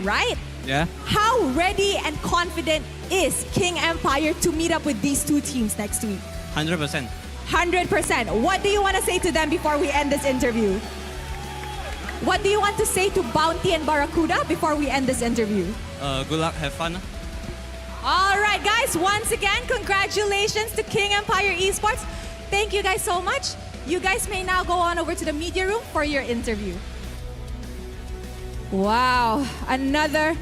right? Yeah. How ready and confident is King Empire to meet up with these two teams next week? 100%. 100%. What do you want to say to them before we end this interview? What do you want to say to Bounty and Barracuda before we end this interview? Good luck, have fun. All right, guys. Once again, congratulations to King Empire Esports. Thank you guys so much. You guys may now go on over to the media room for your interview. Wow, another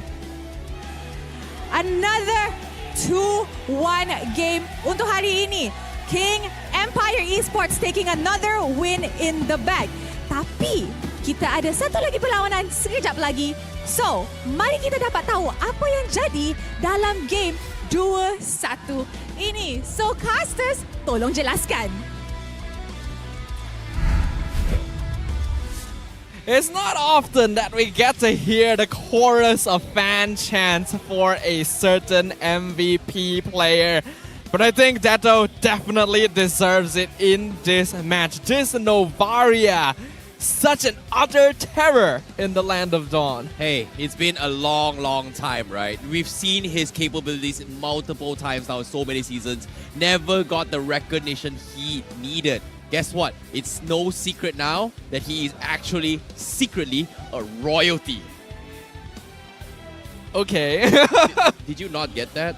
2-1 game untuk hari ini. King Empire Esports taking another win in the bag. Tapi kita ada satu lagi perlawanan sekejap lagi. So, mari kita dapat tahu apa yang jadi dalam game 2-1 ini. So, casters, tolong jelaskan. It's not often that we get to hear the chorus of fan chants for a certain MVP player. But I think Detto definitely deserves it in this match. This Novaria, such an utter terror in the Land of Dawn. Hey, it's been a long time, right? We've seen his capabilities multiple times now, so many seasons. Never got the recognition he needed. Guess what? It's no secret now that he is actually secretly a royalty. Okay. Did you not get that?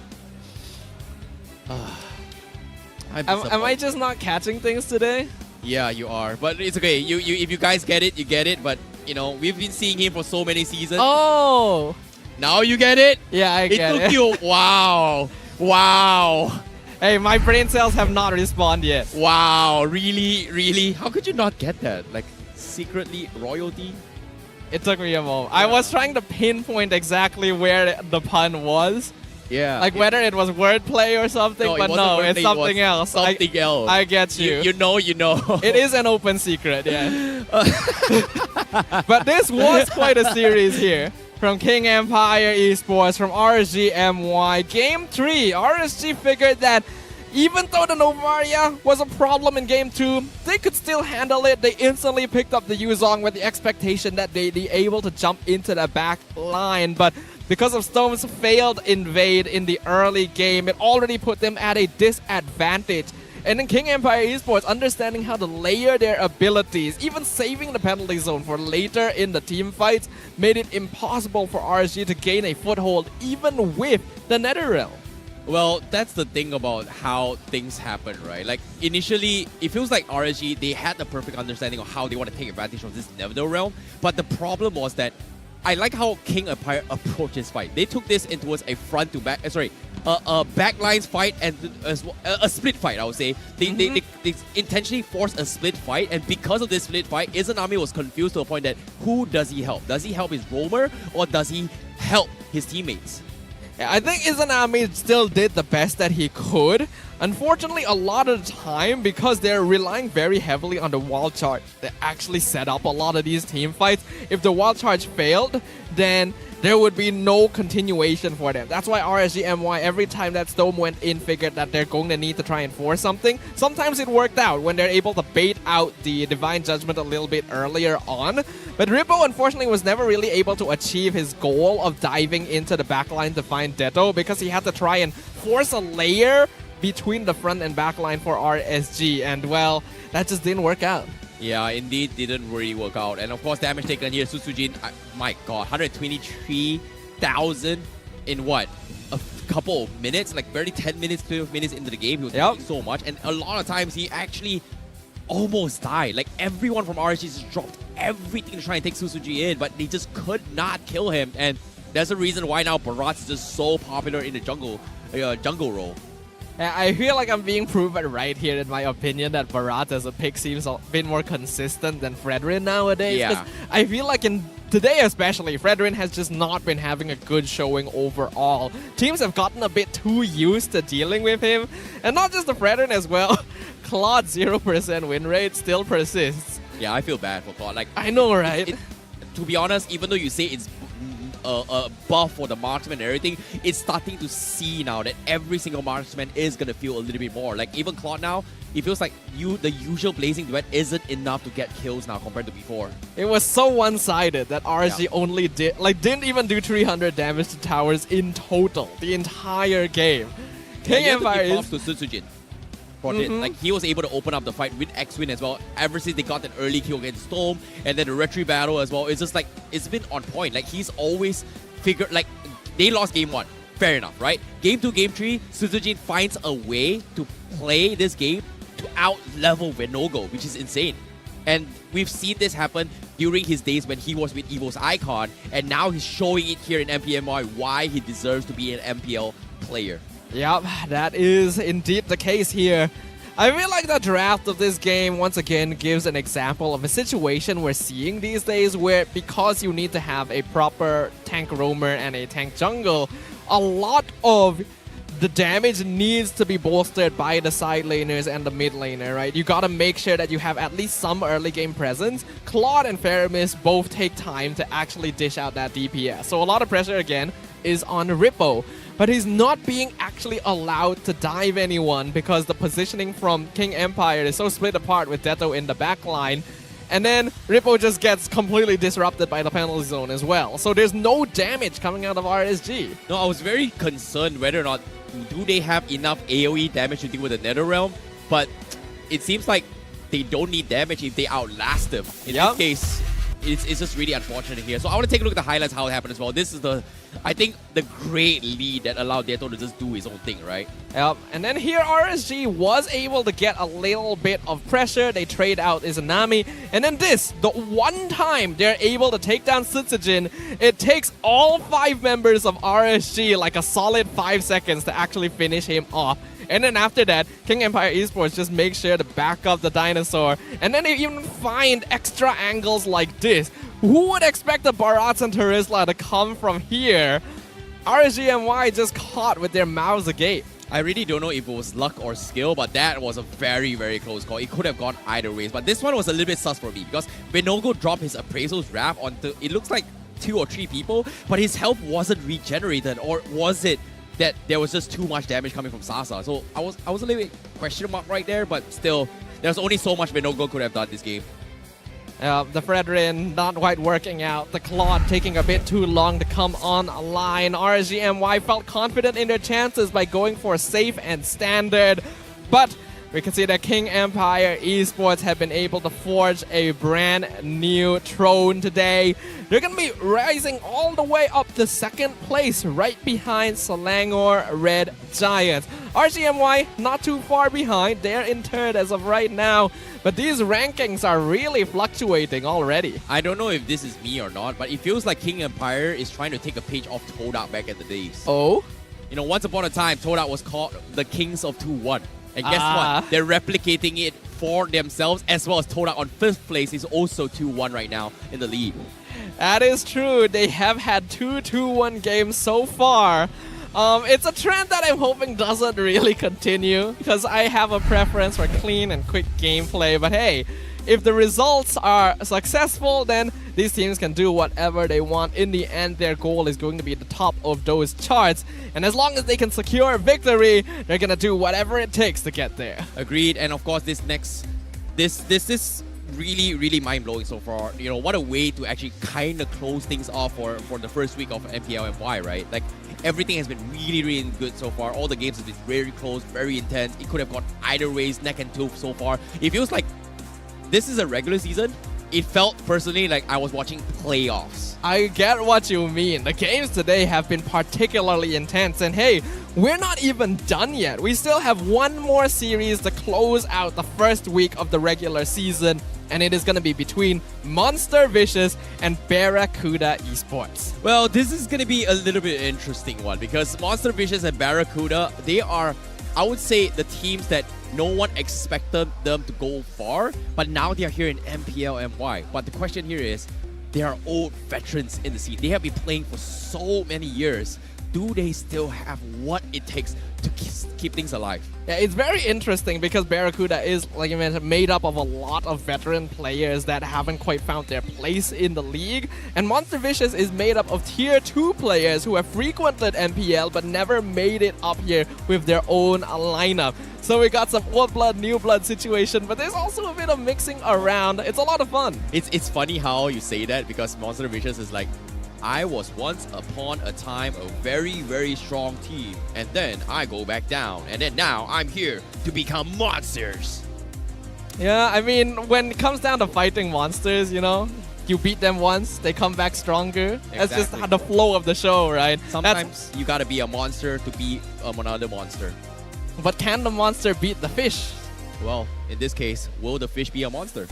Am I just not catching things today? Yeah, you are. But it's okay. You if you guys get it, you get it. But you know, we've been seeing him for so many seasons. Oh! Now you get it? Yeah, I get It it. took you wow. Hey, my brain cells have not responded yet. Wow, really? How could you not get that? Like, secretly royalty? It took me a moment. I was trying to pinpoint exactly where the pun was. Yeah. Like whether it was wordplay or something, No, it but wasn't no, wordplay, it's it something was else. Something else. I get you. You know. It is an open secret, yeah. But this was quite a series here. From King Empire Esports, from RSG MY. Game 3, RSG figured that even though the Novaria was a problem in Game 2, they could still handle it. They instantly picked up the Yuzong with the expectation that they'd be able to jump into the back line. But because of Stone's failed invade in the early game, it already put them at a disadvantage. And then King Empire Esports understanding how to layer their abilities, even saving the penalty zone for later in the team fights, made it impossible for RSG to gain a foothold even with the Netherrealm. Well, that's the thing about how things happen, right? Like, initially, it feels like RSG, they had the perfect understanding of how they want to take advantage of this Netherrealm. But the problem was that I like how King Empire approached this fight. They took this into a front to back, a backlines fight and a split fight, I would say. They intentionally forced a split fight, and because of this split fight, Izanami was confused to a point that who does he help? Does he help his roamer or does he help his teammates? Yeah, I think Izanami still did the best that he could. Unfortunately, a lot of the time, because they're relying very heavily on the wild charge, they actually set up a lot of these team fights. If the wild charge failed, then there would be no continuation for them. That's why RSGMY, every time that Stone went in, figured that they're going to need to try and force something. Sometimes it worked out when they're able to bait out the Divine Judgment a little bit earlier on. But Rippo, unfortunately, was never really able to achieve his goal of diving into the backline to find Detto because he had to try and force a layer between the front and back line for RSG, and well, that just didn't work out. Yeah, indeed, didn't really work out. And of course, damage taken here, Susujin, my god, 123,000 in what? A couple of minutes, like barely 10 minutes, 12 minutes into the game. He was doing so much, and a lot of times he actually almost died. Like, everyone from RSG just dropped everything to try and take Susuji in, but they just could not kill him. And that's the reason why now Barat is just so popular in the jungle role. I feel like I'm being proven right here in my opinion that Barat as a pick seems a bit more consistent than Fredrin nowadays. Yeah. I feel like today especially, Fredrin has just not been having a good showing overall. Teams have gotten a bit too used to dealing with him. And not just the Fredrin as well. Claude's 0% win rate still persists. Yeah, I feel bad for Claude. Like, I know, right? To be honest, even though you say it's a buff for the marksman and everything, it's starting to see now that every single marksman is going to feel a little bit more. Like, even Claude now, it feels like the usual blazing duet isn't enough to get kills now compared to before. It was so one-sided that RSG only didn't even do 300 damage to towers in total the entire game. King Empire is to Sutsujin. Like, he was able to open up the fight with X-Win as well ever since they got that early kill against Storm, and then the retry battle as well. It's just like, it's been on point. Like, he's always figured, like, they lost game 1. Fair enough, right? Game 2, game 3, Suzujin finds a way to play this game to out-level Venogo, which is insane. And we've seen this happen during his days when he was with Evo's Icon, and now he's showing it here in MPMY why he deserves to be an MPL player. Yep, that is indeed the case here. I feel like the draft of this game once again gives an example of a situation we're seeing these days where because you need to have a proper tank roamer and a tank jungle, a lot of the damage needs to be bolstered by the side laners and the mid laner, right? You gotta make sure that you have at least some early game presence. Claude and Faramis both take time to actually dish out that DPS. So a lot of pressure again is on Rippo. But he's not being actually allowed to dive anyone because the positioning from King Empire is so split apart with Detto in the backline. And then Rippo just gets completely disrupted by the penalty zone as well. So there's no damage coming out of RSG. No, I was very concerned whether or not do they have enough AoE damage to deal with the NetherRealm, but it seems like they don't need damage if they outlast them. In this case, it's just really unfortunate here. So I want to take a look at the highlights, how it happened as well. This is I think the great lead that allowed Detto to just do his own thing, right? Yep, and then here RSG was able to get a little bit of pressure. They trade out Izanami, and then the one time they're able to take down Sutsujin, it takes all 5 members of RSG like a solid 5 seconds to actually finish him off. And then after that, King Empire Esports just makes sure to back up the dinosaur. And then they even find extra angles like this. Who would expect the Barats and Terizla to come from here? RSGMY just caught with their mouths agape. I really don't know if it was luck or skill, but that was a very, very close call. It could have gone either ways. But this one was a little bit sus for me because Venogo dropped his Appraisal's Wrath onto, it looks like 2 or 3 people, but his health wasn't regenerated, or was it that there was just too much damage coming from Sasa? So I was a little bit question mark right there, but still, there's only so much Venogo could have done this game. The Fredrin not quite working out. The Claude taking a bit too long to come online. RSGMY felt confident in their chances by going for safe and standard. But we can see that King Empire Esports have been able to forge a brand new throne today. They're going to be rising all the way up to 2nd place, right behind Selangor Red Giants. RGMY not too far behind. They're in 3rd as of right now. But these rankings are really fluctuating already. I don't know if this is me or not, but it feels like King Empire is trying to take a page off Todak back at the days. Oh? You know, once upon a time, Todak was called the Kings of 2-1. And guess what? They're replicating it for themselves, as well as Todak on 5th place is also 2-1 right now in the league. That is true. They have had 2 2-1 games so far. It's a trend that I'm hoping doesn't really continue because I have a preference for clean and quick gameplay. But hey, if the results are successful, then these teams can do whatever they want. In the end, their goal is going to be at the top of those charts. And as long as they can secure victory, they're going to do whatever it takes to get there. Agreed. And of course, this is really, really mind-blowing so far. You know, what a way to actually kind of close things off for the first week of MPL MY, right? Like, everything has been really, really good so far. All the games have been very close, very intense. It could have gone either ways, neck and tooth so far. It feels like this is a regular season. It felt personally like I was watching playoffs. I get what you mean. The games today have been particularly intense. And hey, we're not even done yet. We still have one more series to close out the first week of the regular season. And it is going to be between Monster Vicious and Barracuda Esports. Well, this is going to be a little bit interesting one because Monster Vicious and Barracuda, they are, I would say, the teams that no one expected them to go far, but now they are here in MPL MY. But the question here is, they are old veterans in the scene. They have been playing for so many years. Do they still have what it takes to keep things alive? Yeah, it's very interesting because Barracuda is, like you mentioned, made up of a lot of veteran players that haven't quite found their place in the league. And Monster Vicious is made up of tier 2 players who have frequented MPL but never made it up here with their own lineup. So we got some old blood, new blood situation, but there's also a bit of mixing around. It's a lot of fun. It's funny how you say that because Monster Vicious is like, I was once upon a time a very, very strong team, and then I go back down, and then now I'm here to become monsters. Yeah, I mean, when it comes down to fighting monsters, you know, you beat them once, they come back stronger. Exactly. That's just the flow of the show, right? Sometimes you gotta be a monster to beat another monster. But can the monster beat the fish? Well, in this case, will the fish be a monster?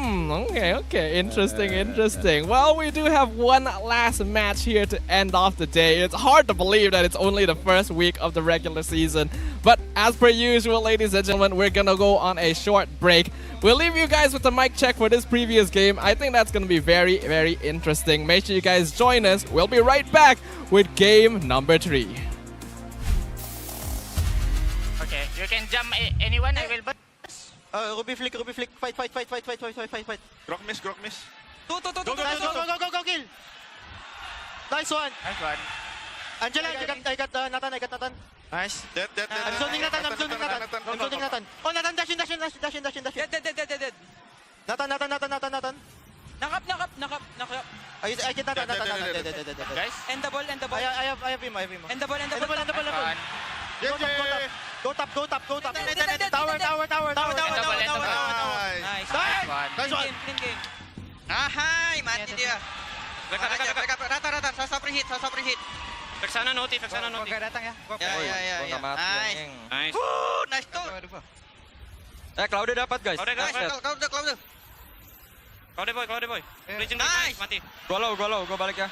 Okay. Interesting. Well, we do have one last match here to end off the day. It's hard to believe that it's only the first week of the regular season. But as per usual, ladies and gentlemen, we're gonna go on a short break. We'll leave you guys with the mic check for this previous game. I think that's gonna be very, very interesting. Make sure you guys join us. We'll be right back with game number 3. Okay, you can jump anyone, I will but. Ruby flick, fight. Grok miss. Go, kill. Nice one. Angela, I got Nathan. Nice. Dead. I'm zoning Nathan. Oh, Nathan, dash in. Dead. Nathan. Knock. I get Nathan. Dead. Guys. End the ball. I have him. End the ball. Go top. Tower. Nice. Nice one. Clean game. Ahai, mati dia. Backup. Rata. Sasa preheat. Teksana noti. Gua datang ya. Ya. Nice. Nice tuh. Cloud dapat guys. Cloud. Cloud boy. Legend Nice. mati. Gua low, gua balik ya.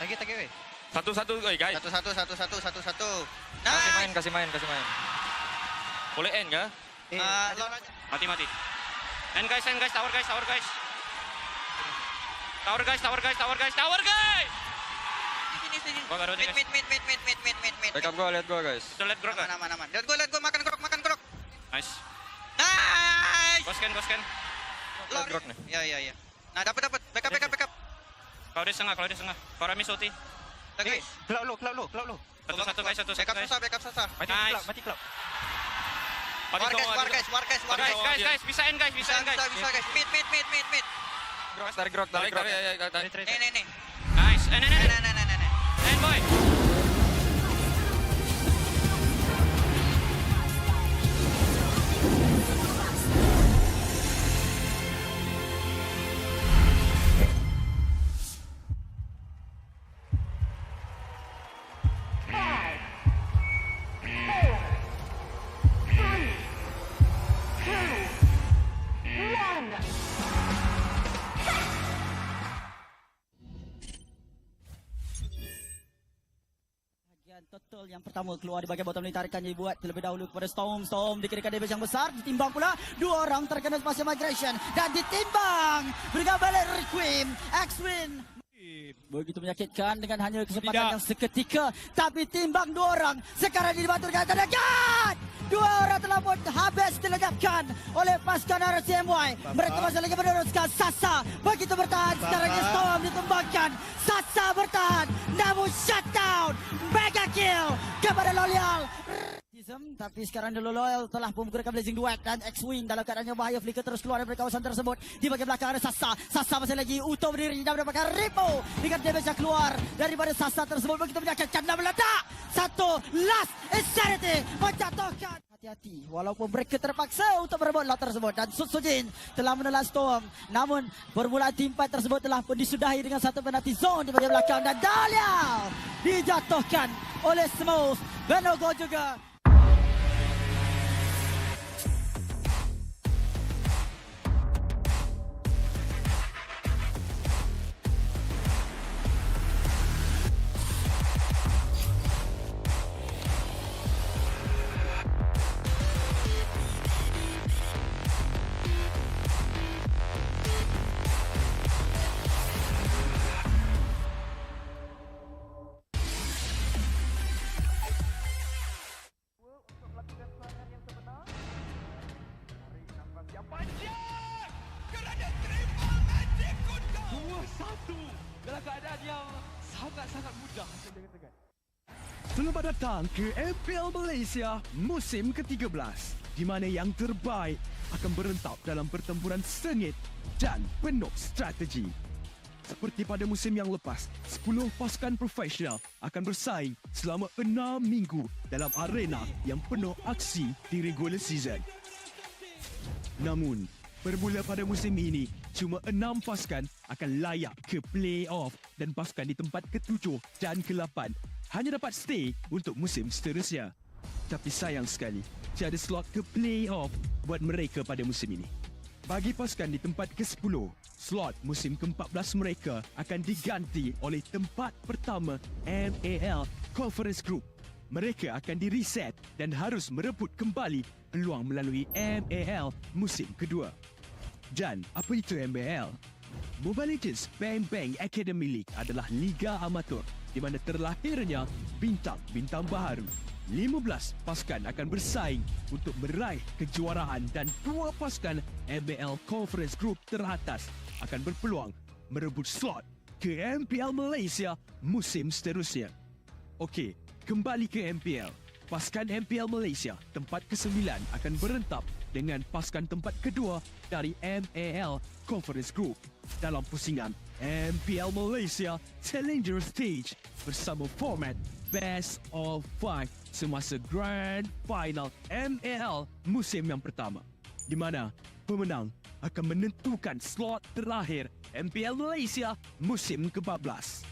Lagi weh. Satu, guys. Satu. Kasih main. Boleh end kah? Mati. And guys, tower guys. Tower guys. Sini. Gua garuh guys. Mid. Backup gua, lihat gua guys. Kita lihat grok. Aman. Lihat gua makan grok. Nice. Nice. Gua scan. Lihat grok nih. Ya. Nah, dapat. Backup. Kau di setengah. Korami Soti. Guys. Cloud low. Satu guys. Backup sasa. Mati cloud. Guys, bisa end guys. Bisa guys. Mid. Tarik grok. Nih. Nice. And Nah. end boy. Total yang pertama keluar di bahagian bottom lane, tarikan yang dibuat terlebih dahulu kepada Storm dikenakan damage yang besar, ditimbang pula 2 orang terkena spasial migration dan ditimbang berikan balik Requiem X-Win. Begitu menyakitkan dengan hanya kesempatan yang seketika, tapi timbang 2 orang sekarang dibantukan terdekat. 2 orang telah pun habis diledapkan oleh pasukan RCMY. Mereka masih lagi meneruskan Sasa. Begitu bertahan, sekarang Storm ditumbangkan. Sasa bertahan, namun shutdown. Mega kill kepada Loyal. Tapi sekarang dulu Loyal telah pun menggunakan Blazing Duet dan X-Wing dalam keadaan yang bahaya. Flicker terus keluar dari kawasan tersebut. Di bagian belakang ada Sasa. Sasa masih lagi utuh berdiri dan mendapatkan Ripple dengan damage yang keluar daripada Sasa tersebut. Begitu menyakitkan dan meledak. Satu last insanity menjatuhkan. Hati-hati walaupun mereka terpaksa untuk berebut lot tersebut dan Sutsujin telah menelan Storm, namun permulaan team fight tersebut telah pun disudahi dengan satu penalti zone di bagian belakang dan Dahlia dijatuhkan oleh Smooth. Benogo juga. Selamat datang ke MPL Malaysia musim ke-13, di mana yang terbaik akan berentap dalam pertempuran sengit dan penuh strategi. Seperti pada musim yang lepas, 10 pasukan profesional akan bersaing selama 6 minggu dalam arena yang penuh aksi di regular season. Namun, bermula pada musim ini, cuma 6 pasukan akan layak ke play-off dan pasukan di tempat ke-7 dan ke-8 hanya dapat stay untuk musim seterusnya. Tapi sayang sekali, tiada slot ke play-off buat mereka pada musim ini. Bagi pasukan di tempat ke-10, slot musim ke-14 mereka akan diganti oleh tempat pertama MAL Conference Group. Mereka akan di-reset dan harus merebut kembali peluang melalui MAL musim kedua. Dan apa itu MAL? Mobile Legends Bang Bang Academy League adalah liga amatur di mana terlahirnya bintang-bintang baharu. 15 pasukan akan bersaing untuk meraih kejuaraan dan 2 pasukan MPL Conference Group teratas akan berpeluang merebut slot ke MPL Malaysia musim seterusnya. Okey, kembali ke MPL. Pasukan MPL Malaysia tempat ke-9 akan berentap dengan pasukan tempat kedua dari MAL Conference Group dalam pusingan MPL Malaysia Challenger Stage bersama format Best of 5 semasa Grand Final MAL musim yang pertama, di mana pemenang akan menentukan slot terakhir MPL Malaysia musim ke-14.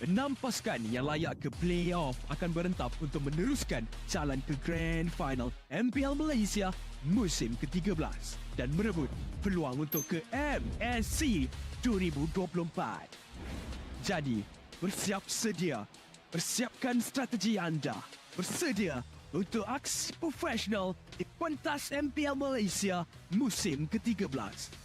6 pasukan yang layak ke playoff akan berentap untuk meneruskan jalan ke Grand Final MPL Malaysia musim ke-13 dan merebut peluang untuk ke MSC 2024. Jadi, bersiap sedia. Persiapkan strategi anda. Bersedia untuk aksi profesional di pentas MPL Malaysia musim ke-13.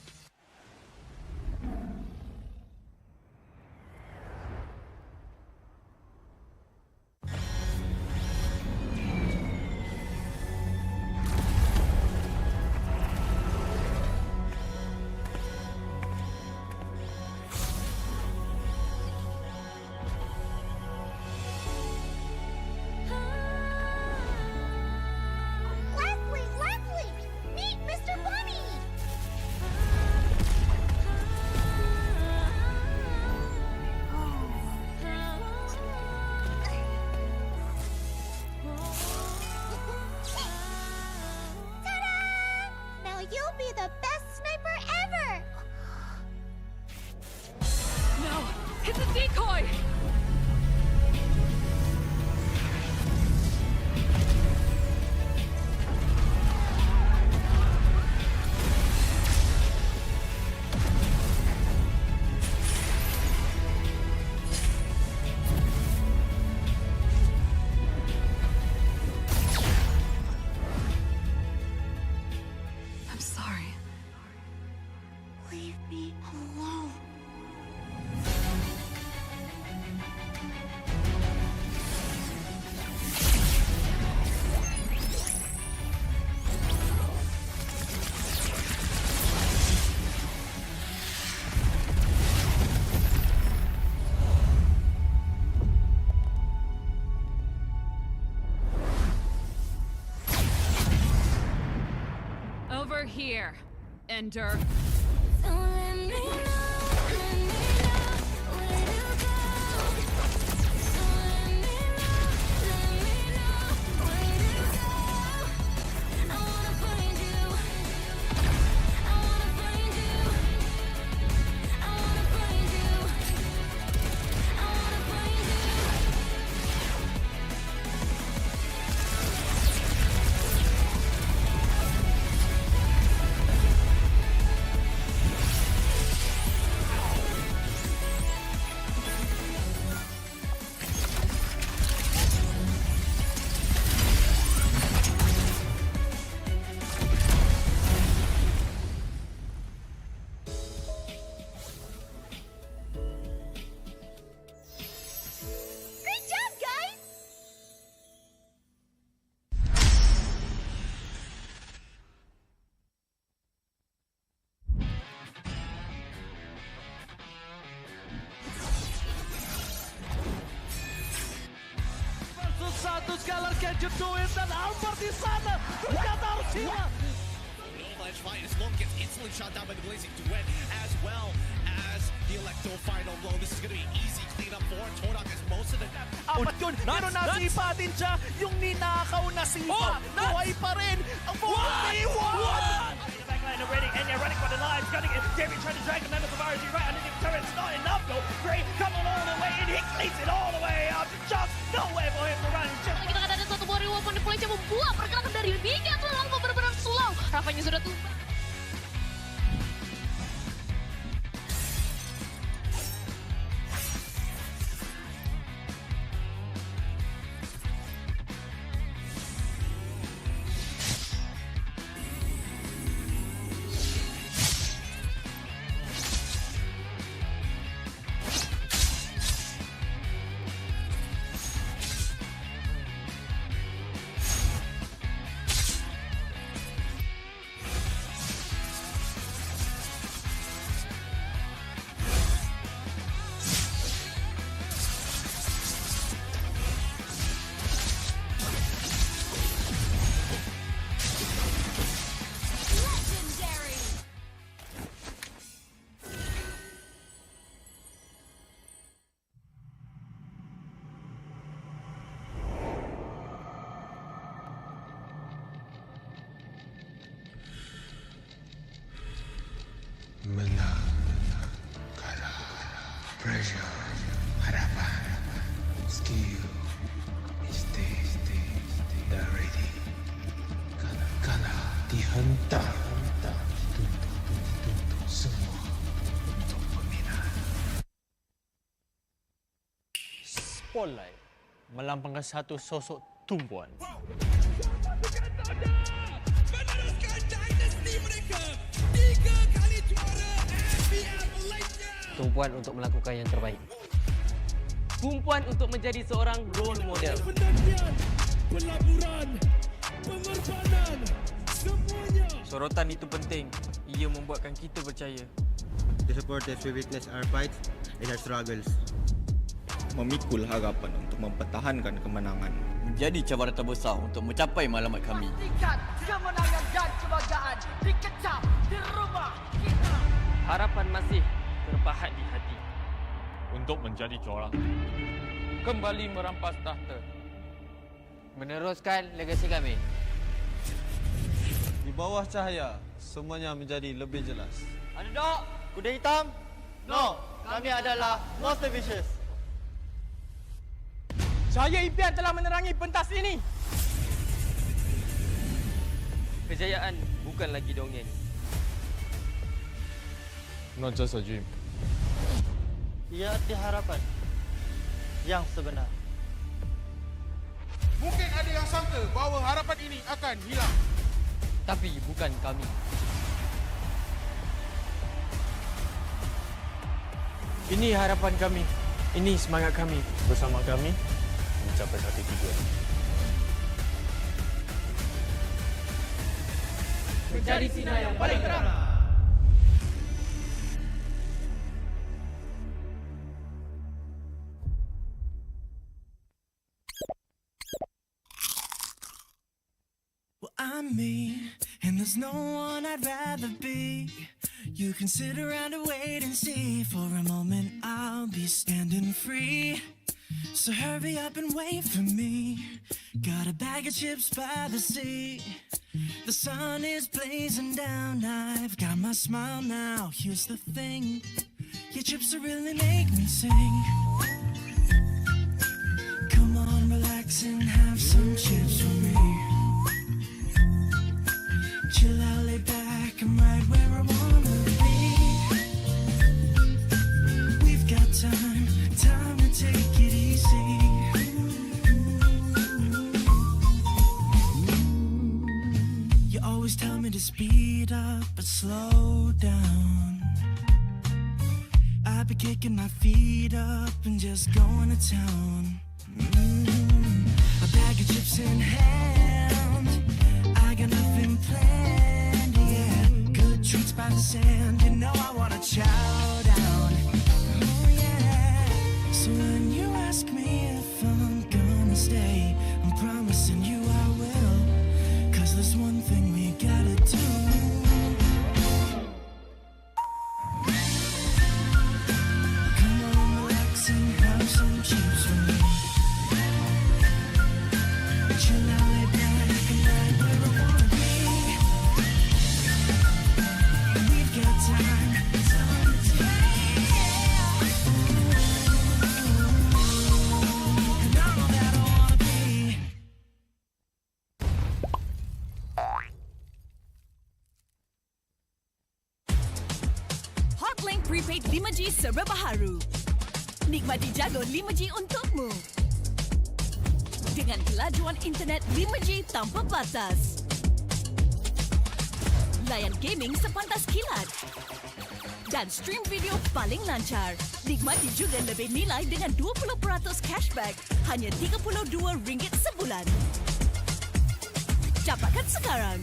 You'll be the best sniper ever! No! It's a decoy! I'm sorry. Leave me alone. Over here, Ender. Great job, guys! Versus satu Scalar can you do it? Dan Albert di sana ternyata harus hilang. Avalanche fight as Lom gets instantly shot down by the Blazing Duet, as well as the Electro final blow. This is going to be easy cleanup for Todak as most of the... Apat yun, pero nasipa din siya. Yung ninakaw na sipa, buhay pa rin. Ang 41! Backline already, and they're running for the lives, gunning it. Jerry trying to drag the members of RSG right underneath the turret. It's not enough though. Gray coming all the way in, he cleans it all the way up. Just nowhere for him to run. Just... Kita ada satu buah reward manipulasi yang membuat pergerakan dari Minion lalu benar-benar slow. Rafa ini sudah tumbang. Menang, kalah, pressure, harapan, skill, mistake, dah ready. Kalah, dihentak, tuntut semua untuk peminat. Spotlight melambangkan satu sosok tumpuan. Tumpuan untuk melakukan yang terbaik. Tumpuan untuk menjadi seorang role model. Pelaburan, pengorbanan, semuanya. Sorotan itu penting. Ia membuatkan kita percaya. The supporters will witness our fights and our struggles. Memikul harapan untuk mempertahankan kemenangan. Menjadi cabaran terbesar untuk mencapai matlamat kami. Pastikan kemenangan dan kebanggaan dikecap di rumah kita. Harapan masih terpahat di hati. Untuk menjadi juara. Kembali merampas tahta. Meneruskan legasi kami. Di bawah cahaya, semuanya menjadi lebih jelas. Underdog, kuda hitam? No, kami adalah Monster Vicious. Cahaya impian telah menerangi pentas ini. Kejayaan bukan lagi dongeng. Not just a dream. Ia arti harapan yang sebenar. Mungkin ada yang sangka bahawa harapan ini akan hilang. Tapi bukan kami. Ini harapan kami. Ini semangat kami. Bersama kami, mencapai satu tujuan. Menjadi sinar yang paling terang. I'm me, and there's no one I'd rather be. You can sit around and wait and see. For a moment I'll be standing free. So hurry up and wait for me. Got a bag of chips by the sea. The sun is blazing down. I've got my smile now. Here's the thing, your chips will really make me sing. Come on, relax and have some chips for me. Chill out, lay back, I'm right where I wanna be. We've got time to take it easy. You always tell me to speed up, but slow down. I've been kicking my feet up and just going to town. A bag of chips in hand, I got nothing planned, yeah. Good treats by the sand, you know I wanna chow down. Oh yeah. So when you ask me if I'm gonna stay, I'm promising you I will. Cause there's one thing we gotta do. Come on, relax and have some chips with me. Chill out, lay back, and right where I wanna be. We've got time to 5G serba baharu. Nikmati jago 5G untukmu. Dengan kelajuan internet 5G tanpa batas. Layan gaming sepantas kilat. Dan stream video paling lancar. Nikmati juga lebih nilai dengan 20% cashback. Hanya RM32 sebulan. Dapatkan sekarang.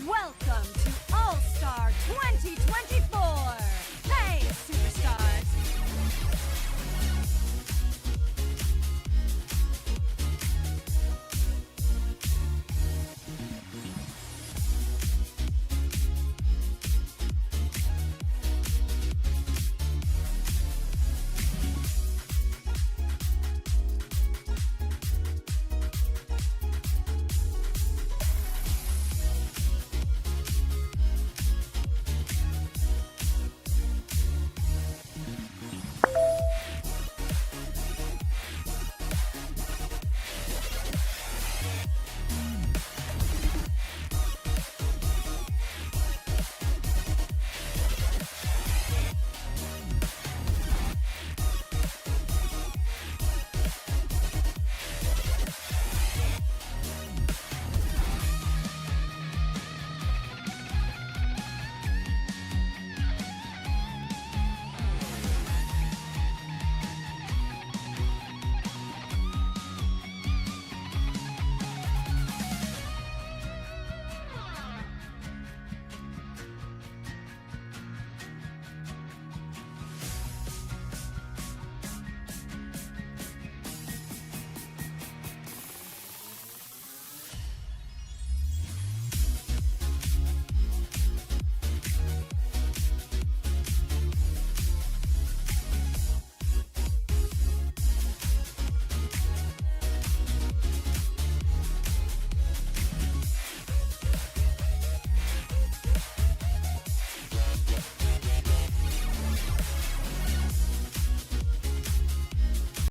Welcome to All-Star 2020.